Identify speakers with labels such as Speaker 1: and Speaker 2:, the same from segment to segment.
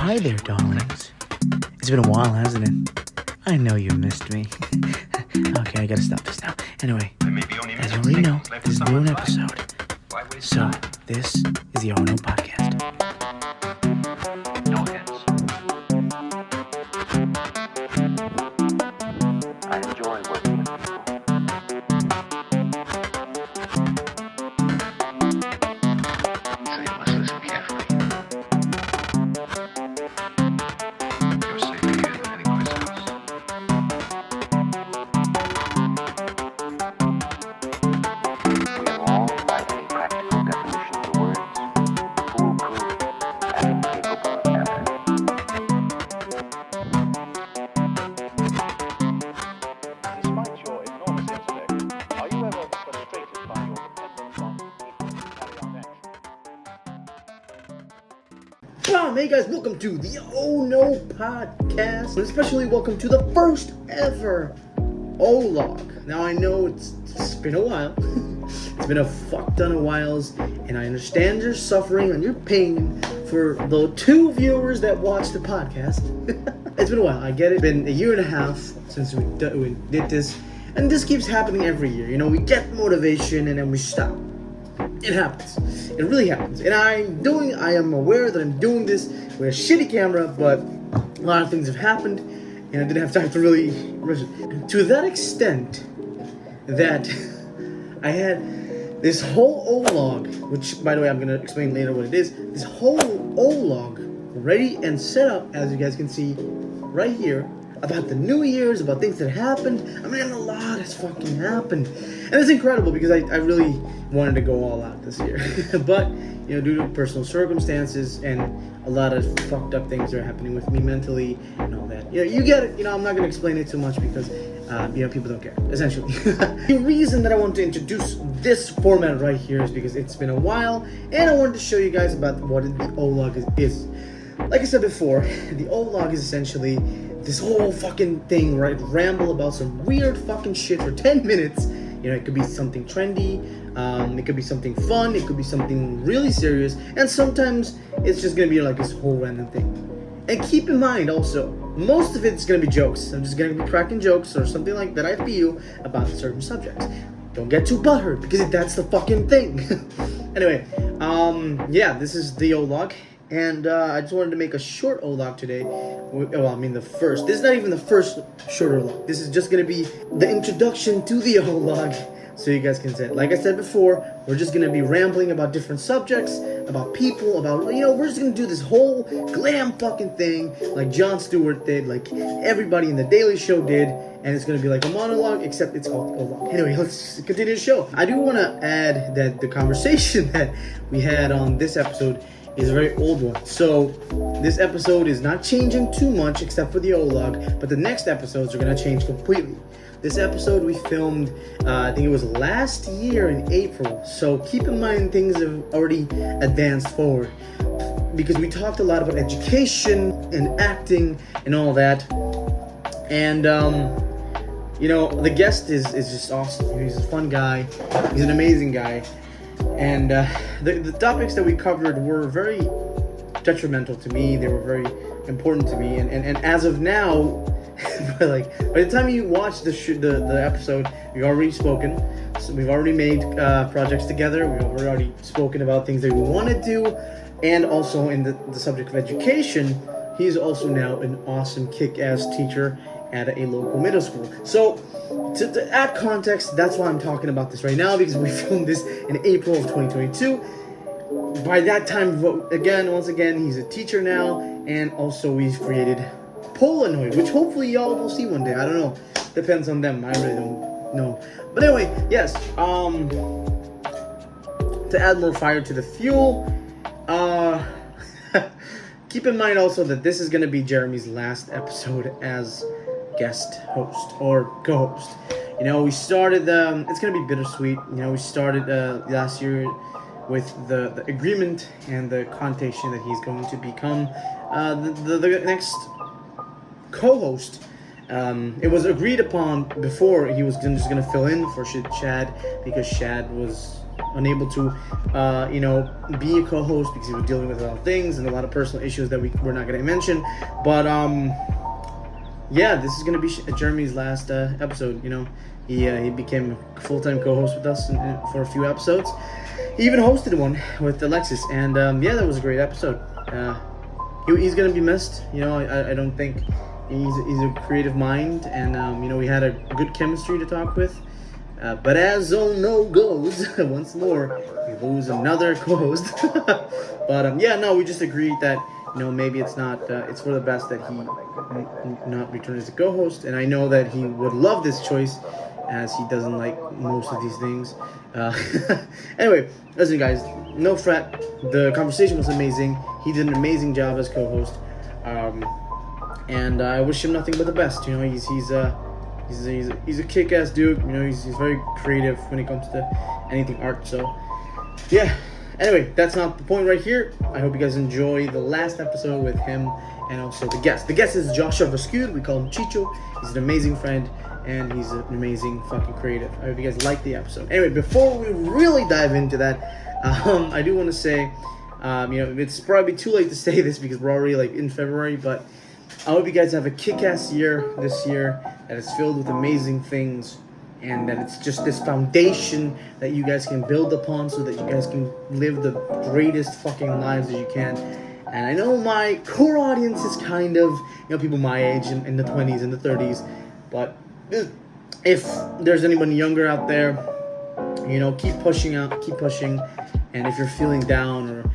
Speaker 1: Hi there, darlings. It's been a while, hasn't it? I know you missed me. Okay, I gotta stop this now. Anyway, as you already know, this is a new episode. So, this is the OH-N0 podcast.
Speaker 2: No offense. I enjoy working with people. So you must listen carefully. You're safer here than anyplace else. We have all, by any practical definition of the words, foolproof and incapable of error.
Speaker 3: Despite your enormous intellect, are you ever frustrated by your dependence on people to carry out action?
Speaker 1: Hey guys, welcome to the OH-N0 podcast. And especially welcome to the first ever O-Log. Now I know it's been a while. It's been a fuck ton of whiles, and I understand your suffering and your pain for the 2 viewers that watch the podcast. It's been a while, I get it. It's been a year and a half since we did this, and this keeps happening every year. You know, we get motivation and then we stop. It happens. It really happens. And I am aware that I'm doing this with a shitty camera, but a lot of things have happened, and I didn't have time to really rush it. To that extent that I had this whole O-Log, which, by the way, I'm going to explain later what it is. This whole O-Log ready and set up, as you guys can see right here, about the New Year's, about things that happened. I mean, a lot has fucking happened. And it's incredible because I really wanted to go all out this year. But, you know, due to personal circumstances and a lot of fucked up things are happening with me mentally and all that. You know, you get it. You know, I'm not going to explain it too much because, you know, people don't care, essentially. The reason that I want to introduce this format right here is because it's been a while and I wanted to show you guys about what the O-Log is. Like I said before, the O-Log is essentially this whole fucking thing, right? Ramble about some weird fucking shit for 10 minutes. You know, it could be something trendy, it could be something fun, it could be something really serious, and sometimes it's just gonna be like this whole random thing. And keep in mind also, most of it's gonna be jokes. I'm just gonna be cracking jokes or something like that I feel about certain subjects. Don't get too butthurt because that's the fucking thing. Anyway, yeah, this is the O-Log. And I just wanted to make a short O-Log today. Well, I mean the first. This is not even the first short O-Log. This is just going to be the introduction to the O-Log. So you guys can say, like I said before, we're just going to be rambling about different subjects, about people, about, you know, we're just going to do this whole glam fucking thing like Jon Stewart did, like everybody in The Daily Show did. And it's going to be like a monologue, except it's called O-Log. Anyway, let's continue the show. I do want to add that the conversation that we had on this episode is a very old one. So this episode is not changing too much except for the O-Log, but the next episodes are going to change completely. This episode we filmed, I think it was last year in April. So keep in mind things have already advanced forward because we talked a lot about education and acting and all that. And you know, the guest is just awesome. He's a fun guy. He's an amazing guy. And the topics that we covered were very detrimental to me. They were very important to me. And as of now, like by the time you watch the episode, we've already spoken. So we've already made projects together. We've already spoken about things that we want to do. And also in the subject of education, he's also now an awesome kick-ass teacher at a local middle school. So to add context, that's why I'm talking about this right now, because we filmed this in April of 2022. By that time, once again, he's a teacher now, and also we've created Polonoid, which hopefully y'all will see one day. I don't know. Depends on them. I really don't know. But anyway, yes. To add more fire to the fuel, keep in mind also that this is going to be Jeremy's last episode as guest host or co-host. You know, we started, it's going to be bittersweet. You know, we started last year with the agreement and the connotation that he's going to become the next co-host. It was agreed upon before he was just going to fill in for Chad because Chad was unable to, be a co-host because he was dealing with a lot of things and a lot of personal issues that we're not going to mention. But yeah, this is going to be Jeremy's last episode. He became a full-time co-host with us for a few episodes. He even hosted one with Alexis, and yeah, that was a great episode. He's going to be missed. I don't think he's a creative mind, and we had a good chemistry to talk with. But as OH-N0 goes, once more, we lose another co-host. But yeah, no, we just agreed that maybe it's not. It's for the best that he not return as a co-host, and I know that he would love this choice, as he doesn't like most of these things. Anyway, listen, guys, no fret. The conversation was amazing. He did an amazing job as co-host, and I wish him nothing but the best. He's a kick-ass dude. He's very creative when it comes to anything art. So, yeah. Anyway, that's not the point right here. I hope you guys enjoy the last episode with him and also the guest. The guest is Verschuur. We call him Chicho. He's an amazing friend, and he's an amazing fucking creative. I hope you guys like the episode. Anyway, before we really dive into that, I do want to say, it's probably too late to say this because we're already in February, but I hope you guys have a kick-ass year this year that is filled with amazing things, and that it's just this foundation that you guys can build upon so that you guys can live the greatest fucking lives that you can. And I know my core audience is kind of, people my age in the 20s and the 30s, but if there's anyone younger out there, keep pushing out, keep pushing. And if you're feeling down, or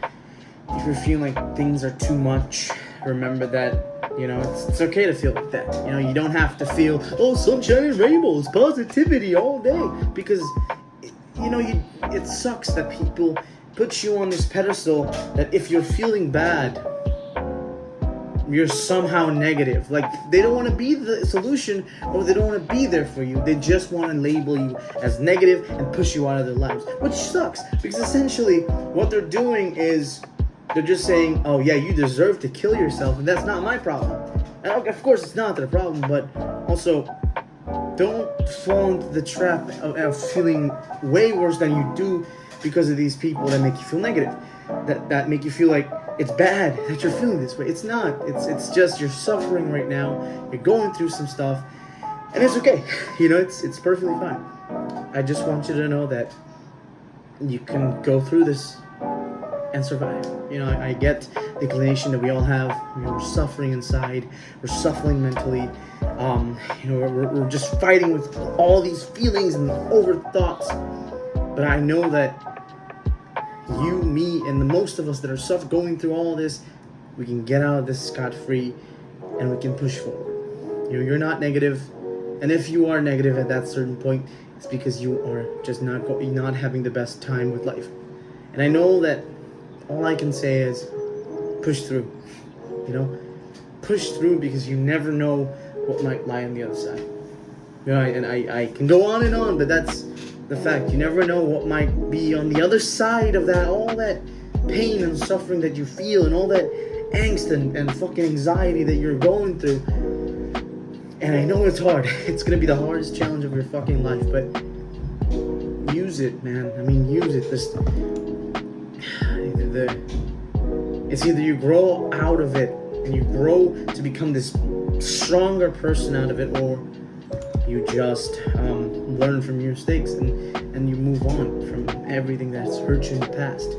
Speaker 1: if you're feeling like things are too much, remember that it's okay to feel like that. You don't have to feel, sunshine and rainbows, positivity all day, because it sucks that people put you on this pedestal that if you're feeling bad, you're somehow negative. They don't want to be the solution, or they don't want to be there for you. They just want to label you as negative and push you out of their lives, which sucks, because essentially what they're doing is they're just saying, oh yeah, you deserve to kill yourself, and that's not my problem. And of course it's not their problem, but also don't fall into the trap of feeling way worse than you do because of these people that make you feel negative, that make you feel like it's bad that you're feeling this way. It's not. It's just you're suffering right now. You're going through some stuff, and it's okay. It's perfectly fine. I just want you to know that you can go through this and survive. I get the inclination that we all have. We're suffering inside. We're suffering mentally. We're just fighting with all these feelings and over thoughts. But I know that you, me, and the most of us that are going through all this, we can get out of this scot-free, and we can push forward. You're not negative, and if you are negative at that certain point, it's because you are just not having the best time with life. And I know that all I can say is push through. Push through, because you never know what might lie on the other side. And I can go on and on, but that's the fact. You never know what might be on the other side of that, all that pain and suffering that you feel, and all that angst and fucking anxiety that you're going through. And I know it's hard. It's gonna be the hardest challenge of your fucking life, but use it, man. Use it. It's either you grow out of it and you grow to become this stronger person out of it, or you just learn from your mistakes and you move on from everything that's hurt you in the past.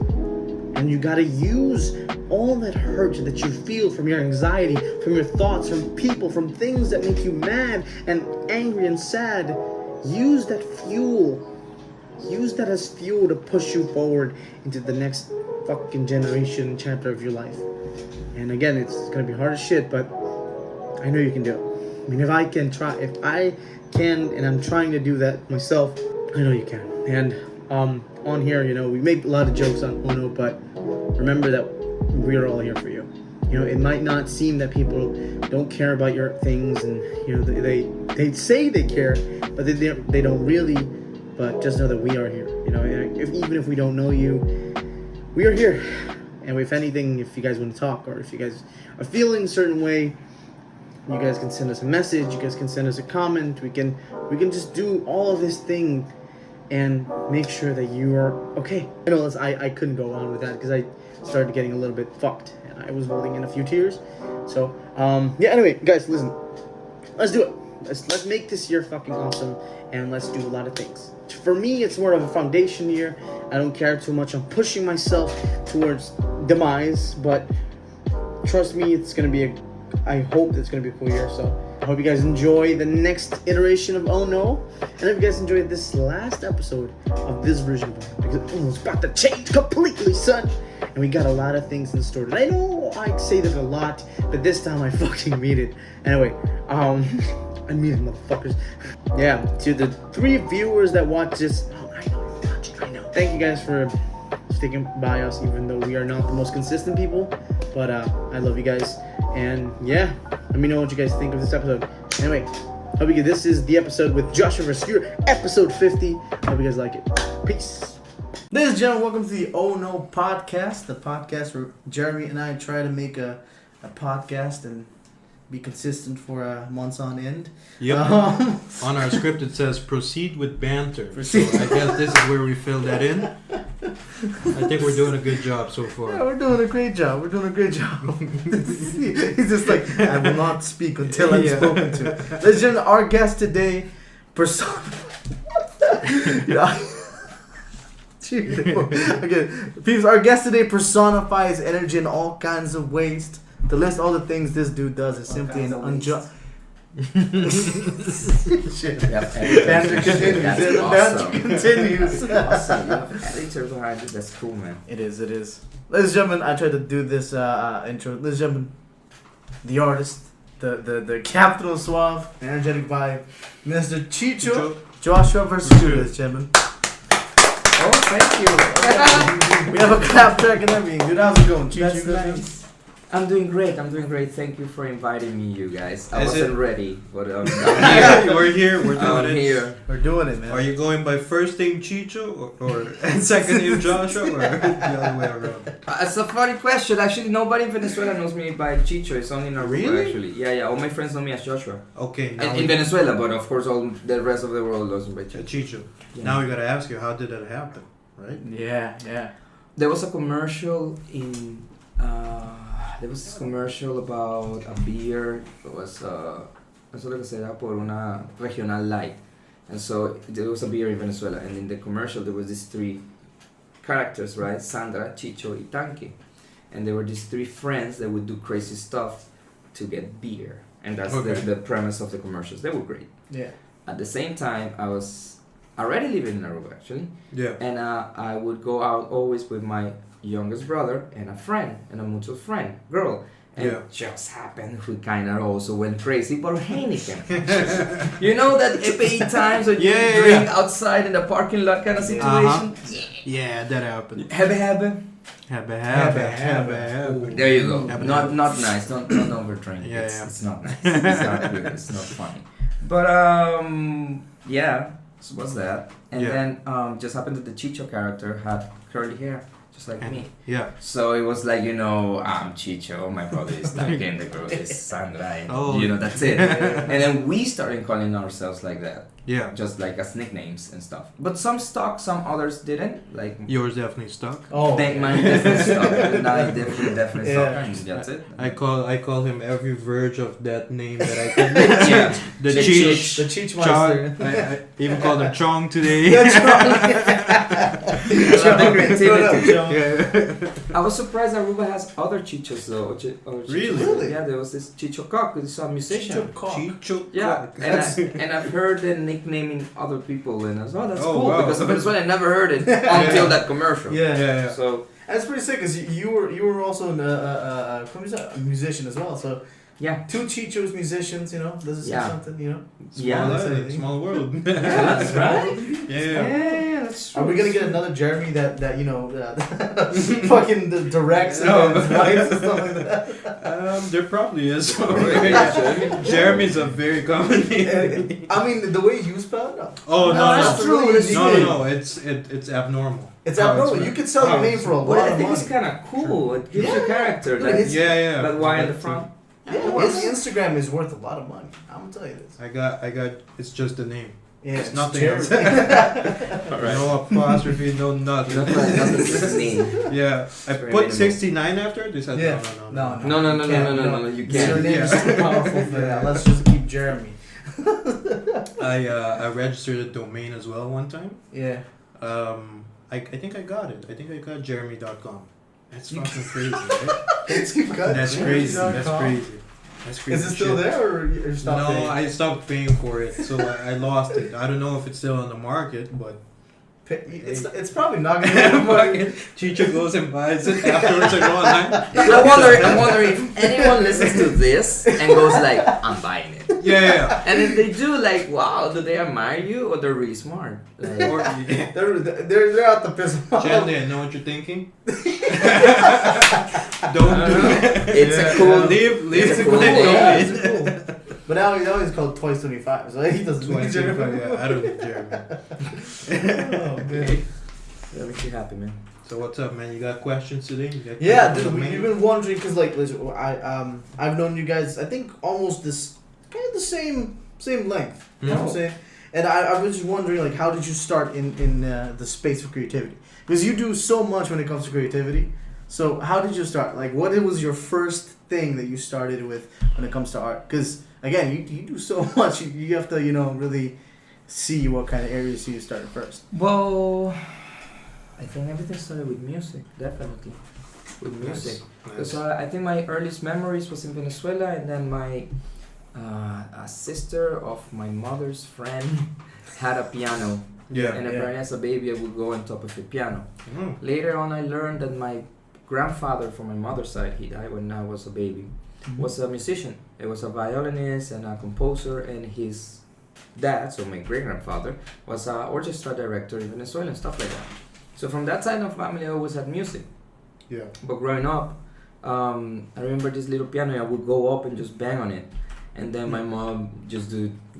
Speaker 1: And you gotta use all that hurt that you feel from your anxiety, from your thoughts, from people, from things that make you mad and angry and sad. Use that fuel. Use that as fuel to push you forward into the next fucking generation chapter of your life. And again, it's gonna be hard as shit, but I know you can do it. If I can, and I'm trying to do that myself, I know you can. And on here, we make a lot of jokes on OH-N0, but remember that we're all here for you. It might not seem that people don't care about your things, and they say they care, but they don't really. But just know that we are here. Even if we don't know you, we are here. And if anything, if you guys want to talk, or if you guys are feeling a certain way, you guys can send us a message. You guys can send us a comment. We can just do all of this thing and make sure that you are okay. I know I couldn't go on with that because I started getting a little bit fucked and I was holding in a few tears. So yeah. Anyway, guys, listen. Let's do it. Let's make this year fucking awesome, and let's do a lot of things. For me, it's more of a foundation year. I don't care too much. I'm pushing myself towards demise, but trust me, it's gonna be I hope it's gonna be a cool year. So I hope you guys enjoy the next iteration of Oh No, and if you guys enjoyed this last episode of this version of it, because it's about to change completely, son. And we got a lot of things in store. And I know I say that a lot, but this time I fucking mean it. Anyway, I mean it, motherfuckers. Yeah, to the 3 viewers that watch this, I know. Thank you guys for sticking by us, even though we are not the most consistent people. But I love you guys. And yeah, let me know what you guys think of this episode. Anyway, hope you get this is the episode with Joshua Verschuur, episode 50. Hope you guys like it. Peace. Ladies and gentlemen, welcome to the Oh No podcast, the podcast where Jeremy and I try to make a podcast and be consistent for months on end.
Speaker 4: Yep. On our script it says proceed with banter. So I guess this is where we fill that in. I think we're doing a good job so far.
Speaker 1: Yeah, we're doing a great job. He's just like, I will not speak until I'm spoken to. Ladies and gentlemen, our guest today, Okay, peeps, our guest today personifies energy in all kinds of ways. To list all the things this dude does is simply an unjust. Shit. Banter continues. The banter continues.
Speaker 5: Awesome. You have editor behind it. That's cool, man.
Speaker 1: It is. Ladies and gentlemen, I tried to do this intro. Ladies and gentlemen, the artist, the capital suave, energetic vibe, Mr. Chicho, Joshua Verschuur, ladies and gentlemen.
Speaker 5: Oh, thank you.
Speaker 1: We have a clap track and everything. Dude, how's it going, Chicho?
Speaker 5: That's nice. I'm doing great. Thank you for inviting me, you guys. I wasn't ready, but I'm
Speaker 4: We're here. We're doing it.
Speaker 5: Here.
Speaker 1: We're doing it, man.
Speaker 4: Are you going by first name Chicho or second name Joshua or the other way around?
Speaker 5: It's a funny question. Actually, nobody in Venezuela knows me by Chicho. It's only in Aruba,
Speaker 4: Really?
Speaker 5: actually. Yeah. All my friends know me as Joshua.
Speaker 4: Okay. Now
Speaker 5: In Venezuela, but of course, all the rest of the world knows me by Chicho.
Speaker 4: Chicho.
Speaker 5: Yeah.
Speaker 4: Now we gotta ask you, how did that happen? Right?
Speaker 1: Yeah.
Speaker 5: There was a commercial in. There was this commercial about a beer. It was eso lo que se da por una regional light, and so there was a beer in Venezuela, and in the commercial there was these 3 characters, right? Sandra, Chicho, y Tanque, and there were these 3 friends that would do crazy stuff to get beer, and that's the premise of the commercials. They were great.
Speaker 1: Yeah.
Speaker 5: At the same time, I was already living in Aruba actually,
Speaker 4: Yeah.
Speaker 5: and I would go out always with my youngest brother and a mutual friend, girl. And
Speaker 4: Yeah.
Speaker 5: just happened we kind of also went crazy for Heineken. You know that EPI times when you drink outside in the parking lot kind of situation?
Speaker 4: Yeah, that happened.
Speaker 5: Habe. There you go.
Speaker 4: Habe.
Speaker 5: Not nice. Don't overdrink.
Speaker 4: Yeah,
Speaker 5: It's not nice. It's not good. It's not funny. But yeah, so what's that? And then just happened that the Chicho character had curly hair. Just like me.
Speaker 4: Yeah.
Speaker 5: So it was like, I'm Chicho, my brother is Tanque, and the girl is Sandra, and that's it. And then we started calling ourselves like that.
Speaker 4: Yeah.
Speaker 5: Just like as nicknames and stuff. But some stuck, some others didn't. Like
Speaker 4: Yours definitely stuck.
Speaker 1: Oh.
Speaker 5: mine definitely stuck. Mine definitely stuck.
Speaker 1: Yeah.
Speaker 5: And that's it.
Speaker 4: I call him every verge of that name that I can.
Speaker 5: Yeah.
Speaker 4: The
Speaker 5: Cheech.
Speaker 1: The Cheech
Speaker 4: Chong.
Speaker 1: Meister.
Speaker 4: I even called him Chong today.
Speaker 5: I was surprised Aruba has other Chichos though. Other Chichos.
Speaker 4: Really?
Speaker 5: Yeah, there was this Chicho Cock, this a musician.
Speaker 4: Chicho.
Speaker 5: Yeah, and I've heard the nickname in other people, and I was that's
Speaker 4: Oh,
Speaker 5: cool
Speaker 4: wow.
Speaker 5: because in Venezuela I never heard it until that commercial.
Speaker 1: Yeah.
Speaker 5: So
Speaker 1: That's pretty sick because you were also a musician as well. So
Speaker 5: yeah,
Speaker 1: 2 Chichos musicians, This is something,
Speaker 4: Small world.
Speaker 5: yeah, that's right.
Speaker 4: Yeah.
Speaker 5: That's true.
Speaker 1: Are we gonna get another Jeremy that fucking directs and writes and stuff like that?
Speaker 4: There probably is. Jeremy's a very common name.
Speaker 1: I mean, the way you spell it. No.
Speaker 4: Oh no,
Speaker 1: that's
Speaker 4: no.
Speaker 1: true. That's
Speaker 4: No, it's abnormal.
Speaker 1: It's
Speaker 4: How
Speaker 1: abnormal.
Speaker 4: it's
Speaker 1: You could sell your name for a lot
Speaker 5: But I
Speaker 1: of
Speaker 5: think
Speaker 1: money.
Speaker 5: it's kind of cool. It gives you
Speaker 1: Yeah.
Speaker 5: character.
Speaker 1: Dude,
Speaker 5: That,
Speaker 1: it's-
Speaker 4: Yeah.
Speaker 5: that Y in the front.
Speaker 1: Yeah, his Instagram is worth a lot of money. I'm gonna tell you this.
Speaker 4: I got. It's just a name.
Speaker 1: Yeah,
Speaker 4: It's nothing
Speaker 1: Jeremy.
Speaker 4: else.
Speaker 5: Alright.
Speaker 4: No apostrophe, no nothing.
Speaker 5: Not the name.
Speaker 4: Yeah, I
Speaker 5: Very
Speaker 4: put
Speaker 5: minimal.
Speaker 4: 69 after it. They said
Speaker 1: Yeah.
Speaker 4: no.
Speaker 5: No, you
Speaker 1: Your
Speaker 5: can't.
Speaker 1: name is too powerful for that. Let's just keep Jeremy.
Speaker 4: I registered a domain as well one time.
Speaker 1: Yeah.
Speaker 4: I think I got it. I think I got jeremy.com. That's
Speaker 1: You-
Speaker 4: fucking crazy, right?
Speaker 1: That's crazy.
Speaker 4: That's crazy. That's crazy. That's crazy.
Speaker 1: Is it still
Speaker 4: shit.
Speaker 1: there or you stopped
Speaker 4: No,
Speaker 1: paying?
Speaker 4: I stopped paying for it, so I lost it. I don't know if it's still on the market, but
Speaker 1: It's probably not gonna be on the market.
Speaker 4: Chicho goes and buys it afterwards. I go online.
Speaker 5: I wonder if anyone listens to this and goes like, I'm buying it.
Speaker 4: Yeah.
Speaker 5: And if they do, like, wow, do they admire you or they're really smart? Like,
Speaker 4: Or,
Speaker 1: They're out the piss them off.
Speaker 4: Shandy, I know what you're thinking. Don't do it.
Speaker 5: It's a cool.
Speaker 4: Leave
Speaker 5: it's a
Speaker 4: it
Speaker 5: cool
Speaker 4: blank.
Speaker 5: name.
Speaker 1: It's cool. But now he's called Toys 25, so he doesn't need
Speaker 4: 25,
Speaker 1: Jeremy.
Speaker 4: yeah, I don't need Jeremy.
Speaker 1: Oh, man.
Speaker 5: That makes you happy, man.
Speaker 4: So what's up, man? You got questions today? You got
Speaker 1: Yeah,
Speaker 4: questions
Speaker 1: dude,
Speaker 4: on the
Speaker 1: we've
Speaker 4: main?
Speaker 1: been wondering because, like, listen, I've known you guys. I think almost this kind of the same length. You know what I'm saying? And I was just wondering, like, how did you start in the space for creativity? Because you do so much when it comes to creativity. So how did you start? Like, what was your first thing that you started with when it comes to art? Because again, you do so much. You have to, really see what kind of areas you started first.
Speaker 5: Well, I think everything started with music, definitely. With music. Because I think my earliest memories was in Venezuela, and then my a sister of my mother's friend had a piano.
Speaker 4: Yeah.
Speaker 5: And apparently as a baby I would go on top of the piano.
Speaker 4: Mm.
Speaker 5: Later on I learned that my grandfather from my mother's side, he died when I was a baby, was a musician. He was a violinist and a composer, and his dad, so my great-grandfather, was an orchestra director in Venezuela and stuff like that. So from that side of the family I always had music.
Speaker 4: Yeah.
Speaker 5: But growing up, I remember this little piano, I would go up and just bang on it. And then my mom just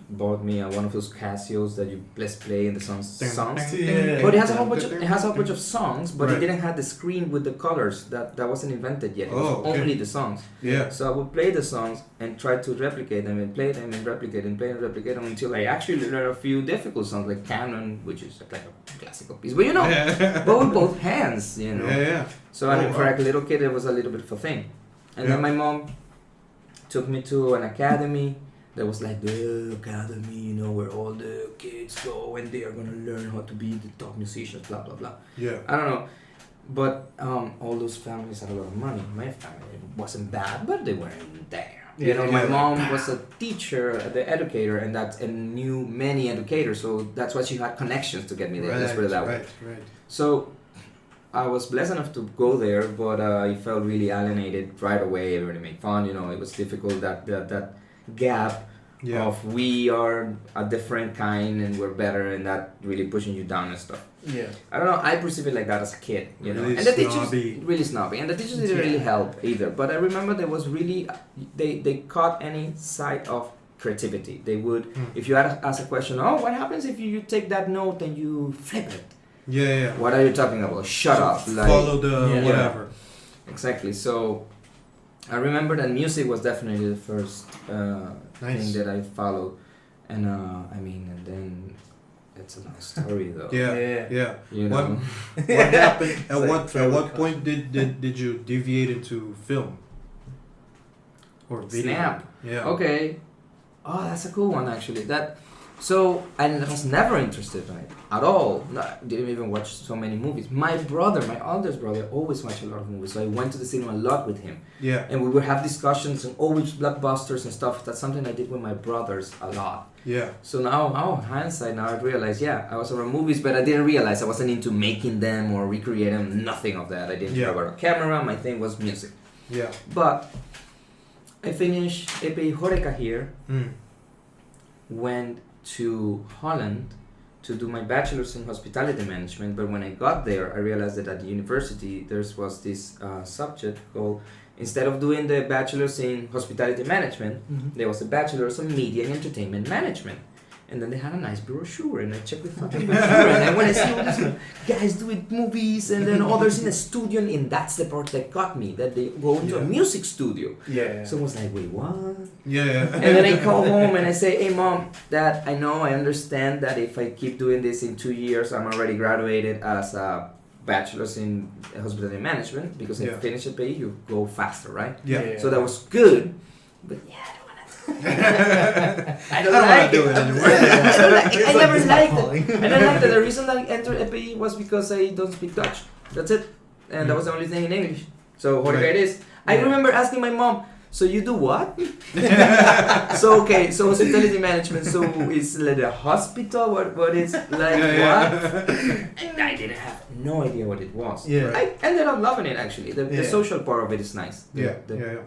Speaker 5: bought me one of those Casios that you just play in the songs.
Speaker 1: Yeah.
Speaker 5: But it has a whole bunch of songs, but
Speaker 4: Right.
Speaker 5: it didn't have the screen with the colors. That wasn't invented yet. It was
Speaker 4: Oh, okay.
Speaker 5: only the songs.
Speaker 4: Yeah.
Speaker 5: So I would play the songs and try to replicate them and play them and replicate and play and replicate them until I actually learned a few difficult songs like Canon, which is like a classical piece. But but with both hands,
Speaker 4: Yeah.
Speaker 5: So I mean,
Speaker 4: Oh,
Speaker 5: for
Speaker 4: wow.
Speaker 5: like a little kid, it was a little bit of a thing. And
Speaker 4: Yeah.
Speaker 5: then my mom took me to an academy that was like the academy, where all the kids go and they are gonna learn how to be the top musicians, blah blah blah.
Speaker 4: Yeah.
Speaker 5: I don't know, but all those families had a lot of money. My family wasn't bad, but they weren't there.
Speaker 1: Yeah,
Speaker 5: My
Speaker 1: yeah.
Speaker 5: mom was a teacher, the educator, and knew many educators, so that's why she had connections to get me there. Let's put it that way.
Speaker 4: Right.
Speaker 5: So I was blessed enough to go there, but I felt really alienated right away. Everybody made fun, it was difficult, that gap
Speaker 4: Yeah.
Speaker 5: of we are a different kind and we're better, and that really pushing you down and stuff.
Speaker 1: Yeah.
Speaker 5: I don't know, I perceive it like that as a kid,
Speaker 4: Really
Speaker 5: and the teachers
Speaker 4: snobby.
Speaker 5: really snobby, and the teachers didn't really help either. But I remember there was really they caught any side of creativity. They would, if you ask a question, what happens if you take that note and you flip it?
Speaker 4: Yeah.
Speaker 5: What are you talking about? Shut up!
Speaker 4: Follow the
Speaker 1: Yeah.
Speaker 4: whatever.
Speaker 5: Exactly. So I remember that music was definitely the first
Speaker 4: Nice.
Speaker 5: thing that I followed, and and then it's a long story though.
Speaker 4: Yeah.
Speaker 5: You
Speaker 4: What-
Speaker 5: know.
Speaker 4: What happened?
Speaker 1: It's
Speaker 4: At
Speaker 1: like
Speaker 4: what
Speaker 1: Trevor
Speaker 4: what
Speaker 1: Cup.
Speaker 4: point did you deviate into film or video?
Speaker 5: Snap.
Speaker 4: Yeah.
Speaker 5: Okay. Oh, that's a cool one actually. So I was never interested in it at all. No, I didn't even watch so many movies. My brother, my oldest brother, always watched a lot of movies. So I went to the cinema a lot with him,
Speaker 4: Yeah.
Speaker 5: and we would have discussions and always blockbusters and stuff. That's something I did with my brothers a lot.
Speaker 4: Yeah.
Speaker 5: So now, hindsight, now I realize, I was around movies, but I didn't realize I wasn't into making them or recreating them. Nothing of that. I didn't care
Speaker 4: Yeah.
Speaker 5: about a camera. My thing was music.
Speaker 4: Yeah.
Speaker 5: But I finished EP Horeca here, went to Holland to do my bachelor's in hospitality management. But when I got there, I realized that at the university there was this subject called, instead of doing the bachelor's in hospitality management, there was a bachelor's in media and entertainment management. And then they had a nice brochure, and I checked the fucking brochure, and I went and see all these guys doing movies, and then others in a studio, and that's the part that got me, that they go into a music studio.
Speaker 1: Yeah.
Speaker 5: So I was like, wait, what?
Speaker 4: Yeah.
Speaker 5: And then I call home and I say, hey mom, dad, I understand that if I keep doing this in 2 years, I'm already graduated as a bachelor's in hospitality management, because if you finish a PE, you go faster, right?
Speaker 4: Yeah.
Speaker 5: So that was good, but yeah, I don't like
Speaker 4: do
Speaker 5: it.
Speaker 4: it anymore.
Speaker 5: I never liked it. And I liked it. The reason that I entered EPI was because I don't speak Dutch. That's it. And that was the only thing in English. So horeca it is. I remember asking my mom, so you do what? So hospitality management, so it's like a hospital, what is like what? And I didn't have no idea what it was.
Speaker 1: Yeah.
Speaker 5: I ended up loving it actually. The social part of it is nice. The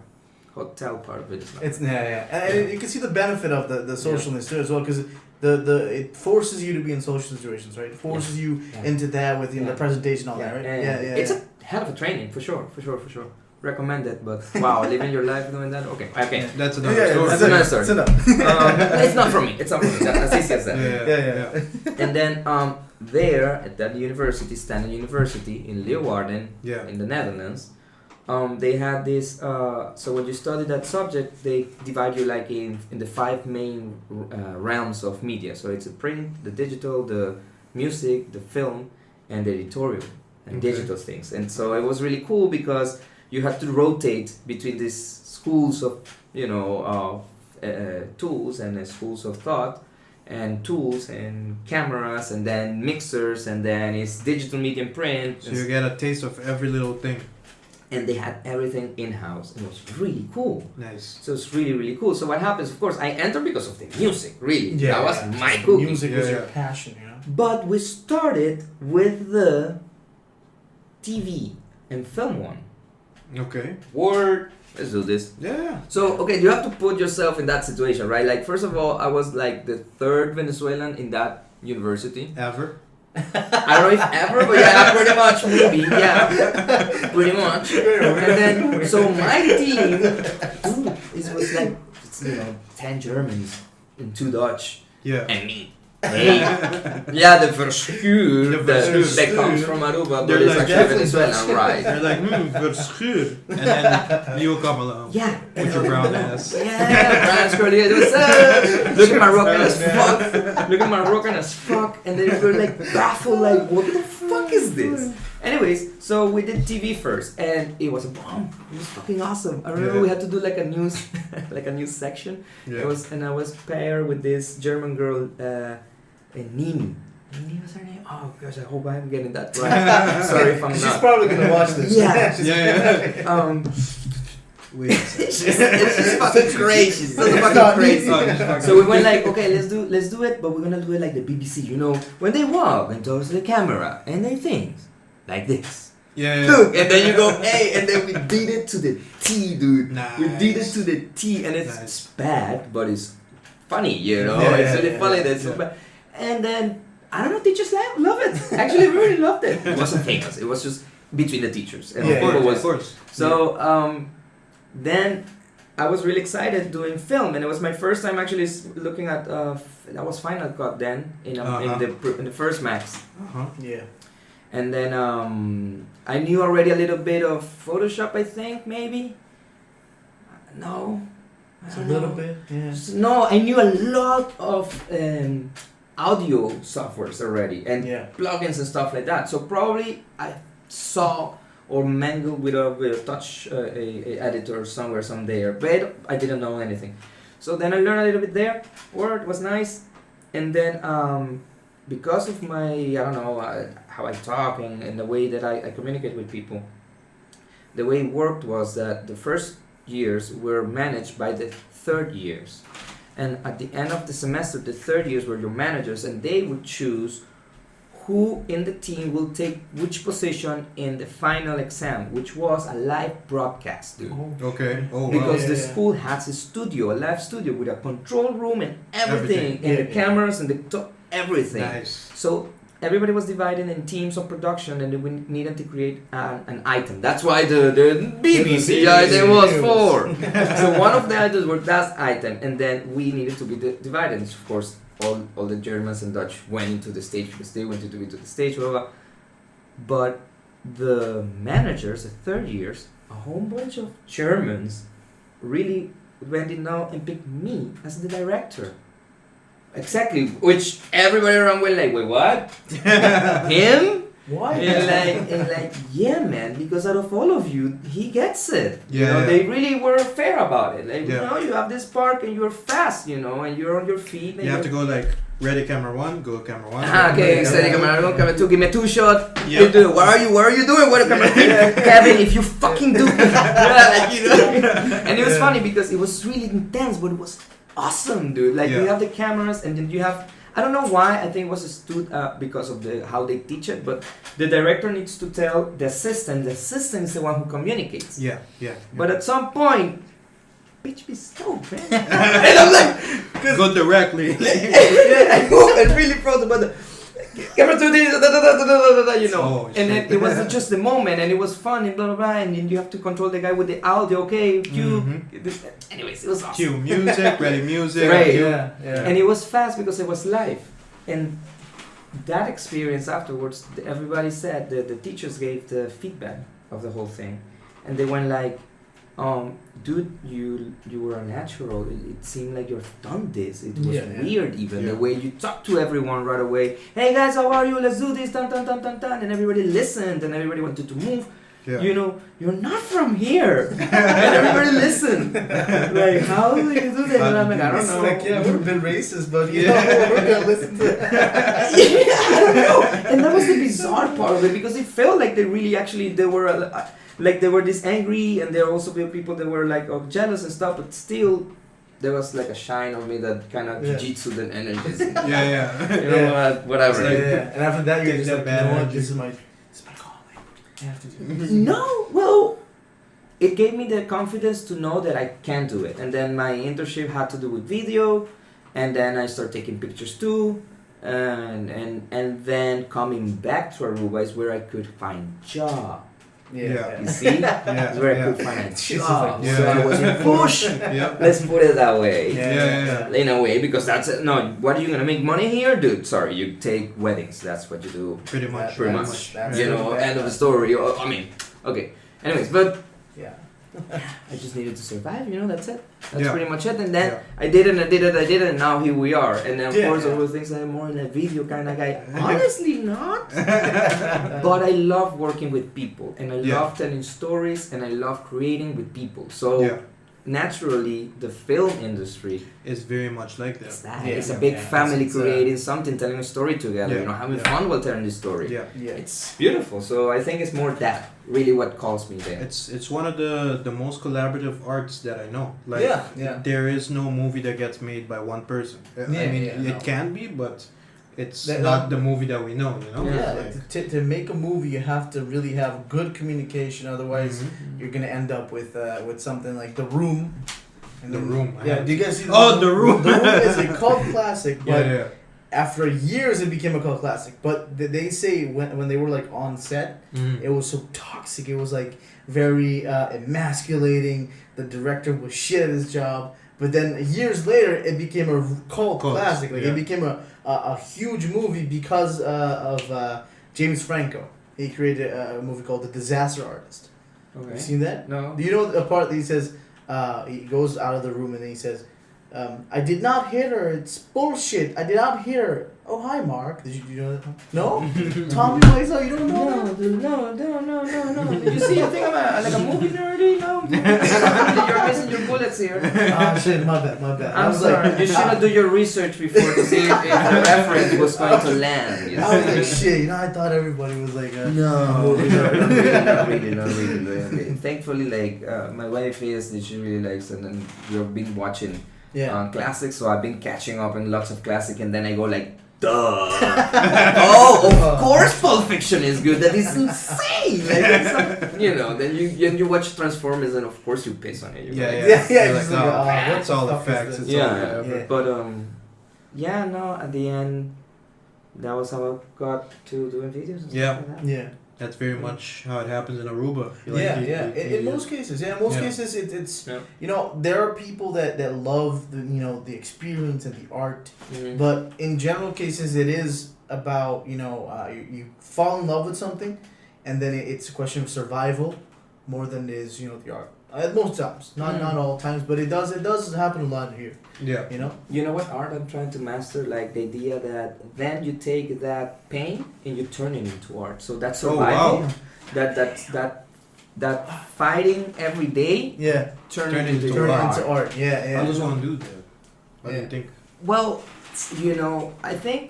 Speaker 5: hotel part of it is nice.
Speaker 1: It's and you can see the benefit of the socialness too as well, because it forces you to be in social situations, right? It forces you into that with the presentation, all that, right?
Speaker 5: It's a hell of a training for sure. Recommend it, but wow, living your life doing that. Okay.
Speaker 4: That's another story.
Speaker 5: That's another story.
Speaker 1: It's enough.
Speaker 5: It's not for me. That's easy as that.
Speaker 1: Yeah.
Speaker 5: And then there at that university, Standard University in Leeuwarden, in the Netherlands, they had this. So when you study that subject, they divide you like in the 5 main realms of media. So it's the print, the digital, the music, the film, and the editorial and digital things. And so it was really cool because you had to rotate between these schools of tools and schools of thought, and tools and cameras, and then mixers, and then it's digital media and print.
Speaker 4: So you get a taste of every little thing.
Speaker 5: And they had everything in-house. It was really cool.
Speaker 4: Nice.
Speaker 5: So it's really, really cool. So what happens, of course, I entered because of the music, really.
Speaker 1: Yeah,
Speaker 5: that was my cookie.
Speaker 1: Music was your passion, you know?
Speaker 5: But we started with the TV and film one.
Speaker 4: Okay.
Speaker 5: Word. Let's do this.
Speaker 4: Yeah.
Speaker 5: So, okay, you have to put yourself in that situation, right? Like, first of all, I was like the 3rd Venezuelan in that university.
Speaker 4: Ever.
Speaker 5: I don't know if ever, but yeah, pretty much, maybe, yeah, pretty much. And then, so my team, it was like, 10 Germans and 2 Dutch, and me. Hey. Yeah, the Verschuur, that comes from Aruba, but it's
Speaker 4: like,
Speaker 5: actually Venezuelan, right?
Speaker 4: They're like, Verschuur. And then you come along.
Speaker 5: Yeah.
Speaker 4: With your brown ass.
Speaker 5: Yeah, brown curly hair. What's up? Look at my rockin' as fuck. Look at my rockin' as fuck. And they were like baffled, like, what the fuck is this? Anyways, so we did TV first, and it was a bomb. It was fucking awesome. I remember we had to do like a news, section.
Speaker 4: Yeah.
Speaker 5: And I was paired with this German girl, Nini. Nini was her name? Oh gosh, I hope I'm getting that right. Sorry if I'm not.
Speaker 1: She's probably gonna watch this.
Speaker 5: Yeah.
Speaker 4: Wait.
Speaker 5: It's just fucking crazy. She's so fucking crazy. So we went like, okay, let's do it, but we're gonna do it like the BBC. You know, when they walk and towards the camera and they things like this.
Speaker 4: Yeah.
Speaker 5: Look, and then you go, hey, and then we did it to the T, dude.
Speaker 4: Nice.
Speaker 5: We did it to the T, and it's bad, but it's funny, you know.
Speaker 4: Yeah,
Speaker 5: it's really funny that it's so bad. And then I don't know, teachers love it. Actually, we really loved it. It wasn't famous. It was just between the teachers. And
Speaker 4: Of course.
Speaker 5: So then I was really excited doing film, and it was my first time actually looking at that was Final Cut then in the first Max.
Speaker 1: Yeah.
Speaker 5: And then I knew already a little bit of Photoshop, I think, maybe. No.
Speaker 1: A little bit. Yeah.
Speaker 5: No, I knew a lot of audio softwares already and plugins and stuff like that. So probably I saw or mangled with a touch a editor somewhere, there, but I didn't know anything. So then I learned a little bit there. Word was nice, and then because of my how I talk and the way that I communicate with people, the way it worked was that the first years were managed by the third years. And at the end of the semester, the third years were your managers, and they would choose who in the team will take which position in the final exam, which was a live broadcast, dude.
Speaker 4: Okay. Oh,
Speaker 5: Because
Speaker 4: wow.
Speaker 5: the school has a studio, a live studio with a control room and everything. And the cameras and everything.
Speaker 4: Nice.
Speaker 5: So everybody was divided in teams of production, and we needed to create an item. That's why the BBC item was 4. So one of the items was that item, and then we needed to be divided. Of course, all the Germans and Dutch went into the stage because they wanted to be to the stage, blah, blah. But the managers, the third years, a whole bunch of Germans really went in now and picked me as the director. Exactly, which everybody around were like, wait, what? Him?
Speaker 6: Why?
Speaker 5: And like, yeah, man, because out of all of you, he gets it.
Speaker 4: Yeah,
Speaker 5: You know,
Speaker 4: yeah.
Speaker 5: they really were fair about it. Like,
Speaker 4: Yeah.
Speaker 5: you know, you have this park and you're fast, you know, and you're on your feet. And
Speaker 4: You have to
Speaker 5: you're-
Speaker 4: go like ready camera 1, go camera 1.
Speaker 5: Okay, steady camera 1, camera 2, give me a 2 shot.
Speaker 4: Yeah.
Speaker 5: You do. What are you doing? What camera 3? Kevin, if you fucking do. Yeah, like, you know. And it was funny because it was really intense, but it was awesome, dude. Like,
Speaker 4: Yeah.
Speaker 5: you have the cameras and then you have. I don't know why. I think it was because of how they teach it, but the director needs to tell the assistant. The assistant is the one who communicates.
Speaker 4: Yeah.
Speaker 5: But at some point, bitch, be stoked, man. And I'm like,
Speaker 4: Go directly.
Speaker 5: I move and really proud about the camera 2 this, you know.
Speaker 4: Oh,
Speaker 5: And then
Speaker 4: shit.
Speaker 5: it was just the moment, and it was fun, and blah blah blah. And then you have to control the guy with the audio. Okay, cue. Anyways, it was awesome.
Speaker 4: Cue music, ready music.
Speaker 5: Right.
Speaker 4: cue-
Speaker 6: Yeah.
Speaker 5: And it was fast because it was live. And that experience afterwards, everybody said that the teachers gave the feedback of the whole thing. And they went like, dude, you were a natural. It seemed like you've done this. It was weird even.
Speaker 4: Yeah.
Speaker 5: The way you talked to everyone right away. Hey guys, how are you? Let's do this. Dun, dun, dun, dun, dun. And everybody listened and everybody wanted to move.
Speaker 4: Yeah.
Speaker 5: You know, you're not from here. And everybody listened. Like, how do you do that? And I'm like, I don't
Speaker 6: It's
Speaker 5: know.
Speaker 6: like, yeah, we're a bit racist, but you
Speaker 4: Yeah.
Speaker 6: know, we're gonna listen to it.
Speaker 5: Yeah, I don't know. And that was the bizarre part of it because it felt like they really actually they were like they were this angry, and there were also people that were like jealous and stuff, but still there was like a shine on me that kind of jiu-jitsu and energy.
Speaker 4: Yeah.
Speaker 5: You know what? Whatever.
Speaker 6: Yeah. And after that, you're
Speaker 4: Get
Speaker 6: just
Speaker 4: that
Speaker 6: like,
Speaker 4: bad
Speaker 6: you know what?
Speaker 4: energy.
Speaker 6: This is my calling. I have to do this.
Speaker 5: No, well, it gave me the confidence to know that I can do it. And then my internship had to do with video, and then I started taking pictures too. And then coming back to Aruba is where I could find job.
Speaker 4: Yeah.
Speaker 5: You see?
Speaker 4: Yeah.
Speaker 5: Is where I
Speaker 4: Yeah.
Speaker 5: could find a
Speaker 6: It's
Speaker 5: job.
Speaker 6: like,
Speaker 5: So I was in push.
Speaker 4: Yeah.
Speaker 5: Let's put it that way.
Speaker 4: Yeah.
Speaker 5: In a way, because that's it. No, what are you gonna make money here, dude? Sorry, you take weddings. That's what you do.
Speaker 4: Pretty much.
Speaker 5: Pretty
Speaker 6: That's-
Speaker 5: much.
Speaker 6: that's
Speaker 5: You know,
Speaker 6: really bad.
Speaker 5: end of the story. I mean, okay. Anyways, but
Speaker 6: Yeah.
Speaker 5: I just needed to survive. You know, that's it. That's
Speaker 4: Yeah.
Speaker 5: pretty much it. And then
Speaker 4: Yeah.
Speaker 5: I did it, and now here we are. And then of
Speaker 6: Yeah,
Speaker 5: course,
Speaker 6: yeah.
Speaker 5: all those things I'm more in a video kind of guy. Honestly, not. But I love working with people, and I
Speaker 4: Yeah.
Speaker 5: love telling stories, and I love creating with people. So
Speaker 4: Yeah.
Speaker 5: naturally, the film industry
Speaker 4: It's very much like that.
Speaker 5: is that.
Speaker 6: Yeah,
Speaker 5: It's a big
Speaker 6: yeah.
Speaker 5: family
Speaker 6: It's,
Speaker 5: creating something, telling a story together.
Speaker 4: Yeah,
Speaker 5: You know, having
Speaker 4: yeah.
Speaker 5: fun while telling the story.
Speaker 4: Yeah.
Speaker 6: Yeah.
Speaker 5: It's beautiful. So I think it's more that really what calls me there.
Speaker 4: It's one of the most collaborative arts that I know. Like
Speaker 6: Yeah.
Speaker 4: there is no movie that gets made by one person. I
Speaker 6: Yeah,
Speaker 4: mean
Speaker 6: yeah,
Speaker 4: it
Speaker 6: no.
Speaker 4: can be, but it's
Speaker 6: That-
Speaker 4: not the movie that we know, you know?
Speaker 6: Yeah,
Speaker 4: Like,
Speaker 6: to make a movie, you have to really have good communication. Otherwise,
Speaker 4: Mhm.
Speaker 6: you're gonna end up with something like The Room. And
Speaker 4: The
Speaker 6: then-
Speaker 4: Room, I
Speaker 6: Yeah.
Speaker 4: have-
Speaker 6: Do you guys see?
Speaker 4: Oh, The Room.
Speaker 6: The Room is a cult classic, but
Speaker 4: yeah.
Speaker 6: after years, it became a cult classic. But they say when they were like on set,
Speaker 4: Mhm.
Speaker 6: it was so toxic. It was like very emasculating. The director was shit at his job. But then years later, it became a cult classic. Like
Speaker 4: yeah.
Speaker 6: it became a huge movie because of James Franco. He created a movie called The Disaster Artist.
Speaker 5: Okay.
Speaker 6: You seen that?
Speaker 5: No.
Speaker 6: Do you know the part that he says? He goes out of the room and then he says, "I did not hit her. It's bullshit. I did not hit her." Oh, hi, Mark. Did you know that? No. Tommy Wiseau, you don't know that?
Speaker 5: No, dude, no. Did you see? I think I'm like a movie nerdy. No, you're missing your bullets here.
Speaker 6: Ah, shit. My bad. I
Speaker 5: I'm
Speaker 6: was
Speaker 5: sorry.
Speaker 6: like,
Speaker 5: You should have do your research before to see if the reference was going to land. You
Speaker 6: I was
Speaker 5: see?
Speaker 6: like, shit. You know, I thought everybody was like,
Speaker 5: No,
Speaker 6: movie
Speaker 5: not
Speaker 6: nerd.
Speaker 5: really. Okay. Thankfully, like my wife is, she really likes, and then we've been watching
Speaker 6: Yeah.
Speaker 5: classics, so I've been catching up in lots of classic, and then I go like, duh. Oh, of course, Pulp Fiction is good. That is insane. Like, it's not- you know, then you watch Transformers, and of course you piss on it. You go
Speaker 4: Yeah,
Speaker 5: like,
Speaker 4: yeah.
Speaker 6: Yeah,
Speaker 4: You're
Speaker 6: just
Speaker 4: like,
Speaker 6: like,
Speaker 4: oh,
Speaker 6: what
Speaker 4: it's
Speaker 6: the
Speaker 4: all the
Speaker 6: fuck is
Speaker 4: facts.
Speaker 6: this?
Speaker 4: It's all
Speaker 5: Yeah,
Speaker 6: Yeah.
Speaker 5: but yeah, no. At the end, that was how I got to doing videos. And
Speaker 4: Yeah.
Speaker 5: stuff like that.
Speaker 6: Yeah.
Speaker 4: That's very much how it happens in Aruba.
Speaker 6: In most cases, it's
Speaker 5: Yeah.
Speaker 6: you know, there are people that love the, you know, the experience and the art,
Speaker 5: Mhm.
Speaker 6: but in general cases, it is about, you know, you fall in love with something, and then it's a question of survival more than it is, you know, the art. At most times, not all times, but it does happen a lot here.
Speaker 4: Yeah.
Speaker 6: You know.
Speaker 5: You know what art I'm trying to master? Like the idea that then you take that pain and you turn it into art. So that's
Speaker 4: Oh,
Speaker 5: survival.
Speaker 4: wow.
Speaker 5: That fighting every day
Speaker 6: Yeah.
Speaker 5: turn
Speaker 4: Turn
Speaker 5: it into
Speaker 4: into
Speaker 6: Turn
Speaker 5: art.
Speaker 6: into art. Yeah.
Speaker 4: I just want to do that. What do
Speaker 6: Yeah.
Speaker 4: you think?
Speaker 5: Well, you know, I think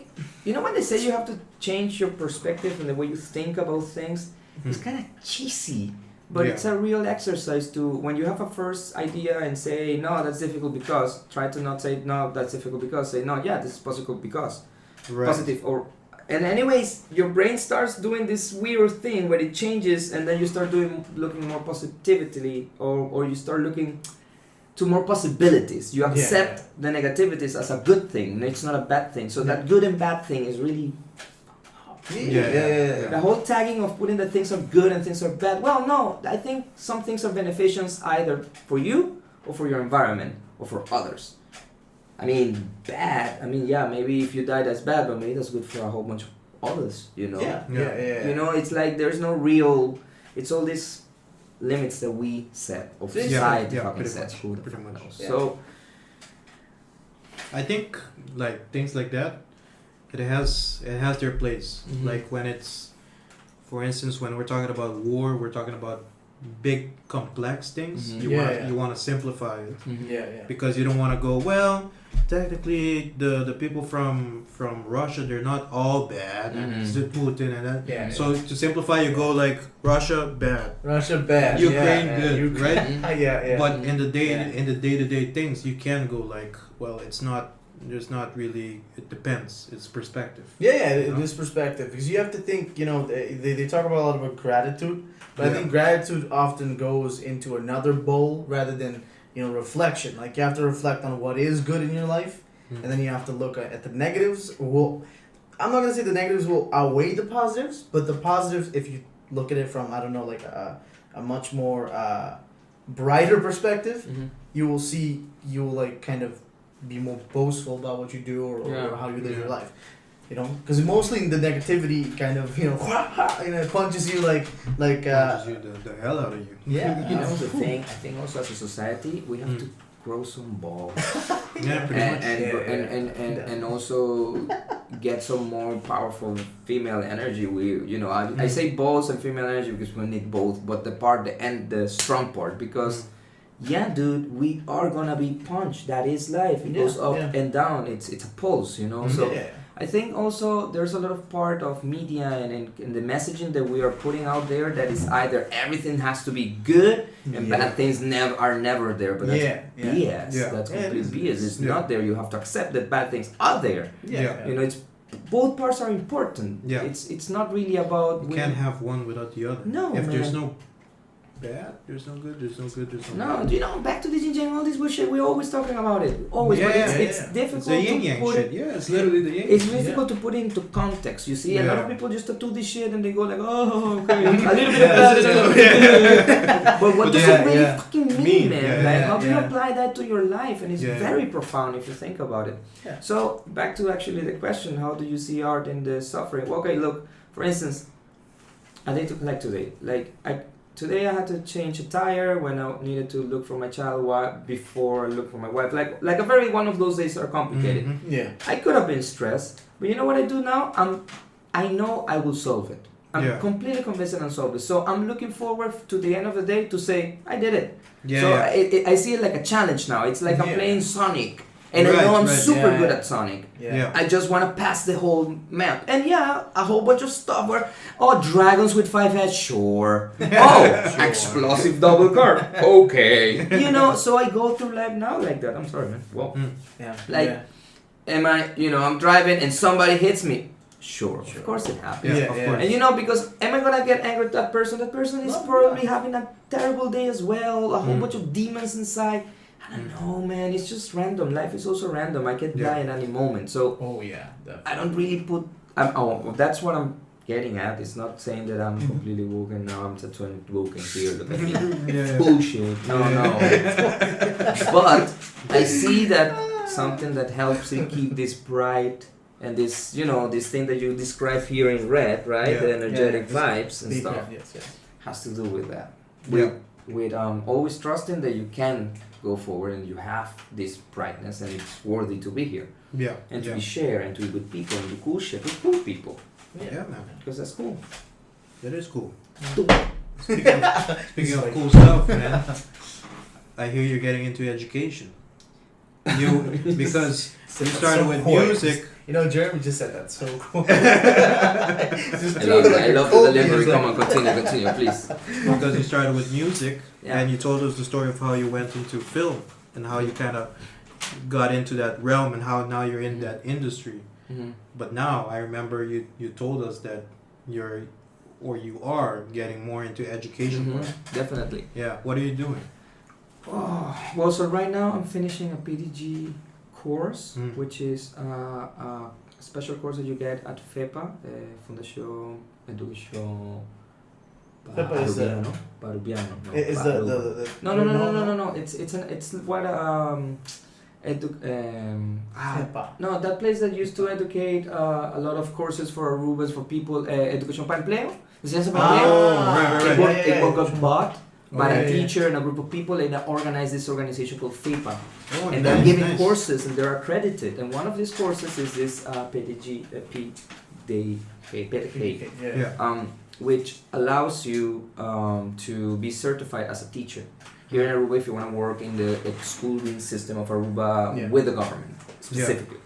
Speaker 5: you know when they say you have to change your perspective and the way you think about things, it's kind of cheesy. But
Speaker 4: Yeah.
Speaker 5: it's a real exercise to when you have a first idea and say no, that's difficult because try to not say no, that's difficult because say no, yeah, this is possible because
Speaker 4: Right.
Speaker 5: positive or and anyways your brain starts doing this weird thing where it changes and then you start looking more positively or you start looking to more possibilities. You accept the negativities as a good thing. It's not a bad thing. So that good and bad thing is really
Speaker 6: Yeah.
Speaker 5: the whole tagging of putting that things are good and things are bad. Well, no, I think some things are beneficial either for you or for your environment or for others. I mean, bad. I mean, yeah, maybe if you die, that's bad, but maybe that's good for a whole bunch of others. You know.
Speaker 6: Yeah.
Speaker 5: You know, it's like there's no real. It's all these limits that we set of
Speaker 6: Yeah,
Speaker 5: society
Speaker 4: yeah,
Speaker 5: fucking
Speaker 4: pretty
Speaker 5: sets.
Speaker 4: much,
Speaker 5: Who the
Speaker 4: pretty
Speaker 5: fuck
Speaker 4: much.
Speaker 5: knows?
Speaker 6: Yeah.
Speaker 5: So
Speaker 4: I think like things like that, it has their place.
Speaker 5: Mhm.
Speaker 4: Like when it's, for instance, when we're talking about war, we're talking about big complex things.
Speaker 5: Mhm.
Speaker 4: You want to simplify it
Speaker 6: Yeah.
Speaker 4: because you don't want to go, well, technically the people from Russia, they're not all bad, and it's the Putin and that.
Speaker 6: Yeah.
Speaker 4: So to simplify, you go like Russia bad,
Speaker 6: Russia bad.
Speaker 4: Ukraine
Speaker 6: yeah,
Speaker 4: good,
Speaker 6: Ukraine.
Speaker 4: right?
Speaker 6: Yeah.
Speaker 4: But in the
Speaker 6: Yeah.
Speaker 4: day-to-day things, you can go like, well, it's not. There's not really. It depends. It's perspective.
Speaker 6: Yeah, this perspective, because you have to think, you know, they talk about a lot about gratitude, but I
Speaker 4: Yeah.
Speaker 6: think gratitude often goes into another bowl rather than, you know, reflection. Like you have to reflect on what is good in your life,
Speaker 4: Mm.
Speaker 6: and then you have to look at the negatives. Well, I'm not gonna say the negatives will outweigh the positives, but the positives, if you look at it from, I don't know, like a much more brighter perspective, you will see, you will like kind of be more boastful about what you do or how you live your life, you know, because mostly the negativity kind of, you know, it punches you like
Speaker 4: Punches you the hell out of you.
Speaker 6: yeah.
Speaker 5: you know the thing. I think also as a society we have to grow some balls
Speaker 4: Yeah, pretty much.
Speaker 5: and also get some more powerful female energy. We you know I say balls and female energy because we need both, but the strong part because. Yeah, dude, we are gonna be punched. That is life. It goes up and down. It's a pulse, you know. So I think also there's a lot of part of media and in the messaging that we are putting out there that is either everything has to be good and bad things are never there. But that's BS.
Speaker 4: Yeah.
Speaker 5: That's
Speaker 6: Yeah,
Speaker 5: complete BS. It's
Speaker 4: Yeah.
Speaker 5: not there. You have to accept that bad things are there.
Speaker 4: Yeah.
Speaker 5: You know, it's both parts are important.
Speaker 4: Yeah.
Speaker 5: It's not really about.
Speaker 4: You can't have one without the other.
Speaker 5: No,
Speaker 4: If there's
Speaker 5: man.
Speaker 4: no bad, there's no good. There's no good. There's no.
Speaker 5: No, you know, back to the yin yang, all this bullshit. We're always talking about it. Always, but it's difficult
Speaker 4: It's the yin
Speaker 5: to
Speaker 4: yang
Speaker 5: put
Speaker 4: shit.
Speaker 5: it.
Speaker 4: Yeah, it's literally the yin.
Speaker 5: It's difficult to put it into context. You see, a lot of
Speaker 4: Yeah.
Speaker 5: people just tattoo this shit and they go like, oh, okay, a little bit of that, a little bit of that. But what
Speaker 4: But
Speaker 5: does
Speaker 4: yeah,
Speaker 5: it really
Speaker 6: yeah.
Speaker 5: fucking mean,
Speaker 4: Mean,
Speaker 5: man?
Speaker 4: yeah,
Speaker 5: Like,
Speaker 6: yeah,
Speaker 5: how do you
Speaker 6: yeah.
Speaker 5: apply that to your life? And it's
Speaker 4: Yeah.
Speaker 5: very profound if you think about it.
Speaker 6: Yeah.
Speaker 5: So back to actually the question: how do you see art in the suffering? Well, okay, look. For instance, I think like today, Today I had to change a tire when I needed to look for my child before I look for my wife. Like a very one of those days that are complicated.
Speaker 4: Mhm.
Speaker 6: Yeah.
Speaker 5: I could have been stressed, but you know what I do now? I know I will solve it. I'm
Speaker 4: Yeah.
Speaker 5: completely convinced that I'll solve it. So I'm looking forward to the end of the day to say I did it.
Speaker 4: Yeah.
Speaker 5: So
Speaker 4: yeah.
Speaker 5: I see it like a challenge now. It's like I'm
Speaker 6: Yeah.
Speaker 5: playing Sonic, and I
Speaker 4: Right,
Speaker 5: know I'm
Speaker 4: right.
Speaker 5: super
Speaker 6: Yeah,
Speaker 5: good
Speaker 6: yeah.
Speaker 5: at Sonic.
Speaker 6: Yeah.
Speaker 5: I just want to pass the whole map. And yeah, a whole bunch of stuff where, dragons with 5 heads, sure. Explosive double car, okay. You know, so I go through life now like that. I'm sorry, man. Well,
Speaker 6: Yeah.
Speaker 5: Like, I'm driving and somebody hits me. Sure. Of course it happens.
Speaker 4: Yeah,
Speaker 6: Yeah,
Speaker 4: of
Speaker 6: yeah.
Speaker 4: course.
Speaker 5: And you know, because am I gonna get angry at that person? That person is
Speaker 6: No,
Speaker 5: probably
Speaker 6: yeah.
Speaker 5: having a terrible day as well, a whole bunch of demons inside. I don't know, man. It's just random. Life is also random. I can
Speaker 4: Yeah.
Speaker 5: die at any moment. So
Speaker 6: Oh yeah. Definitely.
Speaker 5: I don't really put. That's what I'm getting at. It's not saying that I'm completely woke and now I'm just woke and here. Look at me.
Speaker 4: Yeah.
Speaker 5: Bullshit. No. But I see that something that helps you keep this bright and this, this thing that you describe here in red, right?
Speaker 4: Yeah.
Speaker 5: The energetic
Speaker 6: Yeah.
Speaker 5: vibes and stuff
Speaker 6: Yes.
Speaker 5: has to do with that.
Speaker 4: Yeah.
Speaker 5: With always trusting that you can go forward and you have this brightness and it's worthy to be here
Speaker 4: Yeah.
Speaker 5: and to
Speaker 4: yeah.
Speaker 5: be shared and to be with people and do cool shit with cool people
Speaker 4: Yeah, man.
Speaker 5: because that's cool.
Speaker 4: That is cool.
Speaker 6: Yeah.
Speaker 4: Speaking of cool stuff, man. I hear you're getting into education. Because you started with music.
Speaker 6: Jeremy just said that so cool.
Speaker 5: I love the delivery. Come on, continue, please.
Speaker 4: Because you started with music,
Speaker 5: Yeah.
Speaker 4: and you told us the story of how you went into film and how you kind of got into that realm and how now you're in that industry.
Speaker 5: Mm-hmm.
Speaker 4: But now I remember you told us that you are getting more into education work.
Speaker 5: Definitely.
Speaker 4: Yeah. What are you doing?
Speaker 5: Oh, well, so right now I'm finishing a PDG course, which is a special course that you get at FEPA, Fundación Educación
Speaker 6: FEPA is the-
Speaker 5: Parubiano.
Speaker 6: Is the
Speaker 5: No. It's what no, that place that used to educate a lot of courses for Arubas for people, Educación para Empleo. Enseñanza para Empleo. It got bought by a teacher and a group of people, and they organized this organization called FEPA.
Speaker 4: Oh,
Speaker 5: And they're giving courses and they're accredited. And one of these courses is this PDG,
Speaker 6: Yeah.
Speaker 5: which allows you to be certified as a teacher. Here in Aruba, if you want to work in the schooling system of Aruba
Speaker 6: Yeah.
Speaker 5: with the government specifically.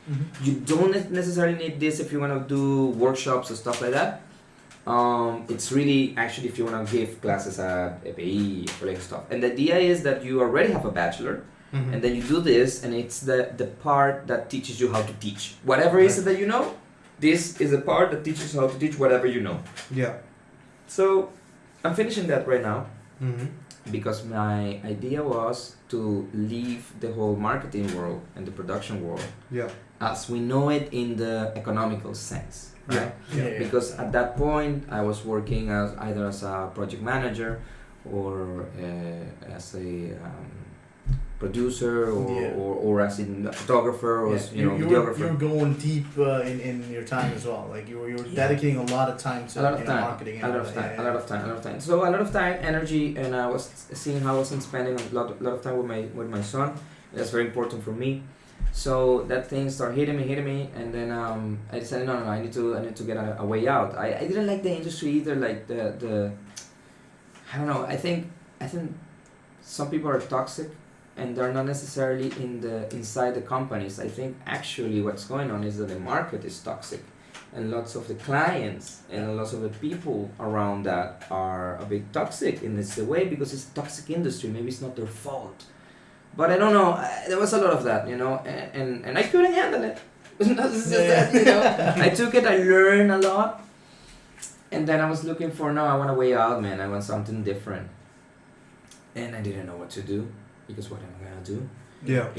Speaker 5: You don't necessarily need this if you want to do workshops or stuff like that. It's really actually if you want to give classes at EPI or like stuff. And the idea is that you already have a bachelor, and then you do this, and it's the part that teaches you how to teach. Whatever is it that you know, this is the part that teaches you how to teach whatever you know.
Speaker 4: Yeah.
Speaker 5: So I'm finishing that right now
Speaker 4: Mm-hmm.
Speaker 5: because my idea was to leave the whole marketing world and the production world
Speaker 4: Yeah.
Speaker 5: as we know it in the economical sense, right?
Speaker 6: Yeah.
Speaker 5: Because at that point I was working as either as a project manager or as a producer or as in a photographer or as, videographer.
Speaker 6: You're going deep in your time as well. Like you were dedicating a lot of time to marketing.
Speaker 5: A lot of time. So a lot of time, energy, and I was seeing how I wasn't spending a lot of time with my son. That's very important for me. So that thing started hitting me, and then I decided no, I need to get a way out. I didn't like the industry either. Like the I don't know. I think some people are toxic, and they're not necessarily inside the companies. I think actually what's going on is that the market is toxic, and lots of the clients and lots of the people around that are a bit toxic in this way because it's a toxic industry. Maybe it's not their fault. But I don't know, there was a lot of that, and I couldn't handle it. It's just that, I took it, I learned a lot, and then I was looking for, I want a way out, man, I want something different. And I didn't know what to do, because what am I gonna do?
Speaker 4: Yeah.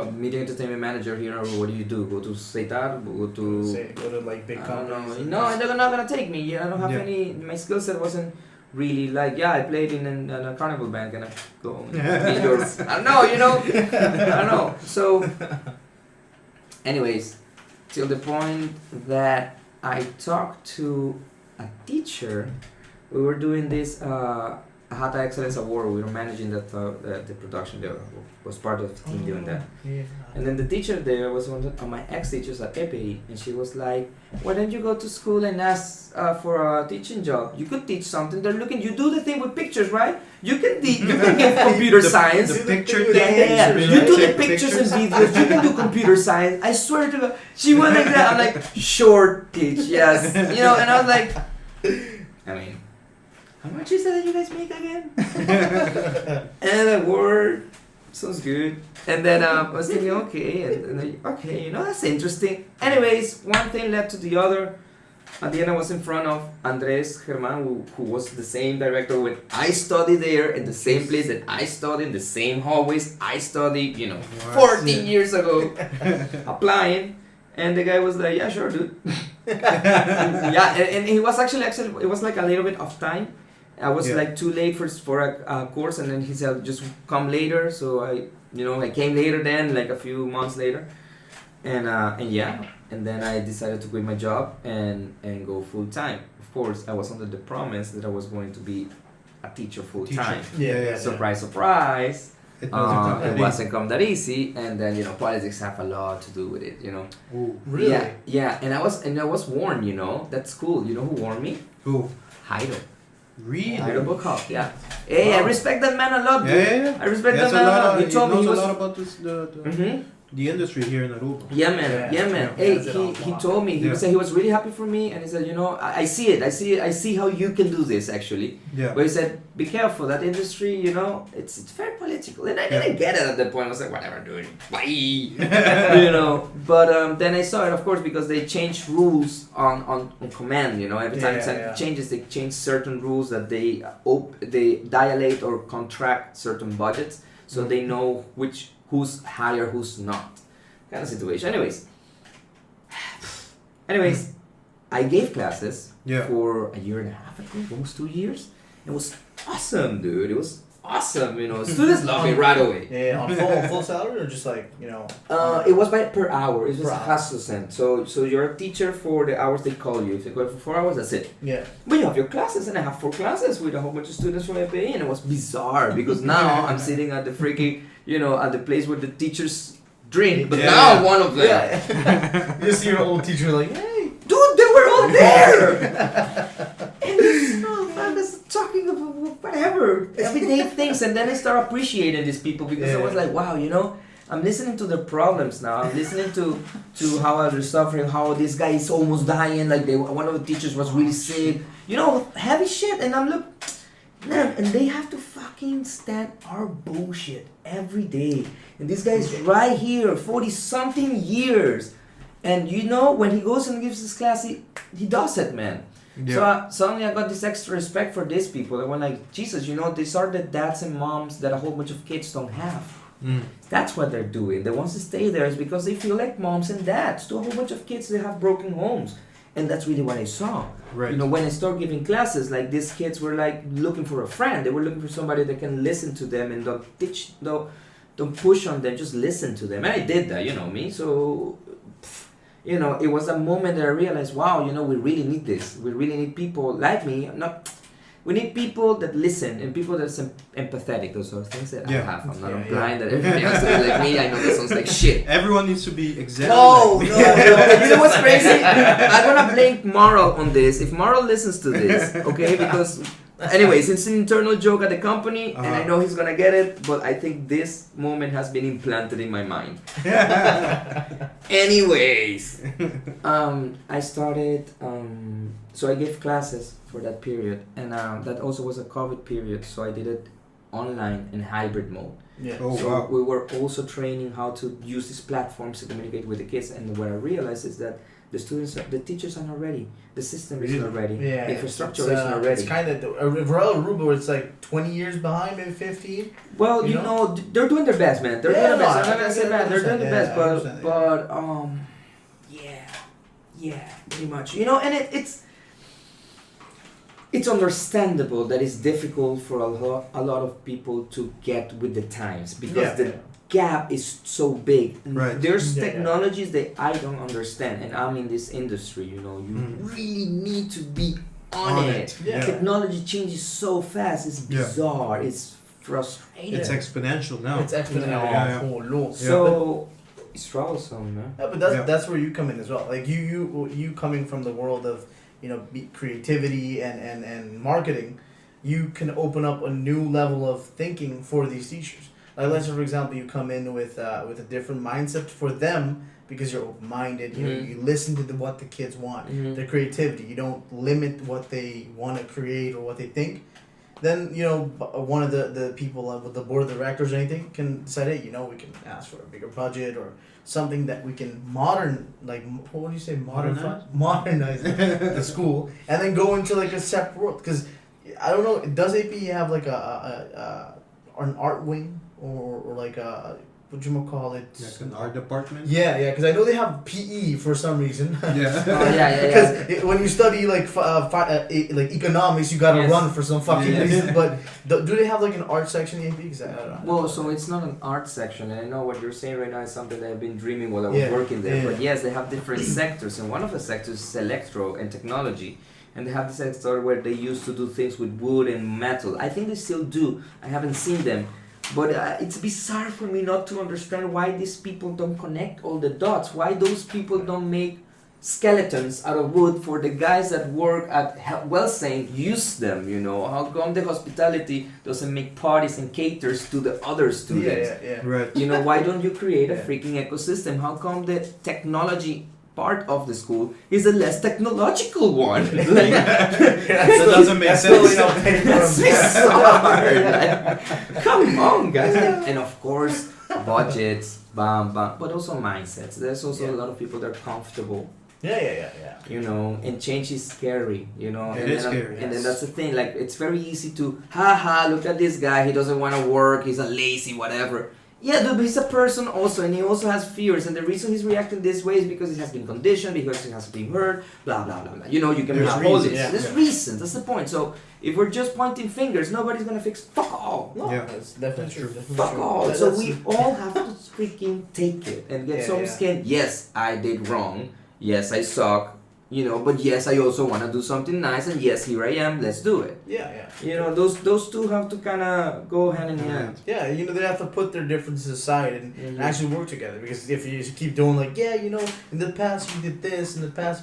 Speaker 5: A media entertainment manager here, what do you do? Go to Seitar? Go to
Speaker 6: like big
Speaker 5: I don't
Speaker 6: companies?
Speaker 5: know. No, they're not gonna take me. I don't have any, my skill set wasn't really like, I played in a carnival band and I go and be yours. I don't know, I don't know. So, anyways, till the point that I talked to a teacher, we were doing this Hata Excellence Award. We were managing the production there. Was part of the team doing that.
Speaker 6: Yeah.
Speaker 5: And then the teacher there was one of my ex-teachers at EPI, and she was like, why don't you go to school and ask for a teaching job? You could teach something. You do the thing with pictures, right? You can give computer science.
Speaker 4: The picture
Speaker 5: Yeah.
Speaker 4: thing.
Speaker 5: You do the pictures and videos. You can do computer science. I swear to God. She went like that. I'm like, sure, teach, yes. And I was like, I mean, how much is it that you guys make again? And the word sounds good. And then I was thinking, okay, and then, okay, that's interesting. Anyways, one thing led to the other. At the end, I was in front of Andres Germán, who was the same director when I studied there, in the same place that I studied, in the same hallways I studied, 14 years ago, applying. And the guy was like, yeah, sure, dude. Yeah, and it was actually it was like a little bit of time. I was
Speaker 4: Yeah.
Speaker 5: like too late for a course, and then he said just come later. So I came later then, like a few months later, and yeah, and then I decided to quit my job and go full time. Of course, I was under the promise that I was going to be a teacher full time.
Speaker 6: Yeah.
Speaker 5: Surprise, surprise.
Speaker 4: It wasn't come that
Speaker 5: It
Speaker 4: easy.
Speaker 5: wasn't come that easy, and then politics have a lot to do with it.
Speaker 4: Ooh.
Speaker 6: Really?
Speaker 5: Yeah, and I was warned. That's cool. You know who warned me?
Speaker 4: Who?
Speaker 5: Heido.
Speaker 4: Really?
Speaker 5: Heido Bukov, yeah. Hey, I
Speaker 4: Wow.
Speaker 5: respect that man a lot, dude.
Speaker 4: Yeah.
Speaker 5: I respect
Speaker 4: Yes,
Speaker 5: that man a lot.
Speaker 4: he
Speaker 5: He told me
Speaker 4: knows
Speaker 5: he was.
Speaker 4: a lot about the industry here in Aruba.
Speaker 5: Yeah, man.
Speaker 6: Yeah,
Speaker 5: Hey,
Speaker 6: that's it all.
Speaker 5: he told me. He
Speaker 4: Yeah.
Speaker 5: said he was really happy for me, and he said, I see it. I see how you can do this actually.
Speaker 4: Yeah.
Speaker 5: But he said, be careful. That industry, it's very political, and I didn't get it at that point. I was like, whatever, dude. Bye. But then I saw it, of course, because they changed rules on command. Every time it changes, they change certain rules that they dilate or contract certain budgets, so they know who's higher, who's not, kind of situation. Anyways, I gave classes
Speaker 4: Yeah.
Speaker 5: for a year and a half, I think, almost 2 years. It was awesome, dude. It was awesome. Students love me right away.
Speaker 6: Yeah, on full salary or just like
Speaker 5: It was per hour. It was
Speaker 6: Per hour.
Speaker 5: 100%. So you're a teacher for the hours they call you. If you go for 4 hours, that's it.
Speaker 6: Yeah.
Speaker 5: But you have your classes, and I have 4 classes with a whole bunch of students from FAE, and it was bizarre because now I'm sitting at the freaking, at the place where the teachers drink, but
Speaker 4: Yeah.
Speaker 5: now I'm one of them.
Speaker 6: Yeah. You see your old teacher like, hey.
Speaker 5: Dude, they were all there! And this motherfucker's talking about whatever, everyday things, and then I start appreciating these people because I was like, wow, I'm listening to their problems now. I'm listening to how they're suffering, how this guy is almost dying, like one of the teachers was really sick, heavy shit, and I'm like, man, and they have to fucking stand our bullshit every day. And this guy is right here, 40-something years. And when he goes and gives his class, he does it, man.
Speaker 4: Yeah.
Speaker 5: So suddenly I got this extra respect for these people. I went like, Jesus, these are the dads and moms that a whole bunch of kids don't have. That's what they're doing. The ones that stay there is because they feel like moms and dads to a whole bunch of kids that have broken homes. And that's really what I saw.
Speaker 4: Right.
Speaker 5: When I started giving classes, like these kids were like looking for a friend. They were looking for somebody that can listen to them and don't push on them, just listen to them. And I did that, me. So, it was a moment that I realized, wow, we really need this. We really need people like me. We need people that listen and people that's empathetic. Those are things that I have. I'm not blind that everybody else is like me. I know that sounds like shit.
Speaker 4: Everyone needs to be exactly
Speaker 5: No.
Speaker 4: like
Speaker 5: You know what's crazy? I'm gonna blame Marl on this. If Marl listens to this, okay? Because, anyways, it's an internal joke at the company, and I know he's gonna get it. But I think this moment has been implanted in my mind. Anyways, I started. So I gave classes for that period, and that also was a COVID period. So I did it online in hybrid mode.
Speaker 6: Yeah.
Speaker 4: Oh,
Speaker 5: So
Speaker 4: wow.
Speaker 5: we were also training how to use these platforms to communicate with the kids. And what I realized is that the teachers are not ready. The system is not ready.
Speaker 6: Yeah.
Speaker 5: The infrastructure is not ready.
Speaker 6: It's kind of Aruba. It's like 20 years behind, maybe 15.
Speaker 5: Well,
Speaker 6: you know?
Speaker 5: they're doing their best, man. They're
Speaker 6: Yeah,
Speaker 5: doing their best.
Speaker 6: no,
Speaker 5: I'm not gonna say bad. They're doing their
Speaker 6: yeah,
Speaker 5: best,
Speaker 6: I
Speaker 5: but yeah, pretty much. And it's understandable that it's difficult for a lot of people to get with the times because the gap is so big.
Speaker 4: Right.
Speaker 5: There's
Speaker 6: Yeah,
Speaker 5: technologies that I don't understand, and I'm in this industry. You really need to be on it.
Speaker 6: Yeah.
Speaker 5: Technology changes so fast. It's bizarre. It's frustrating.
Speaker 4: It's exponential now.
Speaker 6: It's exponential.
Speaker 4: Yeah.
Speaker 6: Oh, Lord.
Speaker 5: So it's troublesome, man.
Speaker 6: Yeah, but that's where you come in as well. Like you coming from the world of creativity and marketing, you can open up a new level of thinking for these teachers. Like let's say for example you come in with a different mindset for them because you're open minded. You listen to what the kids want, their creativity. You don't limit what they want to create or what they think. Then one of the people with the board of directors or anything can say, hey, we can ask for a bigger budget or something that we can what would you say, modernize the school, and then go into like a separate world. Because I don't know, does AP have like an art wing or like whatchamacallit?
Speaker 1: Like an art department.
Speaker 6: Yeah, because I know they have PE for some reason.
Speaker 1: Yeah.
Speaker 6: Because when you study like like economics, you gotta
Speaker 5: Yes.
Speaker 6: run for some fucking
Speaker 5: Yes.
Speaker 6: reason. But do they have like an art section in AP? Because I don't know.
Speaker 5: Well, so it's not an art section, and I know what you're saying right now is something that I've been dreaming while I was
Speaker 6: Yeah,
Speaker 5: working there.
Speaker 6: yeah.
Speaker 5: But yes, they have different sectors, and one of the sectors is electro and technology. And they have this sector where they used to do things with wood and metal. I think they still do. I haven't seen them. But it's bizarre for me not to understand why these people don't connect all the dots. Why those people don't make skeletons out of wood for the guys that work at Wellsaint use them, you know? How come the hospitality doesn't make parties and caters to the other students?
Speaker 6: Yeah.
Speaker 1: Right.
Speaker 5: You know, why don't you create a
Speaker 6: Yeah.
Speaker 5: freaking ecosystem? How come the technology part of the school is a less technological one? Like,
Speaker 1: That doesn't make
Speaker 6: That's
Speaker 1: sense.
Speaker 6: really not paid for
Speaker 5: that's
Speaker 6: them.
Speaker 5: bizarre. Like, come on, guys. And of course, budgets, bam. But also mindsets. There's also a lot of people that are comfortable,
Speaker 6: Yeah.
Speaker 5: you know, and change is scary, you know.
Speaker 1: It
Speaker 5: and
Speaker 1: is
Speaker 5: then,
Speaker 1: scary,
Speaker 5: And then
Speaker 6: yes.
Speaker 5: that's the thing, like, it's very easy to, look at this guy, he doesn't want to work, he's a lazy, whatever. Yeah, dude, but he's a person also, and he also has fears, and the reason he's reacting this way is because he has been conditioned, because he has been hurt, blah, blah, blah, blah. You know, you can
Speaker 1: There's
Speaker 5: have all
Speaker 1: reasons,
Speaker 5: this.
Speaker 6: yeah.
Speaker 5: There's reasons, that's the point. So, if we're just pointing fingers, nobody's gonna fix fuck all.
Speaker 6: No,
Speaker 1: Yeah.
Speaker 6: that's definitely true. Definitely
Speaker 5: Fuck
Speaker 6: true.
Speaker 5: all.
Speaker 6: That-
Speaker 5: So
Speaker 6: that's-
Speaker 5: we all have to freaking take it and get
Speaker 6: Yeah,
Speaker 5: some
Speaker 6: yeah.
Speaker 5: skin. Yes, I did wrong. Yes, I suck. You know, but yes, I also want to do something nice, and yes, here I am. Let's do it.
Speaker 6: Yeah.
Speaker 5: You know, those two have to kind of go hand in hand.
Speaker 6: Yeah, you know, they have to put their differences aside and
Speaker 5: Mhm.
Speaker 6: actually work together. Because if you just keep doing like, yeah, you know, in the past you did this, in the past,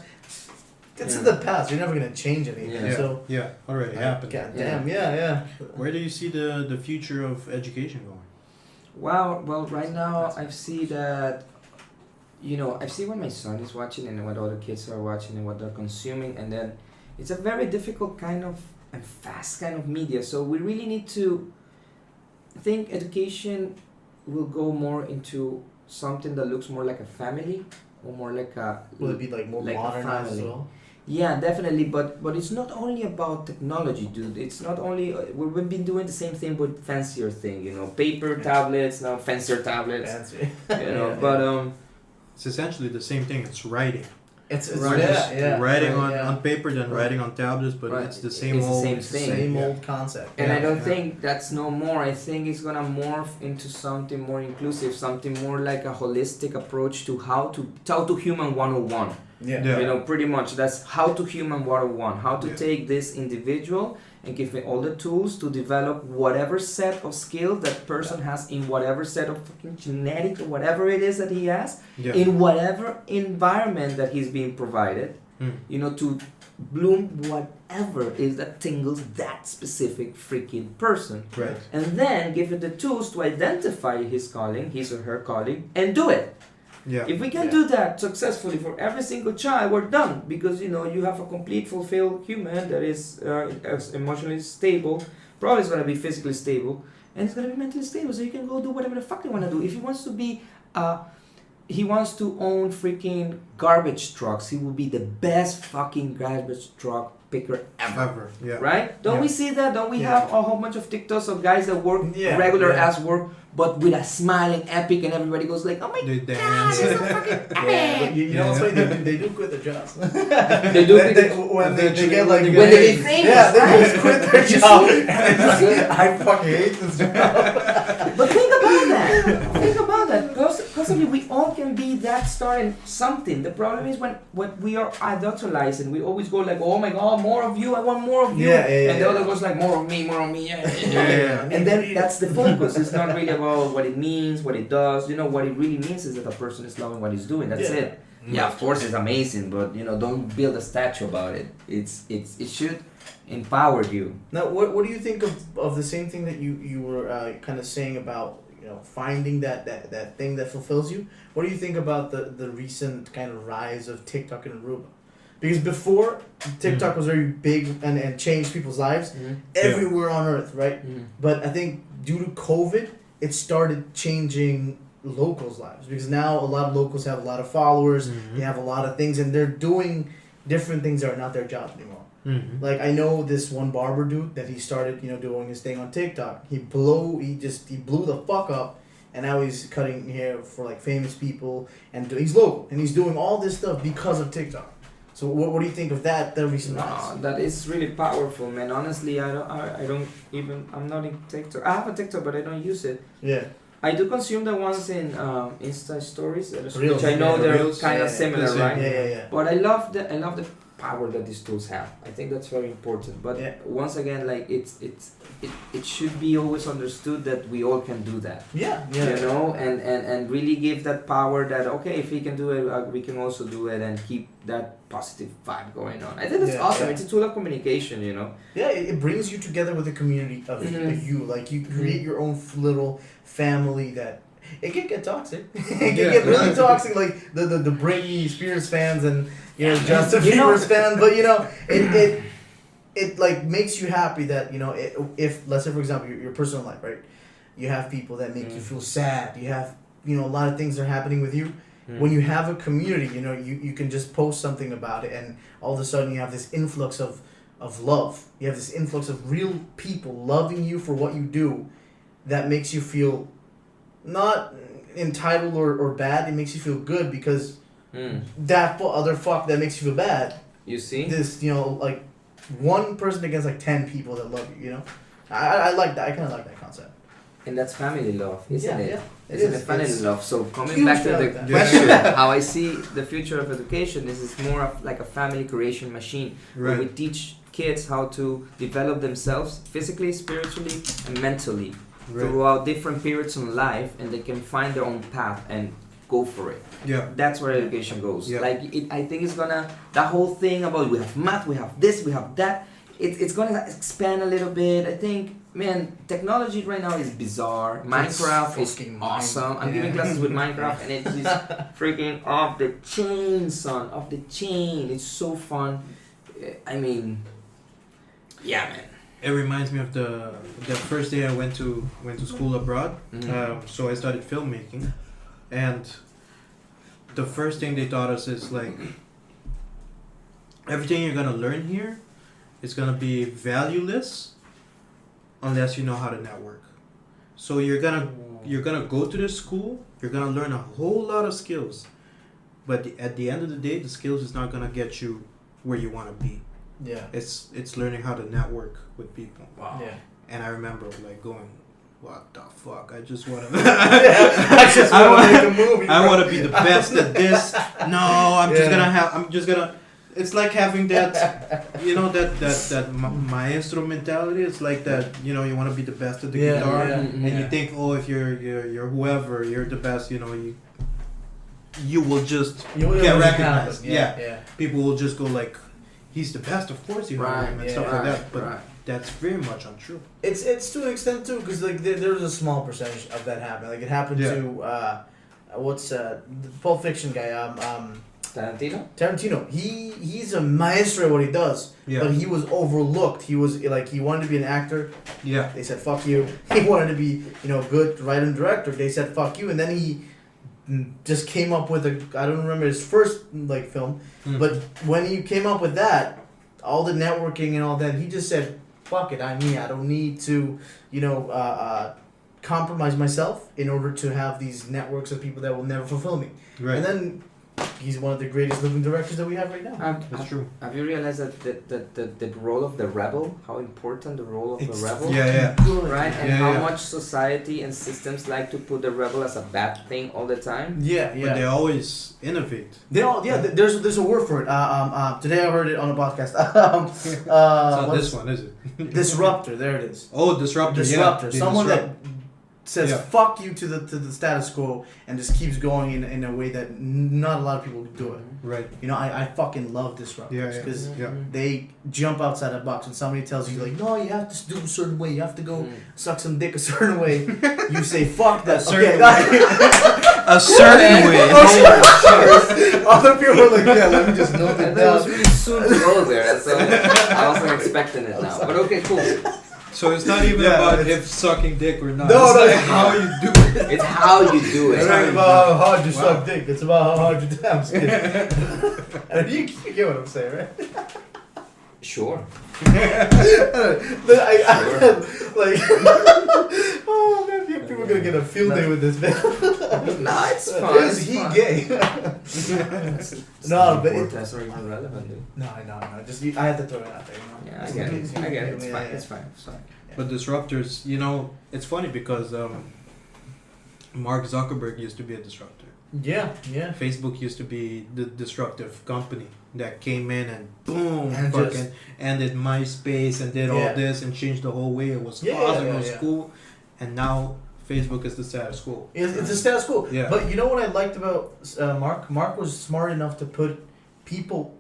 Speaker 6: it's in
Speaker 5: Yeah.
Speaker 6: the past. You're never gonna change anything.
Speaker 5: Yeah.
Speaker 6: So,
Speaker 1: Yeah. Already happened.
Speaker 6: God damn, yeah.
Speaker 1: Where do you see the future of education going?
Speaker 5: Well, right now I see that, you know, I see what my son is watching and what other kids are watching and what they're consuming, and then it's a very difficult kind of and fast kind of media. So we really need to think education will go more into something that looks more like a family or more like a
Speaker 6: Will it be like more
Speaker 5: Like a
Speaker 6: modernized as
Speaker 5: family.
Speaker 6: well?
Speaker 5: Yeah, definitely, but it's not only about technology, dude. It's not only we've been doing the same thing but fancier thing, you know, paper tablets, now fancier tablets,
Speaker 6: Fancy.
Speaker 5: you know.
Speaker 6: Yeah,
Speaker 5: But
Speaker 1: It's essentially the same thing. It's writing.
Speaker 6: It's
Speaker 5: Right.
Speaker 1: Writing
Speaker 5: Right,
Speaker 1: on paper than writing on tablets, but
Speaker 5: Right.
Speaker 1: it's the same
Speaker 5: It's the
Speaker 1: old.
Speaker 5: same
Speaker 6: It's the
Speaker 5: thing.
Speaker 6: same
Speaker 1: Yeah.
Speaker 6: old concept.
Speaker 5: And I
Speaker 1: Yeah,
Speaker 5: don't
Speaker 1: yeah.
Speaker 5: think that's no more. I think it's gonna morph into something more inclusive, something more like a holistic approach to how to human 101.
Speaker 6: Yeah.
Speaker 1: Yeah.
Speaker 5: You know, pretty much that's how to human 101. How to
Speaker 1: Yeah.
Speaker 5: take this individual and give him all the tools to develop whatever set of skills that person has in whatever set of fucking genetic or whatever it is that he has
Speaker 1: Yeah.
Speaker 5: in whatever environment that he's being provided.
Speaker 1: Mm.
Speaker 5: You know, to bloom whatever is that tingles that specific freaking person.
Speaker 1: Right.
Speaker 5: And then give it the tools to identify his calling, his or her calling, and do it.
Speaker 1: Yeah.
Speaker 5: If we can
Speaker 6: Yeah.
Speaker 5: do that successfully for every single child, we're done. Because, you know, you have a complete, fulfilled human that is emotionally stable, probably is going to be physically stable, and it's going to be mentally stable. So you can go do whatever the fuck you want to do. If he wants to be he wants to own freaking garbage trucks, he will be the best fucking garbage truck picker ever.
Speaker 1: Ever. Yeah.
Speaker 5: Right? Don't
Speaker 1: Yeah.
Speaker 5: we see that? Don't we
Speaker 6: Yeah.
Speaker 5: have a whole bunch of TikToks of guys that work
Speaker 6: Yeah,
Speaker 5: regular
Speaker 6: yeah.
Speaker 5: ass work, but with a smiling epic, and everybody goes like, "Oh my
Speaker 1: They
Speaker 5: god,
Speaker 1: dance.
Speaker 5: it's so fucking
Speaker 6: Yeah, but
Speaker 5: epic!"
Speaker 6: you know what's funny? They do quit their jobs.
Speaker 5: They do
Speaker 6: They-
Speaker 5: quit-
Speaker 6: when they
Speaker 1: Eventually,
Speaker 6: get like
Speaker 1: when
Speaker 5: when they
Speaker 1: Hey.
Speaker 5: get famous.
Speaker 6: yeah, they
Speaker 5: right?
Speaker 6: just quit their
Speaker 5: You
Speaker 6: job.
Speaker 5: see?
Speaker 6: And it's like, I fucking hate this job.
Speaker 5: But think about that. Think about that. Possibly we all can be that starting something. The problem is when we are idolizing, we always go like, "Oh my god, more of you! I want more of you."
Speaker 6: Yeah, yeah,
Speaker 5: and the
Speaker 6: yeah.
Speaker 5: other goes like, "More of me, more of me."
Speaker 1: Yeah.
Speaker 5: And then that's the focus. It's not really about what it means, what it does. You know, what it really means is that a person is loving what he's doing. That's
Speaker 6: Yeah.
Speaker 5: it. Yeah, of course it's amazing, but you know, don't build a statue about it. It should empower you.
Speaker 6: Now, what do you think of the same thing that you were kind of saying about, you know, finding that thing that fulfills you? What do you think about the recent kind of rise of TikTok and Aruba? Because before, TikTok was very big and changed people's lives everywhere on earth, right? But I think due to COVID, it started changing locals' lives, because now a lot of locals have a lot of followers, they have a lot of things, and they're doing different things that are not their job anymore.
Speaker 1: Mm-hmm.
Speaker 6: Like, I know this one barber dude that he started, you know, doing his thing on TikTok. He blew the fuck up and now he's cutting hair for like famous people, and he's local, and he's doing all this stuff because of TikTok. So what do you think of that? The recent rise.
Speaker 5: No, that is really powerful, man. Honestly, I'm not in TikTok. I have a TikTok, but I don't use it.
Speaker 6: Yeah.
Speaker 5: I do consume the ones in Insta stories,
Speaker 6: Reels,
Speaker 5: which I know
Speaker 6: yeah,
Speaker 5: they're
Speaker 4: Reels,
Speaker 5: kind of
Speaker 6: yeah,
Speaker 5: similar,
Speaker 4: yeah.
Speaker 5: right?
Speaker 6: Yeah.
Speaker 5: But I love the power that these tools have. I think that's very important. But
Speaker 6: Yeah.
Speaker 5: once again, like it should be always understood that we all can do that.
Speaker 6: Yeah.
Speaker 5: You know, and really give that power that okay, if he can do it, we can also do it, and keep that positive vibe going on. I think that's
Speaker 6: Yeah,
Speaker 5: awesome.
Speaker 6: yeah.
Speaker 5: It's a tool of communication, you know.
Speaker 6: Yeah, it brings you together with a community of
Speaker 5: Mhm.
Speaker 6: you. Like you create your own little family that it can get toxic. It can get really toxic. Like the Britney Spears fans and Justin
Speaker 5: You know-
Speaker 6: Bieber's fans, but it like makes you happy that if let's say for example your personal life, right? You have people that make you feel sad. You have a lot of things are happening with you. When you have a community, you can just post something about it, and all of a sudden you have this influx of love. You have this influx of real people loving you for what you do, that makes you feel not entitled or bad. It makes you feel good because that other fuck that makes you feel bad.
Speaker 5: You see?
Speaker 6: This like one person against like 10 people that love you. I like that. I kind of like that concept.
Speaker 5: And that's family love, isn't it?
Speaker 6: Yeah,
Speaker 5: Isn't it family love? So coming
Speaker 6: huge
Speaker 5: back to
Speaker 6: like
Speaker 5: the
Speaker 6: that.
Speaker 5: question, how I see the future of education, this is more of like a family creation machine where we
Speaker 4: Right.
Speaker 5: teach kids how to develop themselves physically, spiritually, and mentally throughout different periods in life, and they can find their own path and go for it.
Speaker 4: Yeah.
Speaker 5: That's where education goes.
Speaker 4: Yeah.
Speaker 5: Like I think it's gonna, that whole thing about we have math, we have this, we have that. It's gonna expand a little bit. I think, man, technology right now is bizarre. Minecraft is
Speaker 6: fucking
Speaker 5: awesome. I'm
Speaker 6: yeah.
Speaker 5: giving classes with Minecraft, and it's just freaking off the chain, son. Off the chain. It's so fun. I mean, yeah, man.
Speaker 4: It reminds me of the first day I went to school abroad.
Speaker 5: Mhm.
Speaker 4: So I started filmmaking, and the first thing they taught us is like everything you're gonna learn here is gonna be valueless unless you know how to network. So you're gonna go to this school, you're gonna learn a whole lot of skills, but at the end of the day, the skills is not gonna get you where you want to be.
Speaker 6: Yeah.
Speaker 4: It's learning how to network with people.
Speaker 5: Wow.
Speaker 6: Yeah.
Speaker 4: And I remember like going, what the fuck? I just want to.
Speaker 6: I just want to make a movie.
Speaker 4: I
Speaker 6: bro.
Speaker 4: want to be the best at this. No, I'm just
Speaker 6: Yeah.
Speaker 4: gonna. It's like having that, that maestro mentality. It's like that, you want to be the best at the
Speaker 6: Yeah,
Speaker 4: guitar,
Speaker 6: yeah,
Speaker 4: and you think, oh, if you're whoever, you're the best. You will just get recognized.
Speaker 6: Yeah.
Speaker 4: People will just go like, he's the best, of course,
Speaker 5: Right,
Speaker 4: and
Speaker 6: yeah,
Speaker 4: stuff like that. But
Speaker 5: right.
Speaker 4: that's very much untrue.
Speaker 6: It's to an extent too, because like there's a small percentage of that happening. Like it happened
Speaker 4: Yeah.
Speaker 6: to the Pulp Fiction guy,
Speaker 5: Tarantino?
Speaker 6: Tarantino. He's a maestro at what he does,
Speaker 4: Yeah.
Speaker 6: but he was overlooked. He was like he wanted to be an actor.
Speaker 4: Yeah.
Speaker 6: They said fuck you. He wanted to be good writer and director. They said fuck you, and then he just came up with I don't remember his first film, but when he came up with that, all the networking and all that, he just said fuck it. I don't need to compromise myself in order to have these networks of people that will never fulfill me.
Speaker 4: Right.
Speaker 6: And then he's one of the greatest living directors that we have right now.
Speaker 4: That's true.
Speaker 5: Have you realized that the role of the rebel, how important the role of the rebel?
Speaker 4: Yeah.
Speaker 6: Good.
Speaker 5: Right, and
Speaker 4: Yeah,
Speaker 5: how
Speaker 4: yeah.
Speaker 5: much society and systems like to put the rebel as a bad thing all the time.
Speaker 6: Yeah,
Speaker 4: But they always innovate.
Speaker 6: They all there's a word for it. Today I heard it on a podcast.
Speaker 4: It's not
Speaker 6: what's-
Speaker 4: this one, is it?
Speaker 6: Disruptor. There it is.
Speaker 4: Oh, disruptor.
Speaker 6: Disruptor.
Speaker 4: Yeah.
Speaker 6: Someone
Speaker 4: Disrupt.
Speaker 6: that says
Speaker 4: Yeah.
Speaker 6: fuck you to the status quo and just keeps going in a way that not a lot of people do it.
Speaker 4: Right.
Speaker 6: I fucking love disruptors
Speaker 4: Yeah.
Speaker 6: because
Speaker 4: Yeah.
Speaker 6: they jump outside the box. When somebody tells you like, no, you have to do a certain way, you have to go suck some dick a certain way, you say fuck that.
Speaker 4: certain
Speaker 6: Okay.
Speaker 4: A certain way.
Speaker 6: Other people are like, yeah, let me just note
Speaker 5: And
Speaker 6: that
Speaker 5: that was
Speaker 6: down.
Speaker 5: really soon to go there, so I wasn't expecting it now. But okay, cool.
Speaker 4: So it's not even
Speaker 6: Yeah,
Speaker 4: about
Speaker 6: it's-
Speaker 4: if sucking dick or not.
Speaker 6: No,
Speaker 4: it's
Speaker 6: no,
Speaker 4: like
Speaker 6: it's-
Speaker 4: how you do it.
Speaker 5: It's how you do
Speaker 6: It's
Speaker 5: it.
Speaker 6: not about how hard you
Speaker 4: Wow.
Speaker 6: suck dick. It's about how hard you damn skin. you get what I'm saying, right?
Speaker 5: Sure.
Speaker 6: Like, oh man, people we're gonna get a field day with this man.
Speaker 5: No, it's fun.
Speaker 6: Is
Speaker 5: it's
Speaker 6: he
Speaker 5: fun.
Speaker 6: gay? No, but it,
Speaker 5: That's not even relevant, dude.
Speaker 6: no. Just I had to throw it out there. You know?
Speaker 5: Yeah, I get it. I get it. It's
Speaker 6: Yeah,
Speaker 5: fine.
Speaker 6: yeah.
Speaker 5: It's fine. It's fine.
Speaker 4: But disruptors, you know, it's funny because Mark Zuckerberg used to be a disruptor.
Speaker 6: Yeah, yeah.
Speaker 4: Facebook used to be the disruptive company that came in and boom,
Speaker 6: And
Speaker 4: fucking
Speaker 6: just-
Speaker 4: ended MySpace and did
Speaker 6: Yeah.
Speaker 4: all this and changed the whole way. It was
Speaker 6: Yeah,
Speaker 4: awesome,
Speaker 6: yeah,
Speaker 4: it was
Speaker 6: yeah.
Speaker 4: cool. And now Facebook is the status quo.
Speaker 6: It's a status quo.
Speaker 4: Yeah.
Speaker 6: But you know what I liked about Mark? Mark was smart enough to put people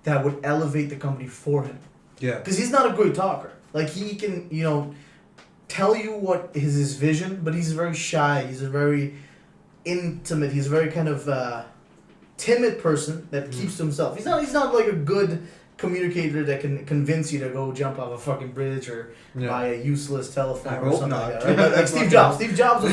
Speaker 6: that would elevate the company for him.
Speaker 4: Yeah.
Speaker 6: Because he's not a great talker. Like, he can, you know, tell you what is his vision, but he's very shy. He's a very intimate. He's a very kind of timid person that keeps to himself. He's not like a good communicator that can convince you to go jump off a fucking bridge or buy a useless telephone
Speaker 4: I
Speaker 6: or
Speaker 4: hope
Speaker 6: something
Speaker 4: not.
Speaker 6: like that. Right? Like Steve Jobs. Steve Jobs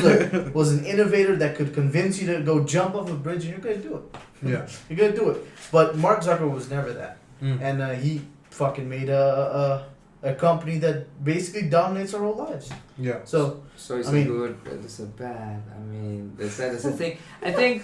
Speaker 6: was an innovator that could convince you to go jump off a bridge, and you're gonna do it.
Speaker 4: Yeah.
Speaker 6: You're gonna do it. But Mark Zuckerberg was never that,
Speaker 4: Mm.
Speaker 6: and he fucking made a company that basically dominates our whole lives.
Speaker 4: Yeah.
Speaker 6: So
Speaker 5: So it's
Speaker 6: I mean-
Speaker 5: a good, it's a bad. I mean, that's the thing. I think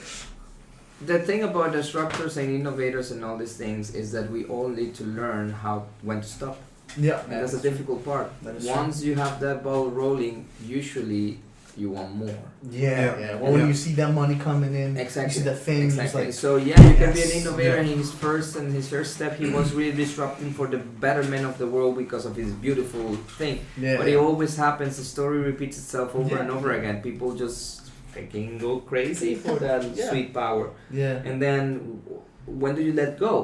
Speaker 5: the thing about disruptors and innovators and all these things is that we all need to learn when to stop.
Speaker 6: yeah,
Speaker 5: And that's the difficult part.
Speaker 6: That is
Speaker 5: Once you have that ball rolling, usually you want more.
Speaker 6: yeah. Well, when
Speaker 4: Yeah.
Speaker 6: you see that money coming in,
Speaker 5: Exactly.
Speaker 6: you see that fame,
Speaker 5: Exactly.
Speaker 6: it's like
Speaker 5: So yeah, you can be an
Speaker 6: Yes.
Speaker 5: innovator.
Speaker 4: Yeah.
Speaker 5: And his first step, he was really disrupting for the betterment of the world because of his beautiful thing.
Speaker 6: yeah.
Speaker 5: But it always happens. The story repeats itself over
Speaker 6: Yeah.
Speaker 5: and over again. People just freaking go crazy for that
Speaker 6: Yeah.
Speaker 5: sweet power.
Speaker 6: yeah.
Speaker 5: And then, when do you let go?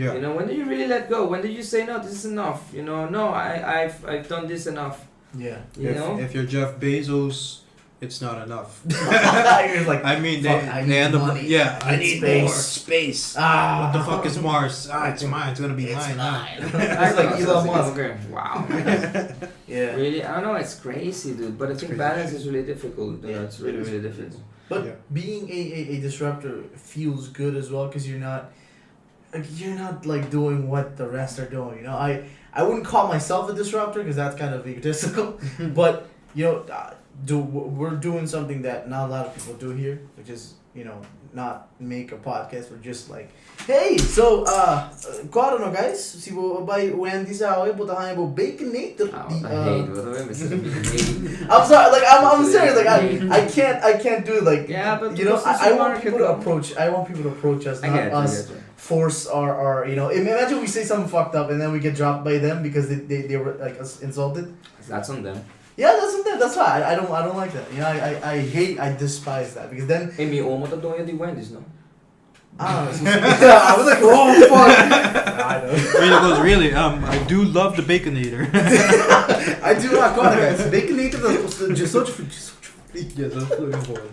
Speaker 4: Yeah.
Speaker 5: You know, when do you really let go? When do you say no? This is enough. You know, no, I've done this enough.
Speaker 6: Yeah.
Speaker 5: You
Speaker 4: if,
Speaker 5: know.
Speaker 4: if you're Jeff Bezos, it's not enough.
Speaker 6: You're like,
Speaker 4: I mean,
Speaker 6: fuck, I
Speaker 4: they
Speaker 6: need
Speaker 4: end up.
Speaker 6: money.
Speaker 4: Yeah, I need
Speaker 6: space.
Speaker 4: more space. What the fuck is Mars? It's mine. It's gonna be mine.
Speaker 6: It's like Elon Musk.
Speaker 5: Okay, wow.
Speaker 6: Yeah.
Speaker 5: Really, I don't know. It's crazy, dude. But I think
Speaker 4: crazy.
Speaker 5: balance is really difficult. You know, it's really, really difficult.
Speaker 6: But
Speaker 4: Yeah.
Speaker 6: being a disruptor feels good as well because you're not like doing what the rest are doing. You know, I wouldn't call myself a disruptor because that's kind of egotistical. But you know, we're doing something that not a lot of people do here, which is, you know, not make a podcast. We're just like, hey, so claro, no guys, se vai Wendy sa hoy buta tayo bo baconator.
Speaker 5: I hate it.
Speaker 6: I'm sorry, like I'm serious, like I can't do it, like,
Speaker 5: Yeah, but
Speaker 6: you know,
Speaker 5: because it's
Speaker 6: I
Speaker 5: a
Speaker 6: want
Speaker 5: market,
Speaker 6: people to
Speaker 5: though.
Speaker 6: approach us,
Speaker 5: I
Speaker 6: not
Speaker 5: get it, I
Speaker 6: us
Speaker 5: get it.
Speaker 6: force our you know. Imagine we say something fucked up and then we get dropped by them because they were like us insulted.
Speaker 5: That's on them.
Speaker 6: Yeah, that's why I don't like that. You know, I despise that because then
Speaker 5: Hey, mi omo ta doon yung Wendy's, no?
Speaker 6: I don't know. I was like, oh fuck. I know.
Speaker 4: Rita goes, really? I do love the Baconator.
Speaker 6: I do not call it guys. Baconator just such.
Speaker 4: Yes, that's looking for it.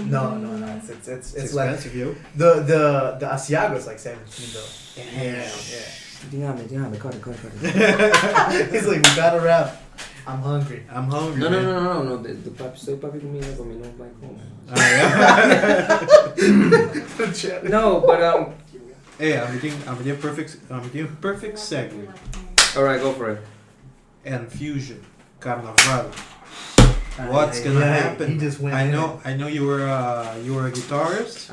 Speaker 6: No, it's like
Speaker 4: expensive, yo.
Speaker 6: the Asiago is like $17 though. Yeah.
Speaker 5: Dígame, cut it.
Speaker 6: He's like, we gotta wrap. I'm hungry.
Speaker 4: I'm hungry.
Speaker 5: No.
Speaker 4: man.
Speaker 5: The papi, soy papi conmigo, no like home.
Speaker 4: Ah, yeah.
Speaker 5: No, but
Speaker 4: Hey, I'm getting perfect segue.
Speaker 5: all right, go for it.
Speaker 4: And fusion, Carnaval. What's gonna happen?
Speaker 6: He just went.
Speaker 4: I
Speaker 6: in
Speaker 4: know you were a guitarist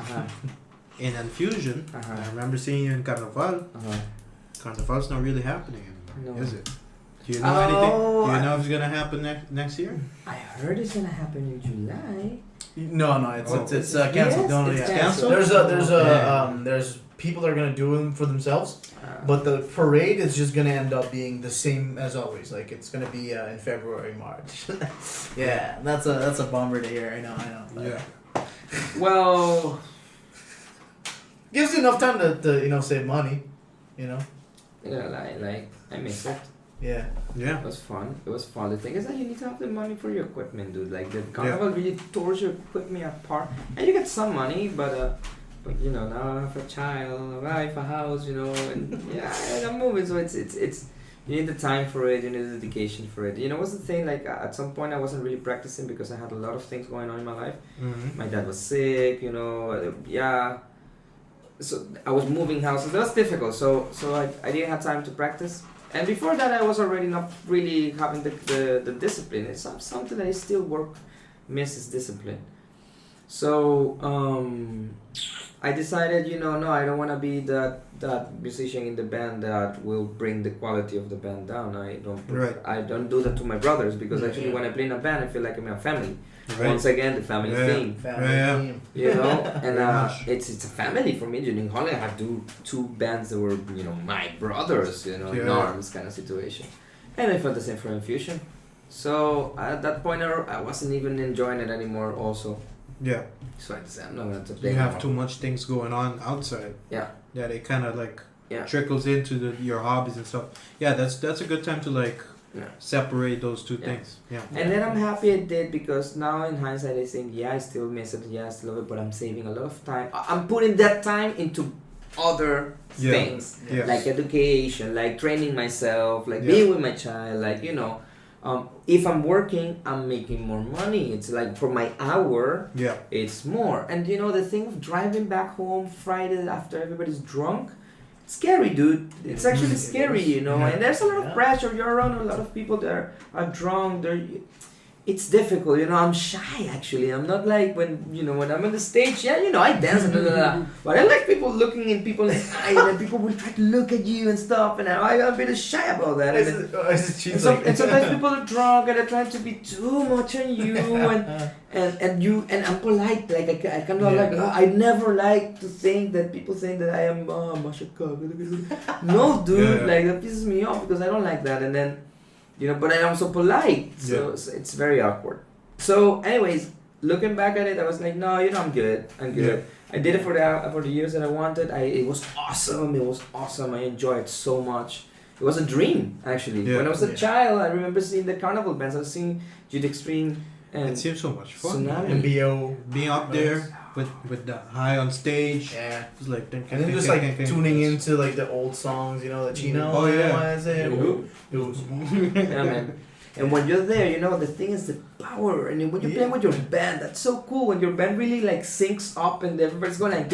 Speaker 4: in Infusion. I remember seeing you in Carnaval. Carnaval's not really happening anymore,
Speaker 5: No.
Speaker 4: is it? Do you know anything? Do you know if it's gonna happen next year?
Speaker 5: I heard it's gonna happen in July.
Speaker 6: No, it's canceled.
Speaker 5: Yes,
Speaker 6: No,
Speaker 5: it's
Speaker 6: yeah.
Speaker 5: canceled.
Speaker 6: There's people that are gonna do them for themselves, but the parade is just gonna end up being the same as always. Like it's gonna be in February, March. Yeah, that's a bummer to hear. I know. But
Speaker 4: Yeah.
Speaker 5: Well,
Speaker 6: gives you enough time to you know, save money. You know.
Speaker 5: like I miss it.
Speaker 6: Yeah.
Speaker 4: Yeah.
Speaker 5: It was fun. The thing is that you need to have the money for your equipment, dude. Like the carnival really tore your equipment apart, and you get some money, but you know, now I have a child, a wife, a house, you know, and yeah, I'm moving. So it's you need the time for it, you need the dedication for it. You know, what's the thing? Like at some point I wasn't really practicing because I had a lot of things going on in my life.
Speaker 4: Mm-hmm.
Speaker 5: My dad was sick, you know, So I was moving houses. That was difficult. So I didn't have time to practice. And before that, I was already not really having the discipline. It's something that I still miss is discipline. So I decided, no, I don't want to be that musician in the band that will bring the quality of the band down. I don't do that to my brothers, because actually when I play in a band, I feel like I'm in a family.
Speaker 4: Right.
Speaker 5: Once again, the family theme.
Speaker 6: Family theme.
Speaker 5: And it's a family for me. In Holland, I have two bands that were my brothers, in arms kind of situation, and I felt the same for Infusion. So at that point, I wasn't even enjoying it anymore. Also,
Speaker 4: Yeah.
Speaker 5: so I decided I'm not going to play.
Speaker 4: You have
Speaker 5: anymore.
Speaker 4: too much things going on outside.
Speaker 5: Yeah.
Speaker 4: Yeah, they kind of like
Speaker 5: Yeah.
Speaker 4: trickles into your hobbies and stuff. Yeah, that's a good time to like separate those two things. Yeah.
Speaker 5: And then I'm happy I did, because now in hindsight I think, I still miss it, I still love it, but I'm saving a lot of time. I'm putting that time into other things,
Speaker 4: Yes.
Speaker 5: like education, like training myself, like being with my child, like if I'm working, I'm making more money. It's like for my hour, it's more. And the thing of driving back home Friday after everybody's drunk, scary, dude. It's actually scary, and there's a lot of pressure. You're around a lot of people that are drunk. It's difficult, I'm shy actually. I'm not like when I'm on the stage, I dance and but I like people looking in people's eyes, and people will try to look at you and stuff, and I'm a bit shy about that. And sometimes people are drunk and they're trying to be too much on you, and I'm polite, like I kind of like I never like to think that people think that I am no, dude, like that pisses me off, because I don't like that. And then but I'm so polite, so it's very awkward. So anyways, looking back at it, I was like, no, I'm good. I did it for the years that I wanted. It was awesome. I enjoyed it so much. It was a dream, actually. When I was a child, I remember seeing the carnival bands. I was seeing Jude Extreme and
Speaker 4: it seems so much fun.
Speaker 5: Tsunami.
Speaker 6: MBO.
Speaker 4: Being up there with the high on stage.
Speaker 6: Yeah.
Speaker 4: It's like
Speaker 6: And then just like tuning into like the old songs, the Chino.
Speaker 4: Oh, yeah.
Speaker 6: Was it? It was.
Speaker 5: Yeah, man. And when you're there, the thing is the power. And when you're playing with your band, that's so cool. When your band really like syncs up and everybody's going like,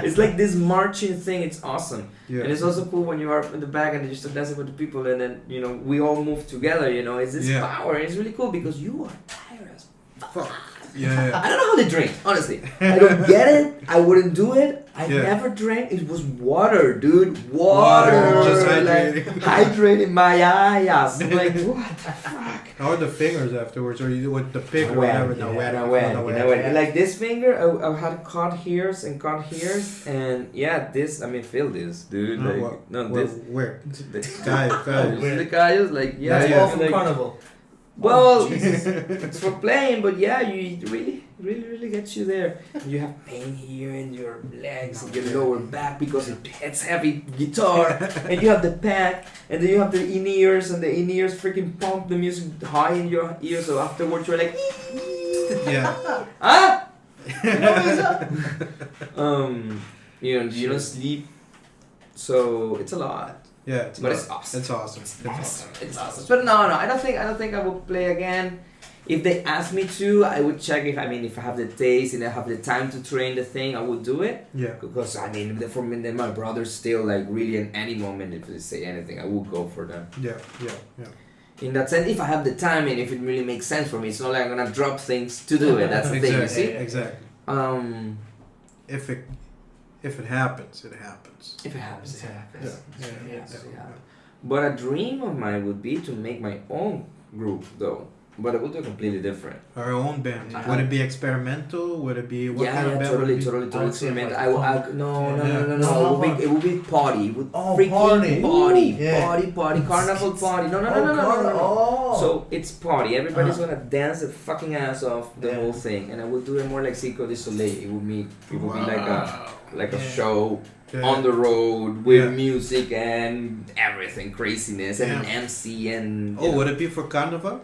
Speaker 5: it's like this marching thing. It's awesome.
Speaker 4: Yeah.
Speaker 5: And it's also cool when you are in the back and you just dancing with the people, and then we all move together. It's this power. And it's really cool because you are tired as fuck.
Speaker 4: Yeah.
Speaker 5: I don't know how they drink, honestly. I don't get it. I wouldn't do it. I never drank. It was water, dude. Water.
Speaker 4: Just
Speaker 5: like, hydrating my eyes. Like, what the fuck?
Speaker 4: How are the fingers afterwards? Or you with the pick or whatever?
Speaker 5: No, like this finger, I had cut hairs, and this, feel this, dude.
Speaker 4: Where?
Speaker 5: The
Speaker 4: Guys.
Speaker 5: callos, like,
Speaker 6: That's all from
Speaker 5: like,
Speaker 6: Carnival.
Speaker 5: Well, it's for playing, but you really gets you there. You have pain here in your legs and your lower back because it's heavy guitar, and you have the pack, and then you have the in-ears, and the in-ears freaking pump the music high in your ears, so afterwards you're like, huh? You don't sleep, so it's a lot.
Speaker 4: Yeah,
Speaker 5: But it's awesome.
Speaker 4: It's awesome.
Speaker 5: It's awesome. But no, I don't think I will play again. If they ask me to, I would check if I have the taste and I have the time to train the thing, I would do it.
Speaker 4: Yeah.
Speaker 5: Because for me, then my brothers still like really in any moment if they say anything, I will go for them.
Speaker 4: Yeah.
Speaker 5: In that sense, if I have the time and if it really makes sense for me, it's not like I'm gonna drop things to do it. That's the thing, you see?
Speaker 4: Exactly. If it happens, it happens.
Speaker 5: If it happens, it happens.
Speaker 6: Yeah.
Speaker 5: But a dream of mine would be to make my own group, though. But it would do completely different.
Speaker 4: Our own band. Would it be experimental? Would it be what kind of band?
Speaker 5: Totally experimental. No. It would be party. It would freaking party. Carnival party. No. So it's party. Everybody's gonna dance their fucking ass off the whole thing, and I would do it more like Cirque du Soleil. It would be like a show on the road with music and everything, craziness, and an MC and.
Speaker 4: Would it be for Carnival?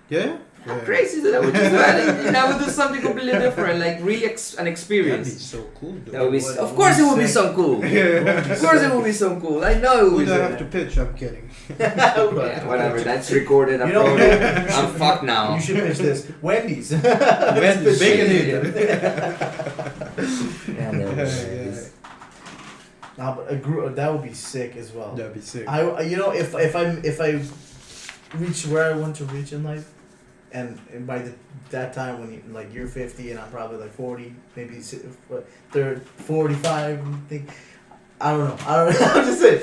Speaker 4: Yeah.
Speaker 5: Crazy that I would just and I would do something completely different, like really an experience.
Speaker 4: That'd be so cool. Dude.
Speaker 5: That would be. Of course, it would be so cool. Of course, it would be so cool. I know it would be.
Speaker 4: Who do I have to pitch? I'm kidding.
Speaker 5: Whatever. That's recorded. Uploaded. I'm fucked now.
Speaker 6: You should pitch this. Wendy's.
Speaker 4: Bacon.
Speaker 6: Nah, but a group that would be sick as well.
Speaker 4: That'd be sick.
Speaker 6: If I reach where I want to reach in life, and by that time when you're 50 and I'm probably like 40, maybe 45, I don't know. I'm just saying,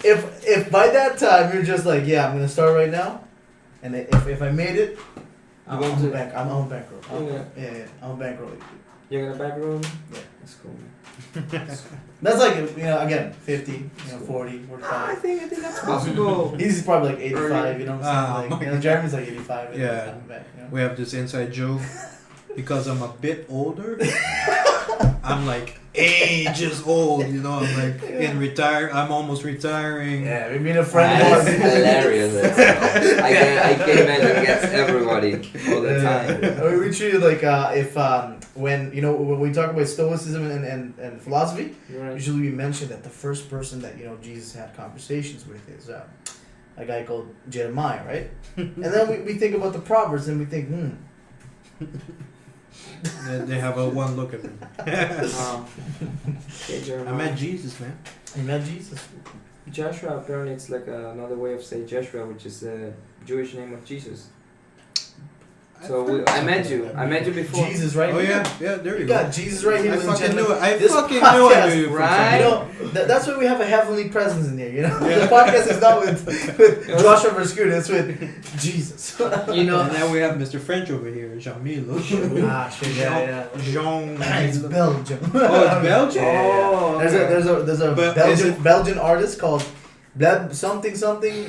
Speaker 6: if by that time you're just like, yeah, I'm gonna start right now, and if I made it, I'm on bankroll. Yeah, I'm on bankroll.
Speaker 5: You're gonna backroll?
Speaker 6: Yeah.
Speaker 5: That's cool, man.
Speaker 6: That's like, again, 50, 40, 45.
Speaker 5: I think that's possible.
Speaker 6: He's probably like 85, you know what I'm saying? Jeremy's like 85. and
Speaker 4: Yeah.
Speaker 6: he's back,
Speaker 4: We have this inside joke because I'm a bit older. I'm like ages old, I'm like I'm almost retiring.
Speaker 6: Yeah, we mean a friend of
Speaker 5: That's
Speaker 6: ours.
Speaker 5: hilarious. I can imagine it gets everybody all the time.
Speaker 6: We treat it like when we talk about stoicism and philosophy,
Speaker 5: Right.
Speaker 6: usually we mention that the first person that Jesus had conversations with is a guy called Jeremiah, right? And then we think about the Proverbs and we think,
Speaker 4: They have a one look at me.
Speaker 5: Okay,
Speaker 4: I
Speaker 5: Jeremiah.
Speaker 4: met Jesus, man.
Speaker 6: he met Jesus.
Speaker 5: Joshua, apparently it's like another way of saying Joshua, which is the Jewish name of Jesus. So I met you before.
Speaker 6: Jesus right
Speaker 4: Oh
Speaker 6: here.
Speaker 4: yeah, there you
Speaker 6: You
Speaker 4: go.
Speaker 6: got Jesus right here.
Speaker 4: I
Speaker 6: ladies and
Speaker 4: fucking
Speaker 6: gentlemen.
Speaker 4: knew it. I
Speaker 6: This
Speaker 4: fucking
Speaker 6: podcast,
Speaker 4: knew I knew you from
Speaker 5: right?
Speaker 4: somewhere.
Speaker 6: That's why we have a heavenly presence in here. The podcast is not with Joshua Verschuur. It's with Jesus.
Speaker 4: And now we have Mr. French over here, Jean-Milo.
Speaker 6: Shit, yeah.
Speaker 4: Jean.
Speaker 6: It's Belgium.
Speaker 4: Oh, it's Belgium.
Speaker 5: Oh,
Speaker 6: There's a
Speaker 4: But is
Speaker 6: Belgian artist called something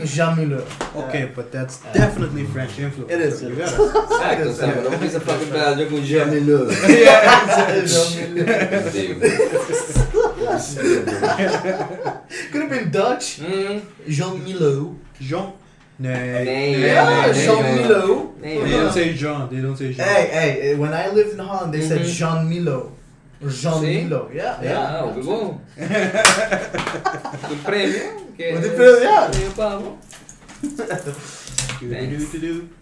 Speaker 6: Jean-Milo.
Speaker 4: Okay, but that's definitely French influence.
Speaker 6: It is.
Speaker 4: You got it.
Speaker 5: Exacto, sabe? Não precisa falar Belgium com Jean-Milo.
Speaker 6: Could have been Dutch. Jean-Milo.
Speaker 4: Jean.
Speaker 5: Nee.
Speaker 6: Yeah,
Speaker 5: nee,
Speaker 6: Jean-Milo.
Speaker 5: Nee,
Speaker 4: They don't say Jean. They don't say Jean.
Speaker 6: Hey, when I lived in Holland, they said
Speaker 5: Mhm.
Speaker 6: Jean-Milo. Or Jean-Milo. Yeah.
Speaker 5: Ja, oh, bom. Een premie.
Speaker 6: With the bill, yeah.
Speaker 5: Meio pavo.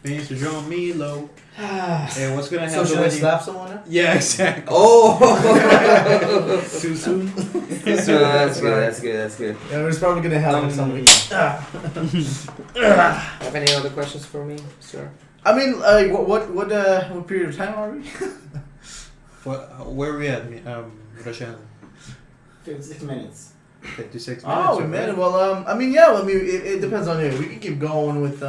Speaker 4: Mr. Jean-Milo. Hey, what's gonna
Speaker 6: So
Speaker 4: happen
Speaker 6: should I
Speaker 4: when you...
Speaker 6: slap someone now?
Speaker 4: Yeah, exactly.
Speaker 5: Oh!
Speaker 4: Too soon?
Speaker 5: That's good.
Speaker 6: Yeah, we're probably gonna have somebody.
Speaker 5: Have any other questions for me, sir?
Speaker 6: I mean, what period of time are we?
Speaker 4: Where are we at, Roshan?
Speaker 7: 56 minutes.
Speaker 4: 56 minutes.
Speaker 6: Oh
Speaker 4: already?
Speaker 6: man, it depends on you. We can keep going with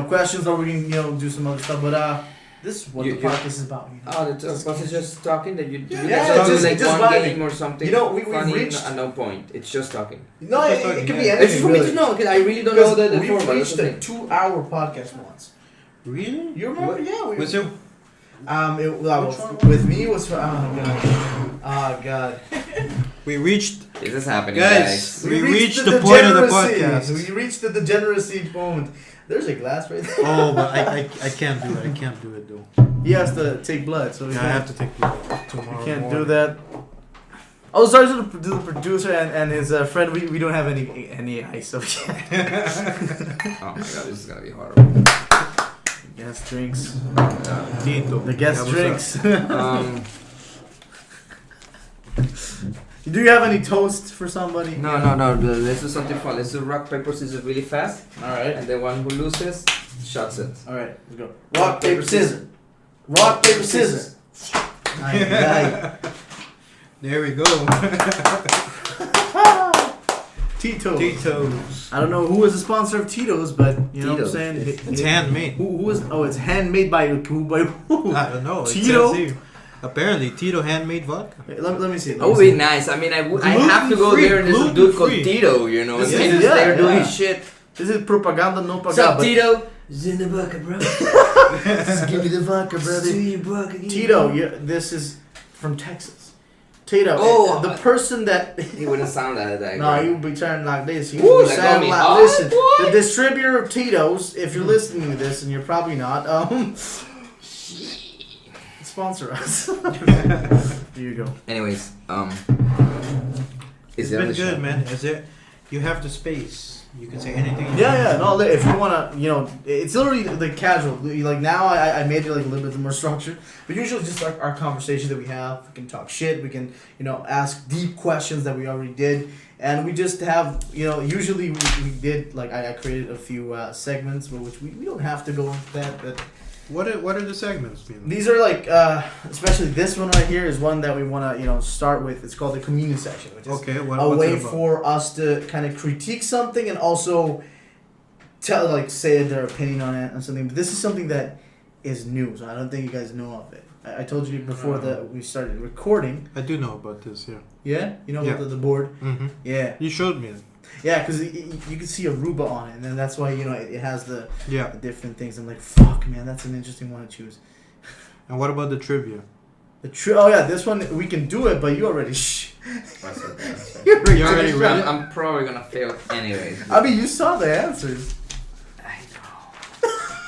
Speaker 6: questions, or we can do some other stuff. But this is what the podcast is about.
Speaker 5: Oh, the was it just talking that you
Speaker 6: Yeah,
Speaker 5: talking
Speaker 6: just-
Speaker 5: like
Speaker 6: just
Speaker 5: one
Speaker 6: vibing.
Speaker 5: game or something?
Speaker 6: We've
Speaker 5: funny
Speaker 6: reached-
Speaker 5: at no point. It's just talking.
Speaker 6: No, it could be
Speaker 5: It's just
Speaker 6: anything
Speaker 5: for me
Speaker 6: really.
Speaker 5: to know because I really don't know the
Speaker 6: We've
Speaker 5: format.
Speaker 6: reached a 2-hour podcast once.
Speaker 4: Really?
Speaker 6: You remember? Yeah. We,
Speaker 4: Was it?
Speaker 6: with me it was for oh god.
Speaker 4: We reached...
Speaker 5: This is happening,
Speaker 4: Guys,
Speaker 5: guys.
Speaker 4: we reached the point of the
Speaker 6: degeneracy.
Speaker 4: podcast.
Speaker 6: We reached the degeneracy moment. There's a glass right there.
Speaker 4: Oh, but I can't do it. I can't do it though.
Speaker 6: He has to take blood, so
Speaker 4: Yeah, I have to take blood tomorrow.
Speaker 6: Can't do
Speaker 4: morning.
Speaker 6: that. Oh, sorry to the producer and his friend. We don't have any ice, so
Speaker 5: Oh my god, this is gonna be horrible.
Speaker 6: guest drinks.
Speaker 4: Tito.
Speaker 6: The guest
Speaker 4: Yeah, what's
Speaker 6: drinks. Do you have any toast for somebody?
Speaker 5: No. Let's do something fun. Let's do rock, paper, scissors really fast.
Speaker 6: All right.
Speaker 5: And the one who loses, shots it.
Speaker 6: All right. Let's go. Rock paper scissors. Rock paper scissors. Aye.
Speaker 4: There we go.
Speaker 6: Tito's.
Speaker 4: Tito's.
Speaker 6: I don't know who is the sponsor of Tito's, but you know
Speaker 5: Tito's.
Speaker 6: what I'm saying.
Speaker 4: It's handmade.
Speaker 6: Who is? Oh, it's handmade by who? By who?
Speaker 4: I don't know. It
Speaker 6: Tito?
Speaker 4: says here. Apparently, Tito handmade vodka.
Speaker 6: Wait, let me see.
Speaker 5: That would be nice. I mean, I have to go
Speaker 4: Gluten-free,
Speaker 5: there and there's a dude called
Speaker 4: gluten-free.
Speaker 5: Tito, you know, and
Speaker 6: Yeah,
Speaker 5: Tito's
Speaker 6: yeah,
Speaker 5: there doing
Speaker 6: yeah.
Speaker 5: shit.
Speaker 6: This is propaganda, no
Speaker 5: What's up,
Speaker 6: paganda.
Speaker 5: Tito? It's in the bucket, bro.
Speaker 6: Just give me the vodka, brother.
Speaker 5: your bucket.
Speaker 6: Tito, this is from Texas. Tito,
Speaker 5: Oh,
Speaker 6: the person that.
Speaker 5: He wouldn't sound like that.
Speaker 6: No, you would be turning like this. You
Speaker 5: Ooh,
Speaker 6: would
Speaker 5: like
Speaker 6: sound
Speaker 5: on me.
Speaker 6: like.
Speaker 5: Oh,
Speaker 6: Listen,
Speaker 5: what?
Speaker 6: the distributor of Tito's. If you're listening to this, and you're probably not, sponsor us. Here you go.
Speaker 5: Anyways,
Speaker 4: It's
Speaker 5: is it on
Speaker 4: been
Speaker 5: the
Speaker 4: good,
Speaker 5: show?
Speaker 4: man. Is it? You have the space. You can say anything.
Speaker 6: Yeah. No, if you wanna, it's literally the casual. Like now, I made it like a little bit more structured. But usually, just like our conversation that we have, we can talk shit. We can, ask deep questions that we already did, And we just have, usually we did, like, I created a few segments, which we don't have to go into that, but
Speaker 4: What are the segments? Mean?
Speaker 6: these are like, especially this one right here is one that we want to, start with. It's called the community section, which is
Speaker 4: Okay,
Speaker 6: a
Speaker 4: what's
Speaker 6: way
Speaker 4: it about?
Speaker 6: for us to kind of critique something and also say their opinion on it and something. But this is something that is new, so I don't think you guys know of it. I told you before that we started recording.
Speaker 4: I do know about this. Yeah.
Speaker 6: Yeah, you know
Speaker 4: Yeah.
Speaker 6: about the board.
Speaker 4: Mm-hmm.
Speaker 6: Yeah,
Speaker 4: You showed me it.
Speaker 6: yeah, because you can see Aruba on it, and then that's why it has the
Speaker 4: Yeah.
Speaker 6: different things. I'm like, fuck, man, that's an interesting one to choose.
Speaker 4: And what about the trivia?
Speaker 6: Oh yeah, this one we can do it, but you already
Speaker 5: That's it.
Speaker 6: you already
Speaker 4: You already
Speaker 6: finished
Speaker 4: read
Speaker 6: it.
Speaker 5: I'm probably gonna fail anyways.
Speaker 6: I mean, you saw the answers.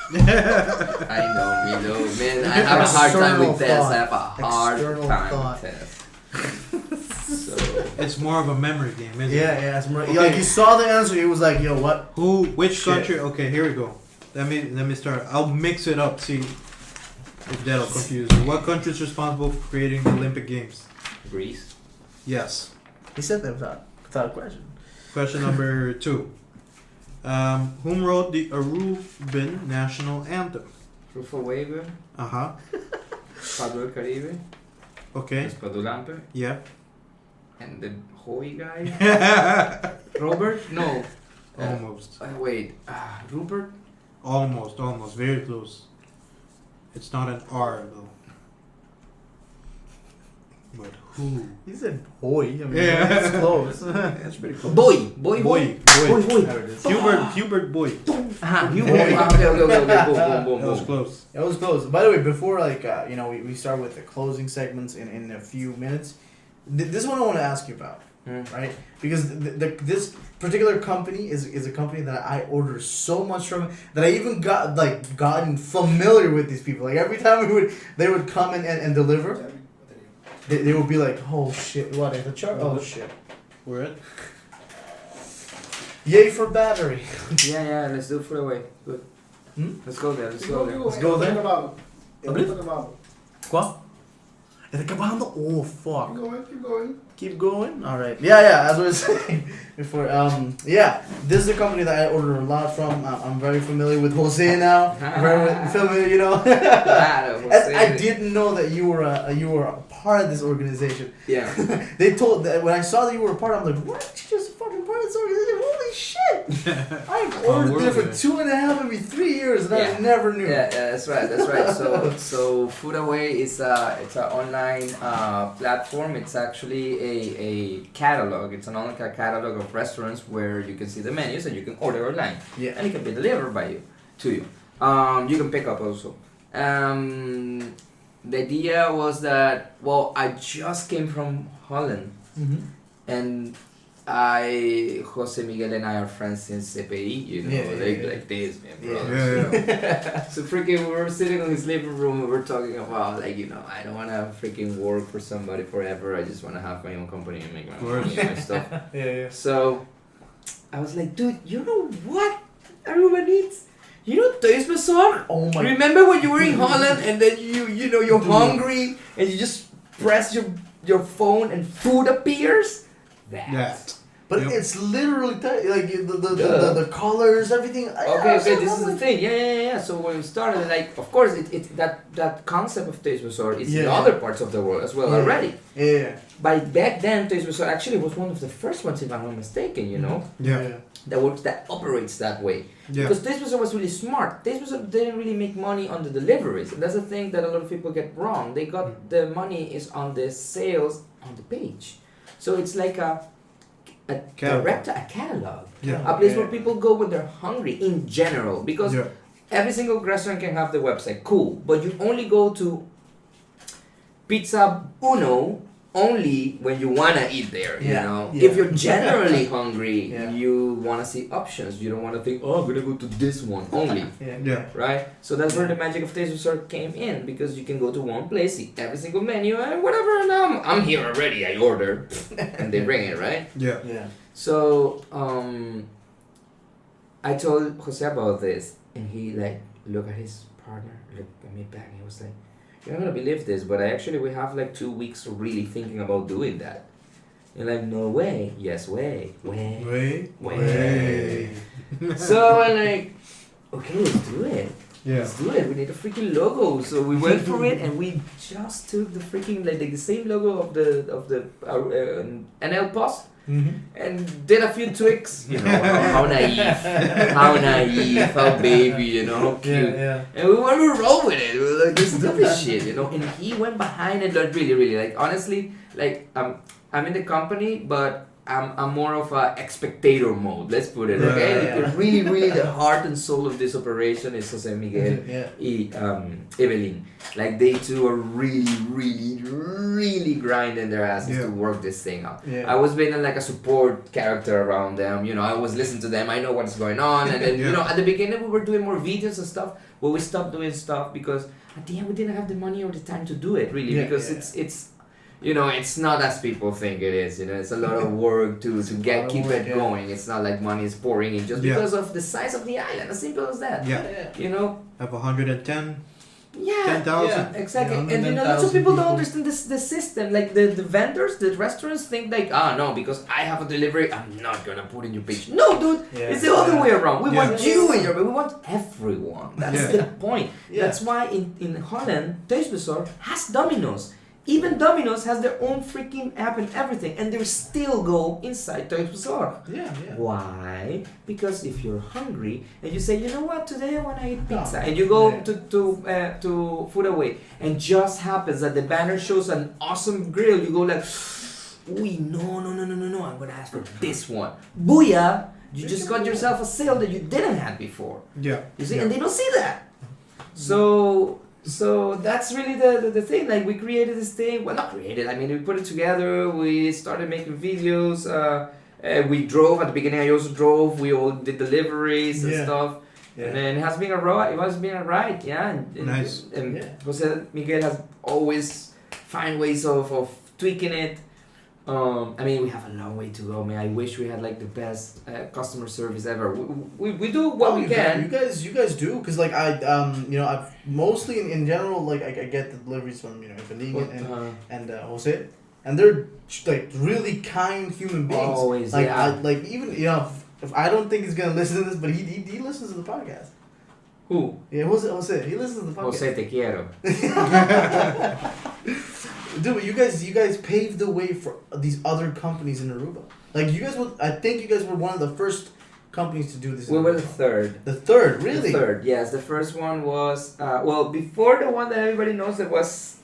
Speaker 5: I know, Milo. Man, I have a hard time with
Speaker 6: External
Speaker 5: tests. I have a hard
Speaker 6: External
Speaker 5: time
Speaker 6: thought.
Speaker 5: with tests. So,
Speaker 4: It's more of a memory game, isn't it?
Speaker 6: Yeah, it's more,
Speaker 4: Okay.
Speaker 6: like he saw the answer. He was like, "Yo, what?"
Speaker 4: Which
Speaker 6: Shit.
Speaker 4: country? Okay, here we go. Let me start. I'll mix it up. See if that'll confuse you. What country is responsible for creating the Olympic Games?
Speaker 5: Greece.
Speaker 4: Yes.
Speaker 6: He said that without a question.
Speaker 4: Question number 2. Whom wrote the Aruban national anthem?
Speaker 5: Rufo Weber.
Speaker 4: Uh-huh.
Speaker 5: Pablo del Caribe.
Speaker 4: Okay.
Speaker 5: Espadolampe.
Speaker 4: Yeah.
Speaker 5: And the Hoy guy. Robert? No.
Speaker 4: Almost.
Speaker 5: Wait. Rupert?
Speaker 4: Almost. Very close. It's not an R though. But who?
Speaker 6: He said, "Boy." I mean,
Speaker 4: Yeah.
Speaker 6: that's close.
Speaker 5: That's pretty close. Boy.
Speaker 4: Boy.
Speaker 6: There it is.
Speaker 4: Hubert Boy.
Speaker 5: You. Okay. Boom.
Speaker 4: That was close.
Speaker 6: That was close. By the way, before we start with the closing segments in a few minutes. This one I want to ask you about, right? Because this particular company is a company that I order so much from that I even gotten familiar with these people. Like every time they would come and deliver, they would be like, "Oh shit, what is the chart? Oh shit,
Speaker 4: We're at
Speaker 6: yay for battery."
Speaker 5: Yeah. Let's do it for away. Good. Let's go there. Let's go there.
Speaker 6: Let's go there.
Speaker 7: Abrir?
Speaker 6: What? Is it acabando? Oh fuck.
Speaker 7: Keep going.
Speaker 6: Keep going. All right. Yeah. As I was saying before, this is a company that I order a lot from. I'm very familiar with Jose now. Very familiar,
Speaker 5: Claro,
Speaker 6: And
Speaker 5: Jose.
Speaker 6: I didn't know that you were a part of this organization.
Speaker 5: Yeah.
Speaker 6: They told that when I saw that you were a part, I'm like, what? You're just a fucking part of this organization? Holy shit! I've ordered there for 2.5, maybe 3 years, and I never knew.
Speaker 5: Yeah, that's right. So Food Away is it's an online platform. It's actually a catalog. It's an online catalog of restaurants where you can see the menus and you can order online.
Speaker 6: Yeah.
Speaker 5: And it can be delivered to you. You can pick up also. The idea was that, I just came from Holland.
Speaker 6: Mm-hmm.
Speaker 5: And Jose Miguel and I are friends since CPI, like this, man, bro. So freaking, we were sitting in his living room and we're talking about, I don't want to freaking work for somebody forever. I just want to have my own company and make my own money and my stuff.
Speaker 6: Yeah.
Speaker 5: So I was like, dude, you know what Aruba needs? You know Thuisbezorg?
Speaker 6: Oh my.
Speaker 5: Remember when you were in Holland and then you're hungry and you just press your phone and food appears? That.
Speaker 6: But
Speaker 4: Yep.
Speaker 6: it's literally like the colors, everything.
Speaker 5: Okay, this is the thing. Yeah. So when we started, of course, that concept of Thuisbezorg is in other parts of the world as well already.
Speaker 6: Yeah.
Speaker 5: But back then, Thuisbezorg actually was one of the first ones, if I'm not mistaken.
Speaker 4: Yeah.
Speaker 5: That operates that way.
Speaker 4: Yeah.
Speaker 5: Because Thuisbezorg was really smart. Thuisbezorg didn't really make money on the deliveries, and that's the thing that a lot of people get wrong. They got the money is on the sales on the page, so it's like a catalog,
Speaker 4: Yeah.
Speaker 5: a place where people go when they're hungry in general. Because every single restaurant can have the website, cool, but you only go to Pizza Uno only when you wanna eat there. You know, if you're generally hungry, you wanna see options. You don't wanna think, oh, I'm gonna go to this one only. Right? So that's where the magic of Thuisbezorg came in, because you can go to one place, see every single menu, and whatever, and I'm here already, I order, and they bring it, right?
Speaker 6: Yeah.
Speaker 5: So, I told Jose about this, and he looked at his partner, looked at me back, and he was like, you're not gonna believe this, but we have 2 weeks really thinking about doing that. You're like, no way. Yes, way.
Speaker 4: Way.
Speaker 5: So I'm like, okay, let's do it.
Speaker 4: Yeah.
Speaker 5: Let's do it. We need a freaking logo. So we went for it, and we just took the freaking like the same logo of the NL post. And did a few tricks, you know, how naive, how baby, you know, how cute. And we went to roll with it. We were like, let's do this shit, you know. And he went behind it, like really, like honestly, like I'm in the company, but I'm more of a spectator mode. Let's put it okay. Like, really, the heart and soul of this operation is Jose Miguel, Evelyn. Like they two are really grinding their asses to work this thing out. I was being like a support character around them. You know, I was listening to them. I know what's going on. And then you know, at the beginning we were doing more videos and stuff. But we stopped doing stuff because at the end we didn't have the money or the time to do it really because it's. You know, it's not as people think it is. You know, it's a lot of work to keep it going. It's not like money is pouring in just because of the size of the island. As simple as that. You know,
Speaker 4: I have 110.
Speaker 5: 10,000.
Speaker 6: Yeah,
Speaker 5: exactly. And you know, lots of people don't understand the system. Like the vendors, the restaurants think like, no, because I have a delivery, I'm not gonna put in your page. No, dude, it's the other way around. We want you in your, but we want everyone. That's the point. That's why in Holland, Thuisbezorgd has Domino's. Even Domino's has their own freaking app and everything, and they still go inside Thuisbezorgd. Why? Because if you're hungry and you say, you know what, today I want to eat pizza, and you go to Food Away, and just happens that the banner shows an awesome grill, you go like, no, I'm gonna ask for this one. Booyah! You just got yourself a sale that you didn't have before. You see, and they don't see that. So that's really the thing. Like we created this thing. Well, not created. I mean, we put it together. We started making videos. We drove at the beginning. I also drove. We all did deliveries and stuff. And then it has been a ride. It has been a ride.
Speaker 4: Nice.
Speaker 5: And Jose Miguel has always find ways of tweaking it. I mean, we have a long way to go, man. I wish we had like the best customer service ever. We do what we can.
Speaker 6: You guys do, cause like I've mostly in general like I get the deliveries from Evelyn and Jose, and they're like really kind human beings.
Speaker 5: Always,
Speaker 6: like I like even if I don't think he's gonna listen to this, but he listens to the podcast.
Speaker 5: Who?
Speaker 6: Yeah, Jose. He listens to the podcast.
Speaker 5: Jose, te quiero.
Speaker 6: Dude, but you guys paved the way for these other companies in Aruba. Like I think you guys were one of the first companies to do this.
Speaker 5: We were the third.
Speaker 6: The third, really?
Speaker 5: The third, yes. The first one was before the one that everybody knows, it was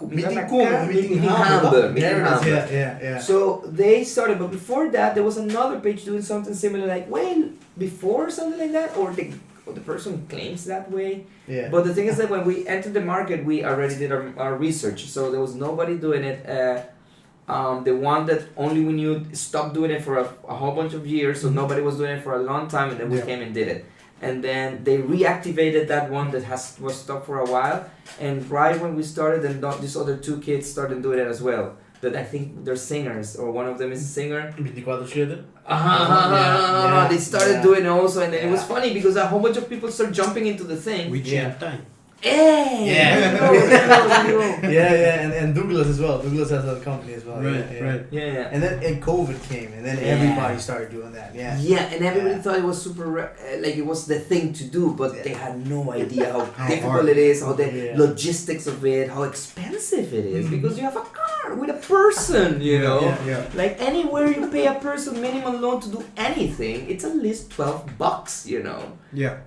Speaker 5: Meeting Hamburg.
Speaker 6: Yeah.
Speaker 5: So they started, but before that, there was another page doing something similar, like way before something like that, or the person claims that way.
Speaker 6: Yeah.
Speaker 5: But the thing is that when we entered the market, we already did our research, so there was nobody doing it. The one that only we knew stopped doing it for a whole bunch of years, so nobody was doing it for a long time, and then we came and did it. And then they reactivated that one that was stopped for a while, and right when we started, then these other two kids started doing it as well. That I think they're singers, or one of them is a singer.
Speaker 6: 24/7.
Speaker 5: They started doing it also, and then it was funny because a whole bunch of people started jumping into the thing.
Speaker 4: We changed time.
Speaker 5: Hey!
Speaker 6: And Douglas as well. Douglas has a company as well.
Speaker 4: Right.
Speaker 5: Yeah.
Speaker 6: And then COVID came, and then everybody started doing that.
Speaker 5: And everybody thought it was super, like it was the thing to do, but they had no idea how difficult it is, how the logistics of it, how expensive it is, because you have a car with a person, you know. Like anywhere you pay a person minimum loan to do anything, it's at least $12, you know.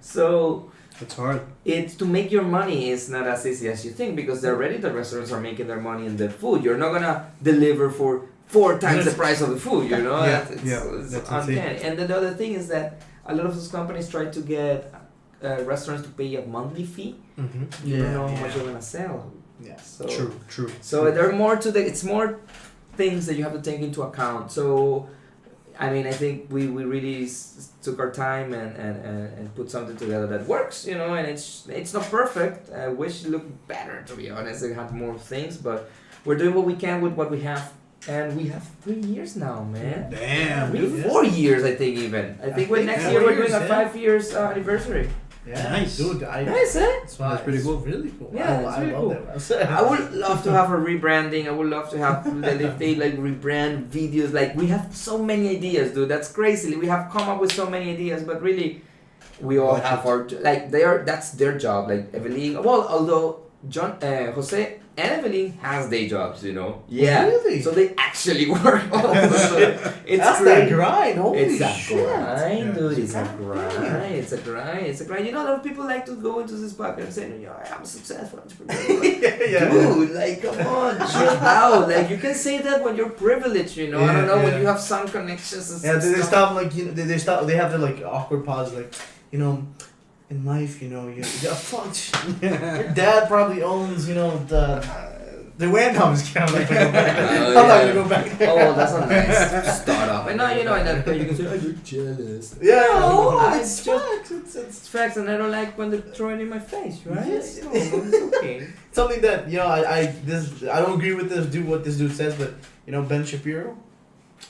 Speaker 5: So.
Speaker 4: It's hard.
Speaker 5: It's to make your money is not as easy as you think, because already the restaurants are making their money in the food. You're not gonna deliver for 4 times the price of the food, you know. It's uncanny. And then the other thing is that a lot of those companies try to get restaurants to pay a monthly fee. You don't know how much you're gonna sell. So,
Speaker 4: True.
Speaker 5: So there are more to it's more things that you have to take into account. So. I mean, I think we really took our time and put something together that works, you know, and it's not perfect. I wish it looked better, to be honest. It had more things, but we're doing what we can with what we have. And we have 3 years now, man.
Speaker 4: Damn.
Speaker 5: 4 years, I think, even. I think next year we're doing a 5 years anniversary.
Speaker 6: Yeah,
Speaker 4: Nice.
Speaker 6: dude.
Speaker 5: Nice, eh?
Speaker 4: That's pretty cool.
Speaker 6: Really cool.
Speaker 5: Yeah, it's
Speaker 6: I
Speaker 5: really
Speaker 6: love
Speaker 5: cool.
Speaker 6: that website.
Speaker 5: I would love to have a rebranding. I would love to have that if they like rebrand videos. Like we have so many ideas, dude. That's crazy. We have come up with so many ideas, but really, we all have our like that's their job. Like Evelyn. Well, although Jose and Evelyn has day jobs, you know. Yeah.
Speaker 6: Really?
Speaker 5: So they actually work. It's
Speaker 6: That's
Speaker 5: great.
Speaker 6: that grind. Holy
Speaker 5: It's a
Speaker 6: shit.
Speaker 5: grind, dude. It's a
Speaker 6: God
Speaker 5: grind.
Speaker 6: damn.
Speaker 5: It's a grind. It's a grind. You know, a lot of people like to go into this podcast and say, I'm a successful entrepreneur.
Speaker 6: Yeah.
Speaker 5: Dude, like, come on, chill out. Like, you can say that when you're privileged, you know. I don't know,
Speaker 6: Yeah,
Speaker 5: when
Speaker 6: yeah.
Speaker 5: you have some connections and
Speaker 6: Yeah, they
Speaker 5: stuff.
Speaker 6: stop like they stop. They have their like awkward pause, like in life, you fuck. Your dad probably owns, the Windham's account. I'm not gonna go back there.
Speaker 5: Oh, that's a nice startup. And now, and that you can say, oh, you're jealous.
Speaker 6: Yeah,
Speaker 5: No,
Speaker 6: it's
Speaker 5: just-
Speaker 6: facts.
Speaker 5: It's facts, and I don't like when they throw it in my face, right?
Speaker 6: Yes.
Speaker 5: It's okay.
Speaker 6: Something that I don't agree with what this dude says, but Ben Shapiro,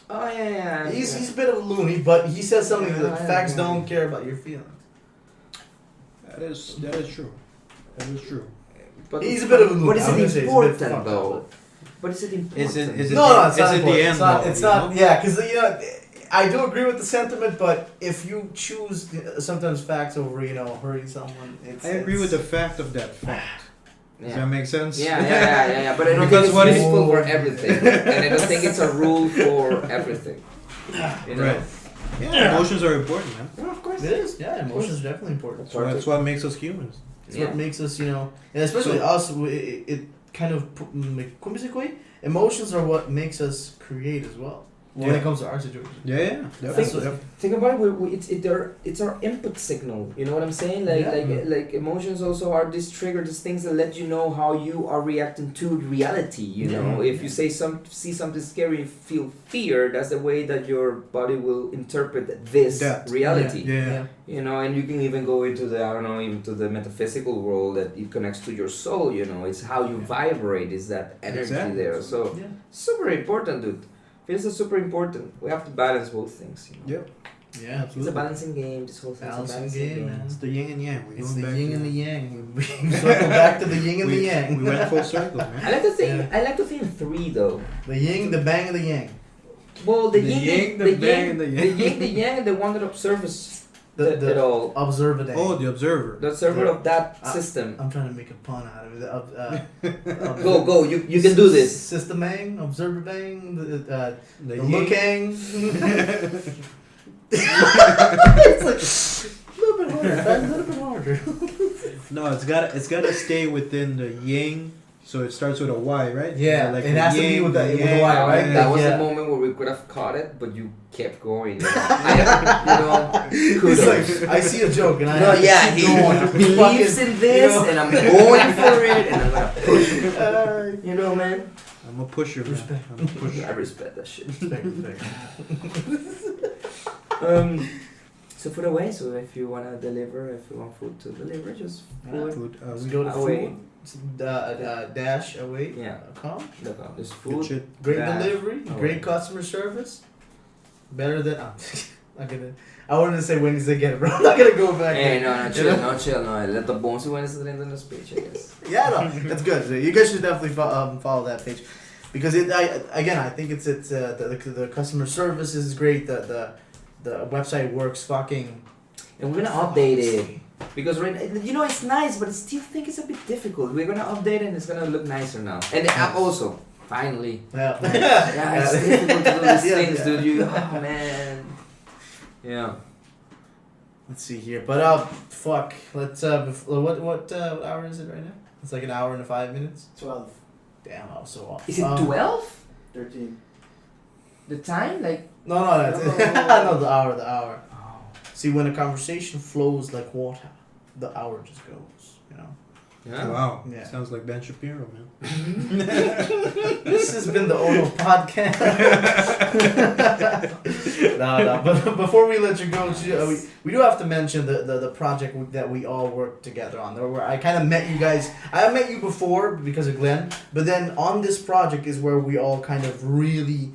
Speaker 5: Oh, yeah.
Speaker 6: he's a bit of a loony, but he says something
Speaker 5: Yeah,
Speaker 6: that
Speaker 5: I
Speaker 6: facts
Speaker 5: agree.
Speaker 6: don't care about your feelings.
Speaker 4: That is true. That is true.
Speaker 5: But
Speaker 6: He's a bit of a loop.
Speaker 5: But is
Speaker 6: I'm gonna
Speaker 5: it
Speaker 6: say he's a bit
Speaker 5: important
Speaker 6: fucked up,
Speaker 5: though? But is it important?
Speaker 4: Is it
Speaker 6: No, it's
Speaker 4: it's
Speaker 6: not
Speaker 4: in the
Speaker 6: important.
Speaker 4: end?
Speaker 6: It's not.
Speaker 4: though,
Speaker 6: It's
Speaker 4: you
Speaker 6: not.
Speaker 4: know?
Speaker 6: Yeah, because I do agree with the sentiment, but if you choose sometimes facts over hurting someone,
Speaker 4: I agree with the fact of that fact. Does that make sense?
Speaker 5: Yeah. But I don't
Speaker 4: Because
Speaker 5: think
Speaker 4: what
Speaker 5: it's
Speaker 4: if-
Speaker 5: useful for everything, and I don't think it's a rule for everything. You know?
Speaker 4: Right. Yeah, emotions are important, man.
Speaker 5: Well, of course.
Speaker 6: It is. Yeah, emotions are definitely important.
Speaker 4: So that's what makes us humans.
Speaker 6: It's what makes us, and especially
Speaker 4: So-
Speaker 6: us. It kind of emotions are what makes us create as well. When
Speaker 4: Yeah.
Speaker 6: it comes to our situation.
Speaker 4: Yeah,
Speaker 5: Think, think about it. It's our input signal. You know what I'm saying? Like emotions also are these triggers, these things that let you know how you are reacting to reality. You know, if you see something scary, feel fear. That's the way that your body will interpret this reality.
Speaker 4: Yeah.
Speaker 5: You know, and you can even go into even to the metaphysical world that it connects to your soul. You know, it's how you vibrate. Is that energy there? So super important, dude. Feels are super important. We have to balance both things. You know?
Speaker 4: Yep.
Speaker 6: Yeah,
Speaker 5: It's a balancing game. This whole thing is a
Speaker 6: Balancing
Speaker 5: balancing
Speaker 6: game,
Speaker 5: game.
Speaker 6: man.
Speaker 4: It's the yin and yang.
Speaker 6: It's the yin and the yang. We circle back to the yin and the yang.
Speaker 4: We went full circle, man.
Speaker 5: I like to think. I like to think in three though.
Speaker 6: The yin, the bang, and the yang.
Speaker 5: Well, the
Speaker 4: The
Speaker 5: yin,
Speaker 4: yin,
Speaker 5: the
Speaker 4: the
Speaker 5: yin,
Speaker 4: bang, and the
Speaker 5: the
Speaker 4: yang.
Speaker 5: yin, the yang, and the one that observes
Speaker 6: The
Speaker 5: it all.
Speaker 6: observer day.
Speaker 4: Oh, the observer.
Speaker 5: The observer of that
Speaker 6: Ah.
Speaker 5: system.
Speaker 6: I'm trying to make a pun out of it.
Speaker 5: Go! You can do this.
Speaker 6: System bang, observer bang, the
Speaker 4: The
Speaker 6: look
Speaker 4: yin.
Speaker 6: hang. It's like a little bit harder. A little bit harder.
Speaker 4: No, it's gotta stay within the yang. So it starts with a Y, right?
Speaker 6: Yeah,
Speaker 4: like
Speaker 6: it
Speaker 4: the
Speaker 6: has to be
Speaker 4: yin,
Speaker 6: with the
Speaker 4: yang,
Speaker 6: Y, right?
Speaker 4: yeah.
Speaker 5: That was
Speaker 6: Yeah.
Speaker 5: the moment where we could have caught it, but you kept going. Kudos.
Speaker 6: It's like I see a joke and I
Speaker 5: No,
Speaker 6: have to
Speaker 5: yeah,
Speaker 6: keep
Speaker 5: he
Speaker 6: going.
Speaker 5: believes in this,
Speaker 6: you know.
Speaker 5: and I'm going for it, and I'm gonna push it. You know, man.
Speaker 4: I'm a pusher, man.
Speaker 6: Respect.
Speaker 4: I'm a pusher.
Speaker 5: I respect that shit.
Speaker 6: Respect.
Speaker 5: So food away. So if you wanna deliver, if you want food to deliver, just food.
Speaker 4: Food.
Speaker 6: Let's
Speaker 4: We
Speaker 6: go to
Speaker 5: away.
Speaker 6: food. Dash away.
Speaker 5: Yeah.
Speaker 6: Com.
Speaker 5: Look, there's
Speaker 4: good
Speaker 5: food.
Speaker 4: shit.
Speaker 6: Great
Speaker 5: Dash
Speaker 6: delivery.
Speaker 5: away.
Speaker 6: Great customer service. Better than I wanted to say when did they get it, bro. I'm not gonna go back.
Speaker 5: Hey,
Speaker 6: there.
Speaker 5: no, chill. Let the bones when it's in the speech, I guess.
Speaker 6: Yeah, no, that's good. You guys should definitely follow that page, because I think it's the customer service is great. The website works fucking.
Speaker 5: And we're gonna update it because it's nice, but I still think it's a bit difficult. We're gonna update it, and it's gonna look nicer now. And the app also, finally.
Speaker 6: Yeah.
Speaker 5: Yeah, it's difficult to do these
Speaker 6: Yeah,
Speaker 5: things,
Speaker 6: yeah.
Speaker 5: dude. Oh man. Yeah.
Speaker 6: Let's see here, but fuck. Let's what hour is it right now? It's like an hour and 5 minutes.
Speaker 7: 12,
Speaker 6: Damn, I was so off.
Speaker 5: Is it 12?
Speaker 7: 13.
Speaker 5: The time, like.
Speaker 6: No, that's
Speaker 5: Oh.
Speaker 6: no, the hour.
Speaker 5: Oh.
Speaker 6: See, when a conversation flows like water, the hour just goes. You know.
Speaker 5: Yeah.
Speaker 4: Wow.
Speaker 6: Yeah.
Speaker 4: Sounds like Ben Shapiro, man.
Speaker 6: This has been the Ono podcast. no. But before we let you go, we do have to mention the project that we all worked together on. Where I kind of met you guys. I met you before because of Glenn, but then on this project is where we all kind of really,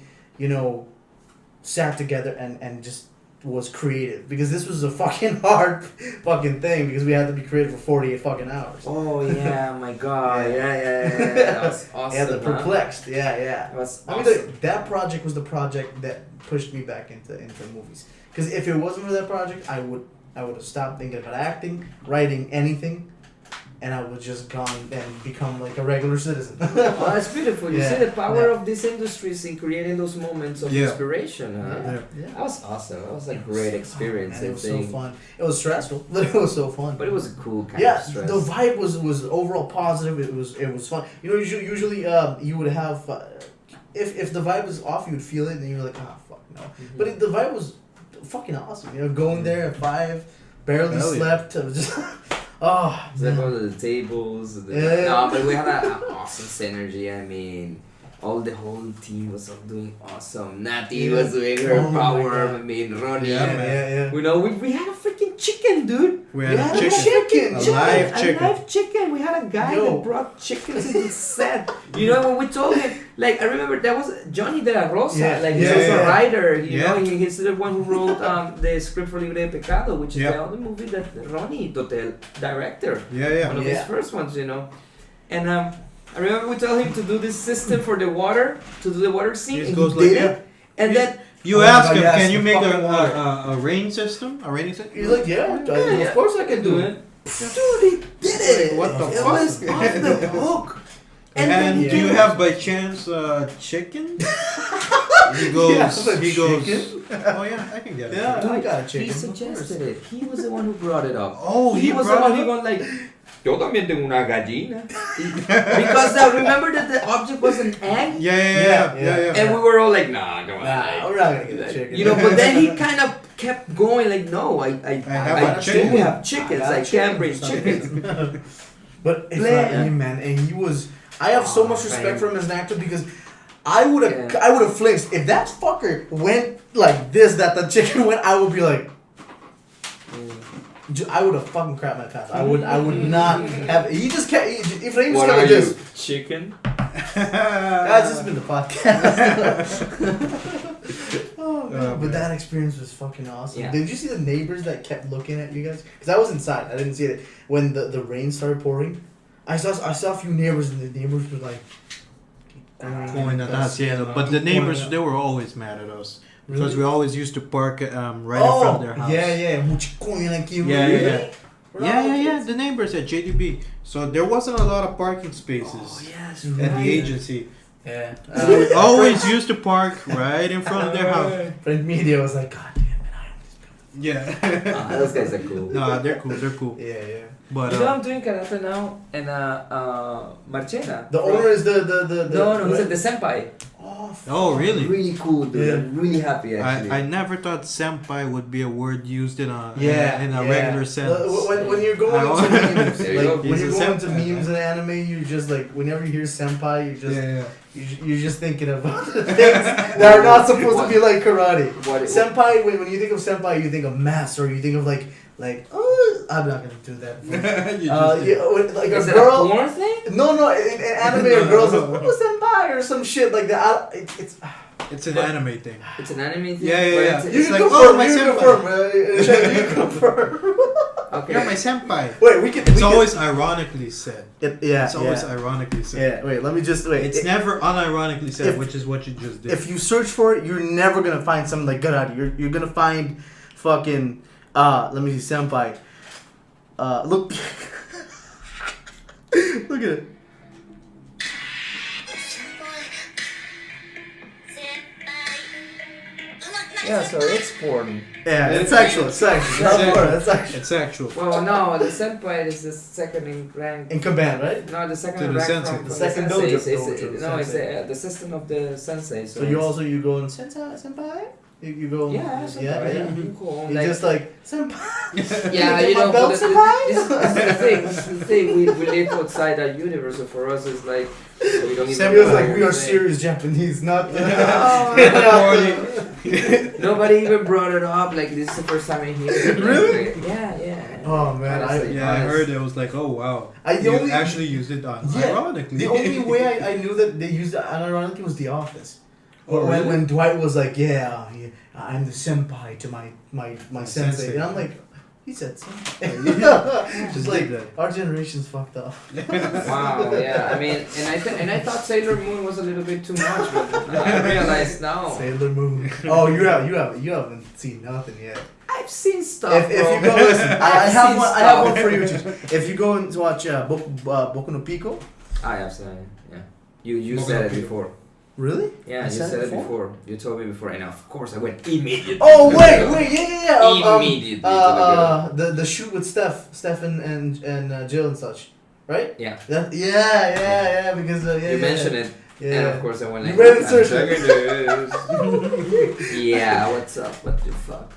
Speaker 6: sat together and just was creative, because this was a fucking hard fucking thing, because we had to be creative for 48 fucking hours.
Speaker 5: Oh yeah, my god, yeah. That was awesome.
Speaker 6: Yeah, the Perplexed. Yeah.
Speaker 5: That was
Speaker 6: I mean,
Speaker 5: awesome.
Speaker 6: that project was the project that pushed me back into movies. Because if it wasn't for that project, I would have stopped thinking about acting, writing, anything, and I would just gone and become like a regular citizen.
Speaker 5: Oh, that's beautiful. You see the power of these industries in creating those moments of inspiration, huh?
Speaker 6: Yeah.
Speaker 5: That was awesome. That was a great experience.
Speaker 6: Man, it
Speaker 5: I
Speaker 6: was so
Speaker 5: think.
Speaker 6: fun. It was stressful, but it was so fun.
Speaker 5: But it was a cool kind
Speaker 6: Yeah,
Speaker 5: of stress.
Speaker 6: the vibe was overall positive. It was fun. You know, usually you would have if the vibe was off, you would feel it, and you were like, ah, fuck no.
Speaker 5: Mm-hmm.
Speaker 6: But the vibe was fucking awesome. You know, going there at 5, barely
Speaker 4: Hell yeah.
Speaker 6: slept. It was just oh.
Speaker 5: It's like all the tables.
Speaker 6: Yeah.
Speaker 5: No, but we had an awesome synergy. I mean, the whole team was doing awesome. Nati was doing her
Speaker 6: Oh my
Speaker 5: power.
Speaker 6: God.
Speaker 5: I mean, Ronnie.
Speaker 6: Yeah.
Speaker 5: You know, we had a freaking chicken, dude.
Speaker 4: We had a
Speaker 6: a
Speaker 4: chicken.
Speaker 6: chicken.
Speaker 4: A live chicken.
Speaker 5: A live chicken. We had a guy
Speaker 6: Yo.
Speaker 5: that brought chickens to the set. You know, when we told him, like, I remember that was Johnny De La Rosa.
Speaker 6: Yeah.
Speaker 5: Like, he
Speaker 6: Yeah,
Speaker 5: was
Speaker 6: yeah.
Speaker 5: a writer. You
Speaker 4: Yeah.
Speaker 5: know, he's the one who wrote the script for Libre de Pecado, which is
Speaker 4: Yeah.
Speaker 5: the other movie that Ronnie Totel directed.
Speaker 4: Yeah.
Speaker 5: One of his
Speaker 6: Yeah.
Speaker 5: first ones, you know. And I remember we told him to do this system for the water, to do the water scene.
Speaker 4: It
Speaker 5: And
Speaker 4: goes
Speaker 5: he
Speaker 4: like
Speaker 5: did
Speaker 4: that.
Speaker 5: it. And then
Speaker 4: You
Speaker 6: Oh,
Speaker 4: ask
Speaker 6: my
Speaker 4: him,
Speaker 6: God,
Speaker 4: can you
Speaker 6: the
Speaker 4: make
Speaker 6: fucking water.
Speaker 4: a rain system? A raining system?
Speaker 6: He's like, of course I can do it.
Speaker 5: Dude, he did it.
Speaker 4: What the
Speaker 5: It
Speaker 4: fuck?
Speaker 5: was off the hook.
Speaker 4: And,
Speaker 5: then he
Speaker 4: do you
Speaker 5: came-
Speaker 4: have by chance chicken? He goes.
Speaker 6: Yeah,
Speaker 4: he goes.
Speaker 6: chicken?
Speaker 4: Oh yeah, I can get it.
Speaker 6: Yeah. I got a
Speaker 5: He
Speaker 6: chicken.
Speaker 5: suggested it. He was the one who brought it up.
Speaker 4: Oh,
Speaker 5: he
Speaker 4: he
Speaker 5: was the
Speaker 4: brought
Speaker 5: one
Speaker 4: it
Speaker 5: who
Speaker 4: up?
Speaker 5: was like, yo también tengo una gallina. Because remember that the object was an egg?
Speaker 4: Yeah.
Speaker 5: And we were all like, nah, come on.
Speaker 6: Nah,
Speaker 5: like,
Speaker 6: we're not gonna get the chicken.
Speaker 5: you know, but then he kind of kept going like, no, I
Speaker 4: have a
Speaker 5: do
Speaker 4: chicken.
Speaker 5: have chickens. I can't bring chickens.
Speaker 6: But if
Speaker 5: Bleh.
Speaker 6: I mean, man, and he was. I have so much respect
Speaker 5: man.
Speaker 6: for him as an actor, because I would have
Speaker 5: Yeah.
Speaker 6: flinched if that fucker went like this. That the chicken went, I would be like. I would have fucking crapped my pants. I would not have. He just can't. If they just
Speaker 5: What
Speaker 6: kept
Speaker 5: are
Speaker 6: like
Speaker 5: you?
Speaker 6: this.
Speaker 5: Chicken?
Speaker 6: That's just been the podcast. Oh, man.
Speaker 4: Oh,
Speaker 6: But that experience was fucking awesome.
Speaker 5: Yeah.
Speaker 6: Did you see the neighbors that kept looking at you guys? Because I was inside. I didn't see it when the rain started pouring. I saw a few neighbors, and the neighbors were like.
Speaker 4: Going at us, yeah. But the neighbors, they were always mad at us. Because
Speaker 6: Really?
Speaker 4: we always used to park right in front of their house.
Speaker 6: Yeah. Muchicoño aqui,
Speaker 4: Yeah.
Speaker 6: really?
Speaker 4: Yeah. The neighbors at JDB. So there wasn't a lot of parking spaces
Speaker 5: Oh, yes.
Speaker 6: Mhm.
Speaker 4: at
Speaker 5: right.
Speaker 4: the agency.
Speaker 6: Yeah.
Speaker 4: So we always used to park right in front of their house.
Speaker 6: Print media was like, God damn it, I
Speaker 4: Yeah.
Speaker 5: Those guys are cool.
Speaker 4: No, they're cool.
Speaker 6: don't. Yeah.
Speaker 4: But
Speaker 5: You know, I'm doing karate now, and Marchena.
Speaker 6: The owner is the
Speaker 5: No, he's the senpai.
Speaker 4: oh, really?
Speaker 5: Really cool, dude.
Speaker 6: Yeah.
Speaker 5: I'm really happy actually.
Speaker 4: I never thought senpai would be a word used in a
Speaker 6: Yeah,
Speaker 4: regular sense.
Speaker 6: When you're going into memes,
Speaker 5: There you
Speaker 6: like
Speaker 5: go.
Speaker 6: when
Speaker 4: He's
Speaker 6: you're
Speaker 4: a
Speaker 6: going into
Speaker 4: senpai.
Speaker 6: memes and anime, you just like whenever you hear senpai, you just
Speaker 4: yeah.
Speaker 6: you're just thinking about the things that are not supposed to be like karate.
Speaker 5: What?
Speaker 6: Senpai, when you think of senpai, you think of master, or you think of like I'm not gonna do that.
Speaker 4: You just did.
Speaker 6: Like
Speaker 5: Is
Speaker 6: a
Speaker 5: it
Speaker 6: girl.
Speaker 5: a porn thing?
Speaker 6: No, in anime, a girl's like, oh, senpai, or some shit like that. It's
Speaker 4: It's an anime thing.
Speaker 5: It's an anime thing.
Speaker 4: Yeah,
Speaker 5: but
Speaker 4: yeah.
Speaker 5: it's-
Speaker 6: you
Speaker 4: It's
Speaker 6: can
Speaker 4: like,
Speaker 6: confirm.
Speaker 4: oh, my
Speaker 6: You can
Speaker 4: senpai.
Speaker 6: confirm. You can confirm.
Speaker 5: Okay.
Speaker 4: You're my senpai.
Speaker 6: Wait, we can.
Speaker 4: It's always ironically said.
Speaker 6: Yeah.
Speaker 4: It's always ironically said.
Speaker 6: Yeah. Wait, let me just wait.
Speaker 4: It's never unironically said,
Speaker 6: if-
Speaker 4: which is what you just did.
Speaker 6: If you search for it, you're never gonna find something like karate. You're gonna find fucking let me see, senpai. Look. Look at it.
Speaker 5: Yeah, so it's porn.
Speaker 6: Yeah, it's sexual. It's sexual.
Speaker 4: It's
Speaker 6: Not porn, it's sexual.
Speaker 4: It's actual.
Speaker 5: Well, no, the senpai is the second in rank.
Speaker 6: In command, right?
Speaker 5: No, the second
Speaker 4: To
Speaker 5: in
Speaker 4: the
Speaker 5: rank
Speaker 4: sensei.
Speaker 5: from
Speaker 6: The
Speaker 5: the
Speaker 6: second
Speaker 5: sensei.
Speaker 6: dojo.
Speaker 5: No, it's
Speaker 6: Sensei.
Speaker 5: the assistant of the sensei.
Speaker 6: So you also go in senpai. You go.
Speaker 5: Yeah, senpai.
Speaker 6: Yeah.
Speaker 5: Cool.
Speaker 6: You're
Speaker 5: Like,
Speaker 6: just like senpai.
Speaker 5: yeah,
Speaker 6: Get
Speaker 5: you
Speaker 6: my
Speaker 5: know,
Speaker 6: belt,
Speaker 5: this
Speaker 6: senpai?
Speaker 5: is the thing. This is the thing. We live outside our universe, so for us it's like we don't even.
Speaker 6: Senpai was like,
Speaker 5: know
Speaker 6: we are
Speaker 5: anything.
Speaker 6: serious Japanese, not the.
Speaker 5: Nobody even brought it up. Like this is the first time I hear it.
Speaker 6: Really?
Speaker 5: Yeah.
Speaker 6: Oh man,
Speaker 5: Honestly.
Speaker 4: Yeah, I heard it. Was like, oh wow.
Speaker 6: the
Speaker 4: You
Speaker 6: only-
Speaker 4: actually used it on
Speaker 6: Yeah,
Speaker 4: ironically.
Speaker 6: the only way I knew that they used it unironically was The Office. Or
Speaker 4: Oh, really?
Speaker 6: when Dwight was like, yeah, I'm the senpai to my sensei. And I'm like, he said senpai. Just like, our generation's fucked up.
Speaker 5: Wow, yeah. I mean, and I thought Sailor Moon was a little bit too much, but I realized now.
Speaker 6: Sailor Moon. Oh, you haven't seen nothing yet.
Speaker 5: I've seen stuff.
Speaker 6: If you
Speaker 5: bro.
Speaker 6: go listen, I have
Speaker 5: seen
Speaker 6: one. I have
Speaker 5: stuff.
Speaker 6: one for you. Chicho. If you go and watch Boku no Pico,
Speaker 5: I have seen it. Yeah. You said it before.
Speaker 6: really?
Speaker 5: Yeah,
Speaker 6: I
Speaker 5: you
Speaker 6: said
Speaker 5: said
Speaker 6: it
Speaker 5: it before. You told me before, and of course I went immediately.
Speaker 6: Oh
Speaker 5: to
Speaker 6: wait,
Speaker 5: the
Speaker 6: yeah.
Speaker 5: Immediately to
Speaker 6: The shoot with Steph and Jill and such, right?
Speaker 5: Yeah.
Speaker 6: Yeah. Because
Speaker 5: You mentioned it,
Speaker 6: Yeah.
Speaker 5: and of course I went like,
Speaker 6: You went and
Speaker 5: "I'm
Speaker 6: searched
Speaker 5: checking this." Yeah, what's up? What the fuck?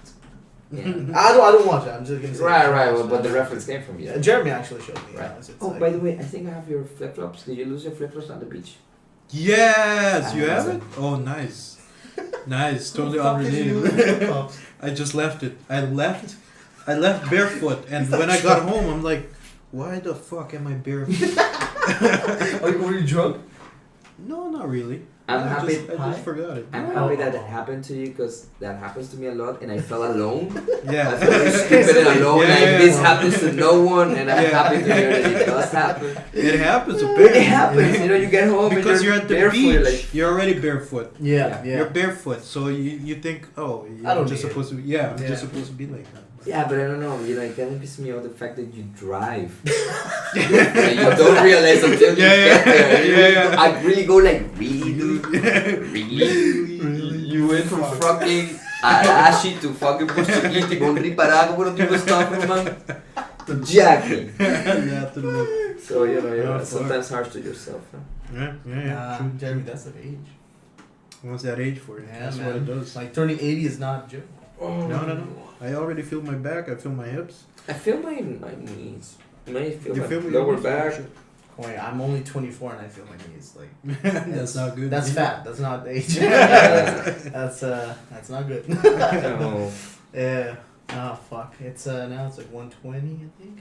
Speaker 5: Yeah.
Speaker 6: I don't watch it. I'm just gonna say.
Speaker 5: Right. Well, but the reference came from you.
Speaker 6: Jeremy actually showed me.
Speaker 5: Right.
Speaker 6: It's
Speaker 5: Oh,
Speaker 6: like-
Speaker 5: by the way, I think I have your flip flops. Did you lose your flip flops on the beach?
Speaker 4: Yes, you
Speaker 5: Ah,
Speaker 4: have
Speaker 5: was
Speaker 4: it. Oh, nice, nice. Totally
Speaker 6: Fuck did you lose
Speaker 4: unrelated.
Speaker 6: your pops?
Speaker 4: I just left it. I left barefoot, and when I got home, I'm like, why the fuck am I barefoot?
Speaker 6: Were you drunk?
Speaker 4: No, not really.
Speaker 5: I'm
Speaker 4: I
Speaker 5: happy.
Speaker 4: I just forgot it.
Speaker 5: I'm happy that it happened to you because that happens to me a lot, and I felt alone. I
Speaker 4: Yeah.
Speaker 5: feel very stupid and alone.
Speaker 4: Yeah,
Speaker 5: like
Speaker 4: yeah.
Speaker 5: this happens to no one, and I'm
Speaker 4: Yeah.
Speaker 5: happy to hear that it does happen.
Speaker 4: It happens a
Speaker 5: It
Speaker 4: bit.
Speaker 5: happens, you know. You get home
Speaker 4: Because
Speaker 5: and
Speaker 4: you're at the
Speaker 5: barefoot,
Speaker 4: beach.
Speaker 5: you're like,
Speaker 4: You're already barefoot.
Speaker 6: Yeah.
Speaker 4: You're barefoot, so you think, oh,
Speaker 6: I don't
Speaker 4: you're just
Speaker 6: need it.
Speaker 4: supposed to be. Yeah, I'm
Speaker 6: Yeah.
Speaker 4: just supposed to be like that.
Speaker 5: yeah, but I don't know. You know, it kind of pisses me off the fact that you drive. Like, you don't realize until you
Speaker 4: Yeah,
Speaker 5: get there.
Speaker 4: yeah.
Speaker 5: I really go like, really, dude? Really? You went from fucking Arashi to fucking Portuguese con riparado por tipo stuff, man. To Jackie.
Speaker 4: Yeah, to look.
Speaker 5: So, you know,
Speaker 4: Oh,
Speaker 5: you're
Speaker 4: fuck.
Speaker 5: sometimes harsh to yourself. Huh?
Speaker 4: Yeah. True.
Speaker 6: Jeremy, that's the age.
Speaker 4: What's that age for?
Speaker 6: Yeah,
Speaker 4: That's
Speaker 6: man.
Speaker 4: what it does.
Speaker 6: Like turning 80 is not a joke.
Speaker 4: No. I already feel my back. I feel my hips.
Speaker 5: I feel my knees. I feel
Speaker 4: You
Speaker 5: my
Speaker 4: feel me?
Speaker 5: lower back.
Speaker 6: Wait, I'm only 24 and I feel my knees like.
Speaker 4: That's not good.
Speaker 6: That's
Speaker 4: either.
Speaker 6: fat. That's not age.
Speaker 5: Yeah.
Speaker 6: That's not good.
Speaker 5: No.
Speaker 6: Yeah. Oh fuck. It's now it's like 120 I think.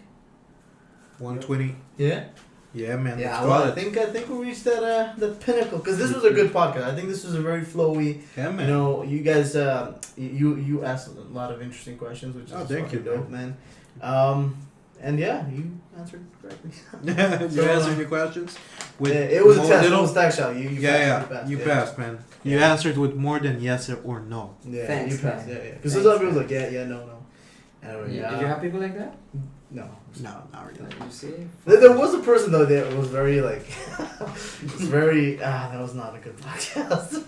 Speaker 4: 120.
Speaker 6: Yeah.
Speaker 4: Yeah, man.
Speaker 6: Yeah.
Speaker 4: let's
Speaker 6: Well,
Speaker 4: call
Speaker 6: I think we reached that the pinnacle because this was a good podcast. I think this was a very flowy.
Speaker 4: Yeah, man.
Speaker 6: You know, you guys you asked a lot of interesting questions, which is
Speaker 4: Oh, thank you,
Speaker 6: fucking dope, man. And yeah, you answered correctly.
Speaker 4: you answered your questions. With
Speaker 6: Yeah, it was a
Speaker 4: more
Speaker 6: test. It
Speaker 4: little-
Speaker 6: was stack shot. You passed,
Speaker 4: You
Speaker 6: yeah.
Speaker 4: passed, man. You answered with more than yes or no.
Speaker 6: Yeah,
Speaker 5: Thanks,
Speaker 6: you passed.
Speaker 5: man.
Speaker 6: Yeah. Because
Speaker 5: Thanks,
Speaker 6: some people
Speaker 5: man.
Speaker 6: like no. Anyway,
Speaker 5: Did you have people like that?
Speaker 6: No.
Speaker 4: No, not really.
Speaker 5: You see?
Speaker 6: There was a person though that was very like, it's very that was not a good podcast.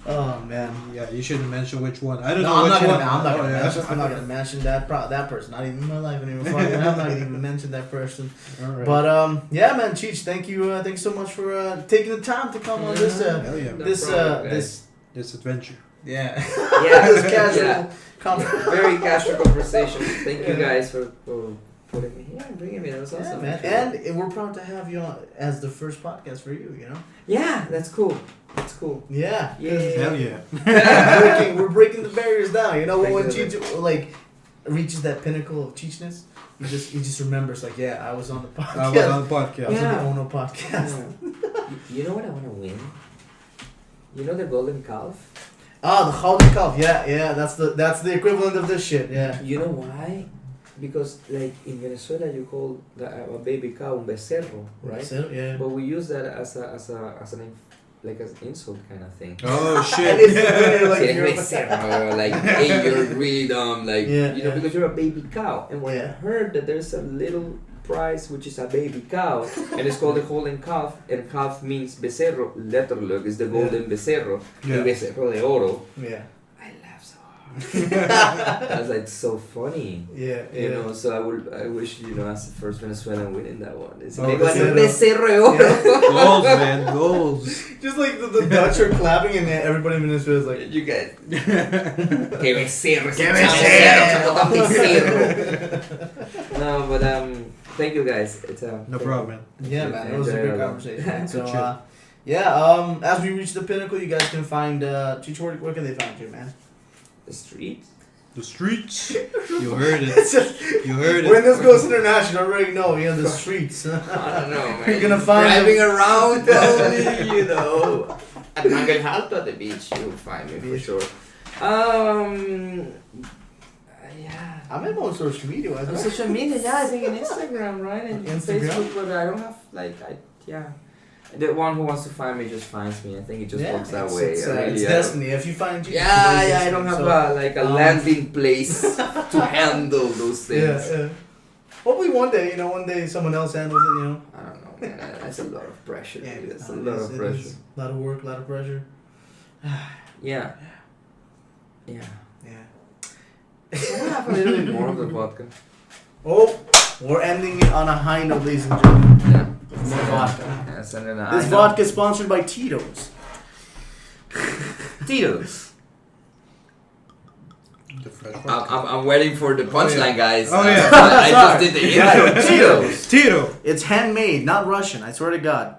Speaker 6: Oh man.
Speaker 4: Yeah, you shouldn't mention which one. I don't
Speaker 6: No,
Speaker 4: know
Speaker 6: I'm
Speaker 4: which
Speaker 6: not gonna.
Speaker 4: one.
Speaker 6: I'm not
Speaker 4: Oh,
Speaker 6: gonna
Speaker 4: yeah.
Speaker 6: mention. I'm not gonna mention that person. Not even in my life anymore. Fuck it, I'm not gonna even mention that person.
Speaker 4: All right.
Speaker 6: But yeah, man, Cheech, thank you. Thanks so much for taking the time to come on this
Speaker 4: Hell yeah.
Speaker 5: No
Speaker 6: this
Speaker 5: problem,
Speaker 6: this
Speaker 4: This adventure.
Speaker 6: yeah
Speaker 5: Yeah.
Speaker 6: this casual
Speaker 5: Yeah.
Speaker 6: conversation.
Speaker 5: Very casual conversation. Thank you guys for putting me here and bringing me. That was
Speaker 6: Yeah,
Speaker 5: awesome.
Speaker 6: man, and we're proud to have you on as the first podcast for you. You know.
Speaker 5: Yeah, that's cool. That's cool.
Speaker 6: Yeah.
Speaker 5: Yeah.
Speaker 4: Hell yeah.
Speaker 6: we're breaking the barriers down. You know when
Speaker 5: Breaking the
Speaker 6: Cheech like reaches that pinnacle of Cheechness, he just remembers like I was on the podcast.
Speaker 4: I was on the
Speaker 6: I
Speaker 4: podcast.
Speaker 6: was
Speaker 5: Yeah.
Speaker 6: on the Ono podcast.
Speaker 5: You know what I want to win? You know the golden calf?
Speaker 6: Ah, the Golden Calf. Yeah. That's the equivalent of this shit. Yeah.
Speaker 5: You know why? Because like in Venezuela you call a baby cow un becerro, right?
Speaker 6: That's it, yeah.
Speaker 5: But we use that as an like as an insult kind of thing.
Speaker 4: Oh
Speaker 6: And
Speaker 4: shit.
Speaker 6: it's really like
Speaker 5: Say,
Speaker 6: you're-
Speaker 5: becerro, like hey, you're really dumb, like
Speaker 6: Yeah,
Speaker 5: you know,
Speaker 6: yeah.
Speaker 5: because you're a baby cow. And when I
Speaker 6: Yeah.
Speaker 5: heard that there's a little prize which is a baby cow, and it's called the golden calf, and calf means becerro, letterlook is the golden becerro,
Speaker 4: Yeah.
Speaker 5: el becerro de oro.
Speaker 6: Yeah.
Speaker 5: I laugh so hard. I was like so funny.
Speaker 6: Yeah.
Speaker 5: You know, so I wish, you know, as the first Venezuelan winning that one. It's
Speaker 6: Oh,
Speaker 5: maybe un
Speaker 6: becerro.
Speaker 5: becerro de oro.
Speaker 4: Goals, man. Goals.
Speaker 6: Just like the Dutch are clapping and everybody in Venezuela is like.
Speaker 5: You guys. Que becerro.
Speaker 6: Que
Speaker 5: becerro. No, but thank you guys. It's
Speaker 4: No problem, man.
Speaker 6: Yeah, man, it was a
Speaker 5: Enjoy
Speaker 6: good
Speaker 5: it.
Speaker 6: conversation. So,
Speaker 4: Chill.
Speaker 6: as we reach the pinnacle, you guys can find Cheech. Where can they find you, man?
Speaker 5: The street.
Speaker 4: The streets. You heard it.
Speaker 6: It's just,
Speaker 4: You heard
Speaker 6: when
Speaker 4: it.
Speaker 6: this goes international, I already know. The streets.
Speaker 5: I don't know, man.
Speaker 6: You're gonna find
Speaker 5: driving
Speaker 6: them.
Speaker 5: around only, you know. At Mangel Alto at the beach, you'll find me for sure. Yeah.
Speaker 6: I'm in most social media.
Speaker 5: On social media, yeah, I think in Instagram, right? And
Speaker 6: Instagram?
Speaker 5: Facebook, but I don't have yeah. The one who wants to find me just finds me. I think it just works that way.
Speaker 6: It's,
Speaker 5: I really,
Speaker 6: it's destiny. If you find you,
Speaker 5: yeah, I don't have a landing place to handle those things.
Speaker 6: Yeah. Hopefully one day someone else handles it.
Speaker 5: I don't know, man. That's a lot of pressure.
Speaker 6: Yeah,
Speaker 5: Dude. That's a
Speaker 6: it
Speaker 5: lot
Speaker 6: is,
Speaker 5: of
Speaker 6: it
Speaker 5: pressure.
Speaker 6: is. A lot of work, a lot of pressure.
Speaker 5: Yeah.
Speaker 6: Yeah.
Speaker 5: Can I have a little bit more of the vodka?
Speaker 6: Oh, we're ending it on a high note, ladies and gentlemen.
Speaker 5: Yeah.
Speaker 6: More vodka.
Speaker 5: Yeah, send it
Speaker 6: This vodka is sponsored by Tito's.
Speaker 5: Tito's.
Speaker 4: The fresh
Speaker 5: I'm waiting for the punchline, guys.
Speaker 4: Oh, yeah.
Speaker 5: I just did the intro. Tito's.
Speaker 4: Tito.
Speaker 6: It's handmade, not Russian. I swear to God.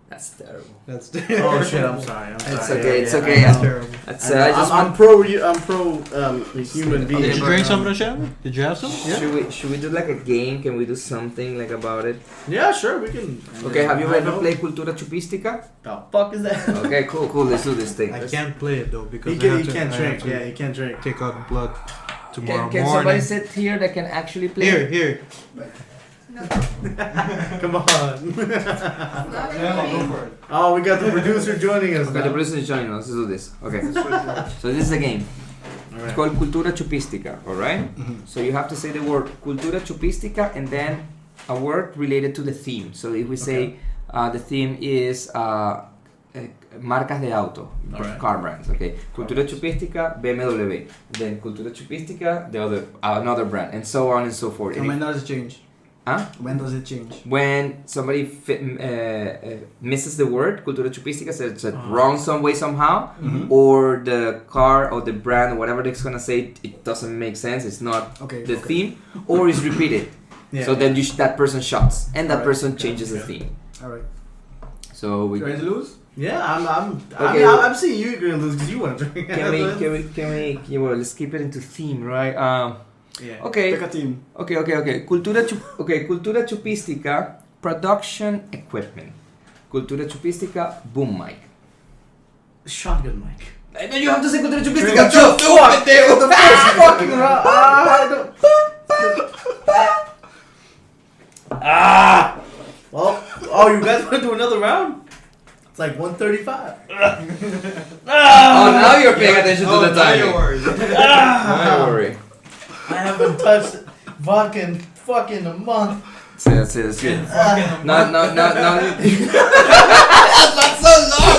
Speaker 5: That's terrible.
Speaker 4: That's
Speaker 6: Oh shit! I'm sorry.
Speaker 5: It's
Speaker 6: sorry.
Speaker 5: okay. It's
Speaker 6: Yeah,
Speaker 5: okay.
Speaker 6: I know.
Speaker 4: terrible.
Speaker 5: That's I just
Speaker 6: I'm pro human being.
Speaker 4: Did you
Speaker 5: but,
Speaker 4: drink some, Rochelle? Did you have some?
Speaker 5: Should we do like a game? Can we do something like about it?
Speaker 6: Yeah, sure, we can.
Speaker 5: Okay, have you
Speaker 6: I
Speaker 5: ever
Speaker 6: know.
Speaker 5: played Cultura Chupistica?
Speaker 6: The fuck is that?
Speaker 5: Okay, cool. Let's do this thing.
Speaker 4: I can't play it though because
Speaker 6: He
Speaker 4: I have
Speaker 6: can't
Speaker 4: to,
Speaker 6: drink.
Speaker 4: I
Speaker 6: Yeah,
Speaker 4: have
Speaker 6: he can't drink.
Speaker 4: to take out blood tomorrow
Speaker 5: Can
Speaker 4: morning.
Speaker 5: somebody sit here that can actually play?
Speaker 4: Here.
Speaker 6: Come on.
Speaker 4: Yeah, go for it.
Speaker 6: Oh, we got the producer joining us.
Speaker 5: Okay,
Speaker 6: now.
Speaker 5: the producer is joining us. Let's do this. Okay. So this is a game. It's called Cultura Chupistica, alright? So you have to say the word Cultura Chupistica and then a word related to the theme. So if we say the theme is marcas de auto,
Speaker 6: Alright.
Speaker 5: car brands, okay? Cultura Chupistica, BMW. Then Cultura Chupistica, the other another brand, and so on and so forth. And
Speaker 7: When
Speaker 5: if-
Speaker 7: does it change?
Speaker 5: Huh?
Speaker 7: When does it change?
Speaker 5: When somebody misses the word Cultura Chupistica, says it's wrong some way somehow, or the car or the brand or whatever it's gonna say, it doesn't make sense. It's not the theme, or is repeated.
Speaker 6: Yeah.
Speaker 5: So then that person shuts, and that
Speaker 7: Alright,
Speaker 5: person changes the theme.
Speaker 7: Alright.
Speaker 5: So we
Speaker 7: Ready to lose?
Speaker 6: Yeah, I
Speaker 5: Okay.
Speaker 6: mean, I'm seeing you going to lose because you want to drink.
Speaker 5: can we well, let's keep it into theme, right?
Speaker 6: Yeah.
Speaker 5: Okay.
Speaker 7: Pick a team.
Speaker 5: Okay. Cultura Chupistica, production equipment. Cultura Chupistica, boom mic.
Speaker 6: Shotgun mic.
Speaker 5: And then you have to say Cultura Chupistica.
Speaker 6: What the first fucking round? Well, you guys want to do another round? It's like 135.
Speaker 5: Oh, now you're paying attention to the timing. Don't worry.
Speaker 6: I haven't touched vodka in fucking a month.
Speaker 5: That's it. No. That's so long.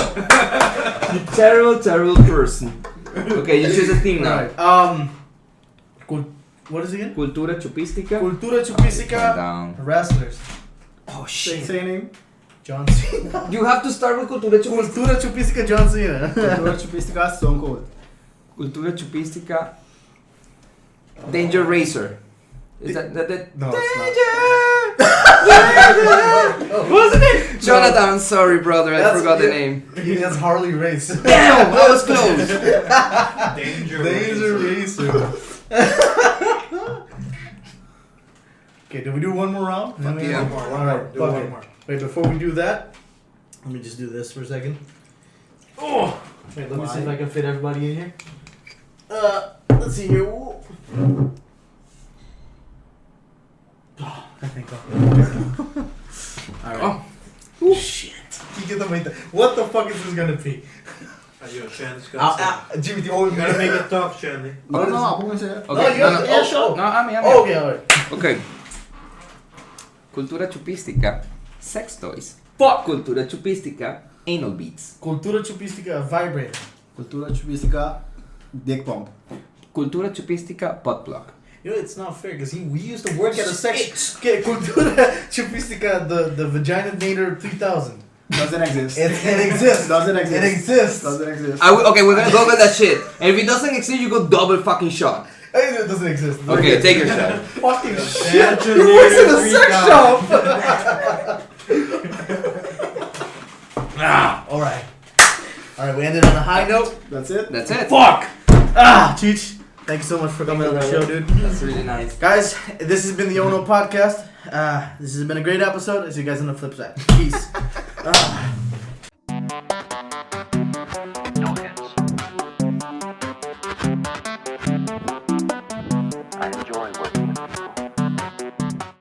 Speaker 5: You terrible person. Okay, you choose a theme now.
Speaker 6: Alright, what is it again?
Speaker 5: Cultura Chupistica.
Speaker 6: Cultura Chupistica
Speaker 5: Down.
Speaker 6: Wrestlers.
Speaker 5: Oh
Speaker 7: Say
Speaker 5: shit.
Speaker 7: your name.
Speaker 6: John Cena.
Speaker 5: You have to start with Cultura Chupistica.
Speaker 6: Cultura Chupistica John Cena.
Speaker 7: Cultura Chupistica Stone Cold.
Speaker 5: Cultura Chupistica. Danger Racer. Is that?
Speaker 6: No,
Speaker 5: Wasn't it? Jonathan, I'm sorry, brother. I forgot the name.
Speaker 6: That's Harley Race.
Speaker 5: Damn, I was close.
Speaker 4: Danger
Speaker 6: Racer. Okay, do we do one more round?
Speaker 5: Yeah.
Speaker 6: Alright,
Speaker 4: Do
Speaker 6: fuck
Speaker 4: one
Speaker 6: it.
Speaker 4: more.
Speaker 6: Wait, before we do that, let me just do this for a second. Oh! Wait, let me see if I can fit everybody in here. Let's see here. Ooh. Oh, I think Alright. Oh. Shit. You get the way what the fuck is this gonna be? Jimmy, the only
Speaker 4: Gotta make it tough, Shanley.
Speaker 7: No, I'm going to say it.
Speaker 5: Okay,
Speaker 6: you have to air show.
Speaker 5: No, I'm
Speaker 6: Oh, okay, alright.
Speaker 5: Okay. Cultura Chupistica, sex toys. Fuck. Cultura Chupistica, anal beads.
Speaker 6: Cultura Chupistica vibrator.
Speaker 7: Cultura Chupistica Dick Pump.
Speaker 5: Cultura Chupistica, butt plug.
Speaker 6: You know, it's not fair because we used to work at a sex. Okay, Cultura Chupistica, the Vagina Nader 3000.
Speaker 7: Doesn't exist.
Speaker 6: It exists.
Speaker 7: Doesn't exist.
Speaker 6: It exists.
Speaker 7: Doesn't exist.
Speaker 5: Okay, we're gonna go with that shit. And if it doesn't exist, you go double fucking shot.
Speaker 6: It doesn't exist.
Speaker 5: Okay, take your shot.
Speaker 6: Fucking shit. Who works in a sex shop? Alright. Alright, we ended on a high note.
Speaker 7: That's it.
Speaker 5: That's it.
Speaker 6: Fuck! Cheech, thank you so much for coming on the show, dude.
Speaker 5: That's really nice.
Speaker 6: Guys, this has been the OH-N0 podcast. This has been a great episode. I'll see you guys on the flip side. Peace.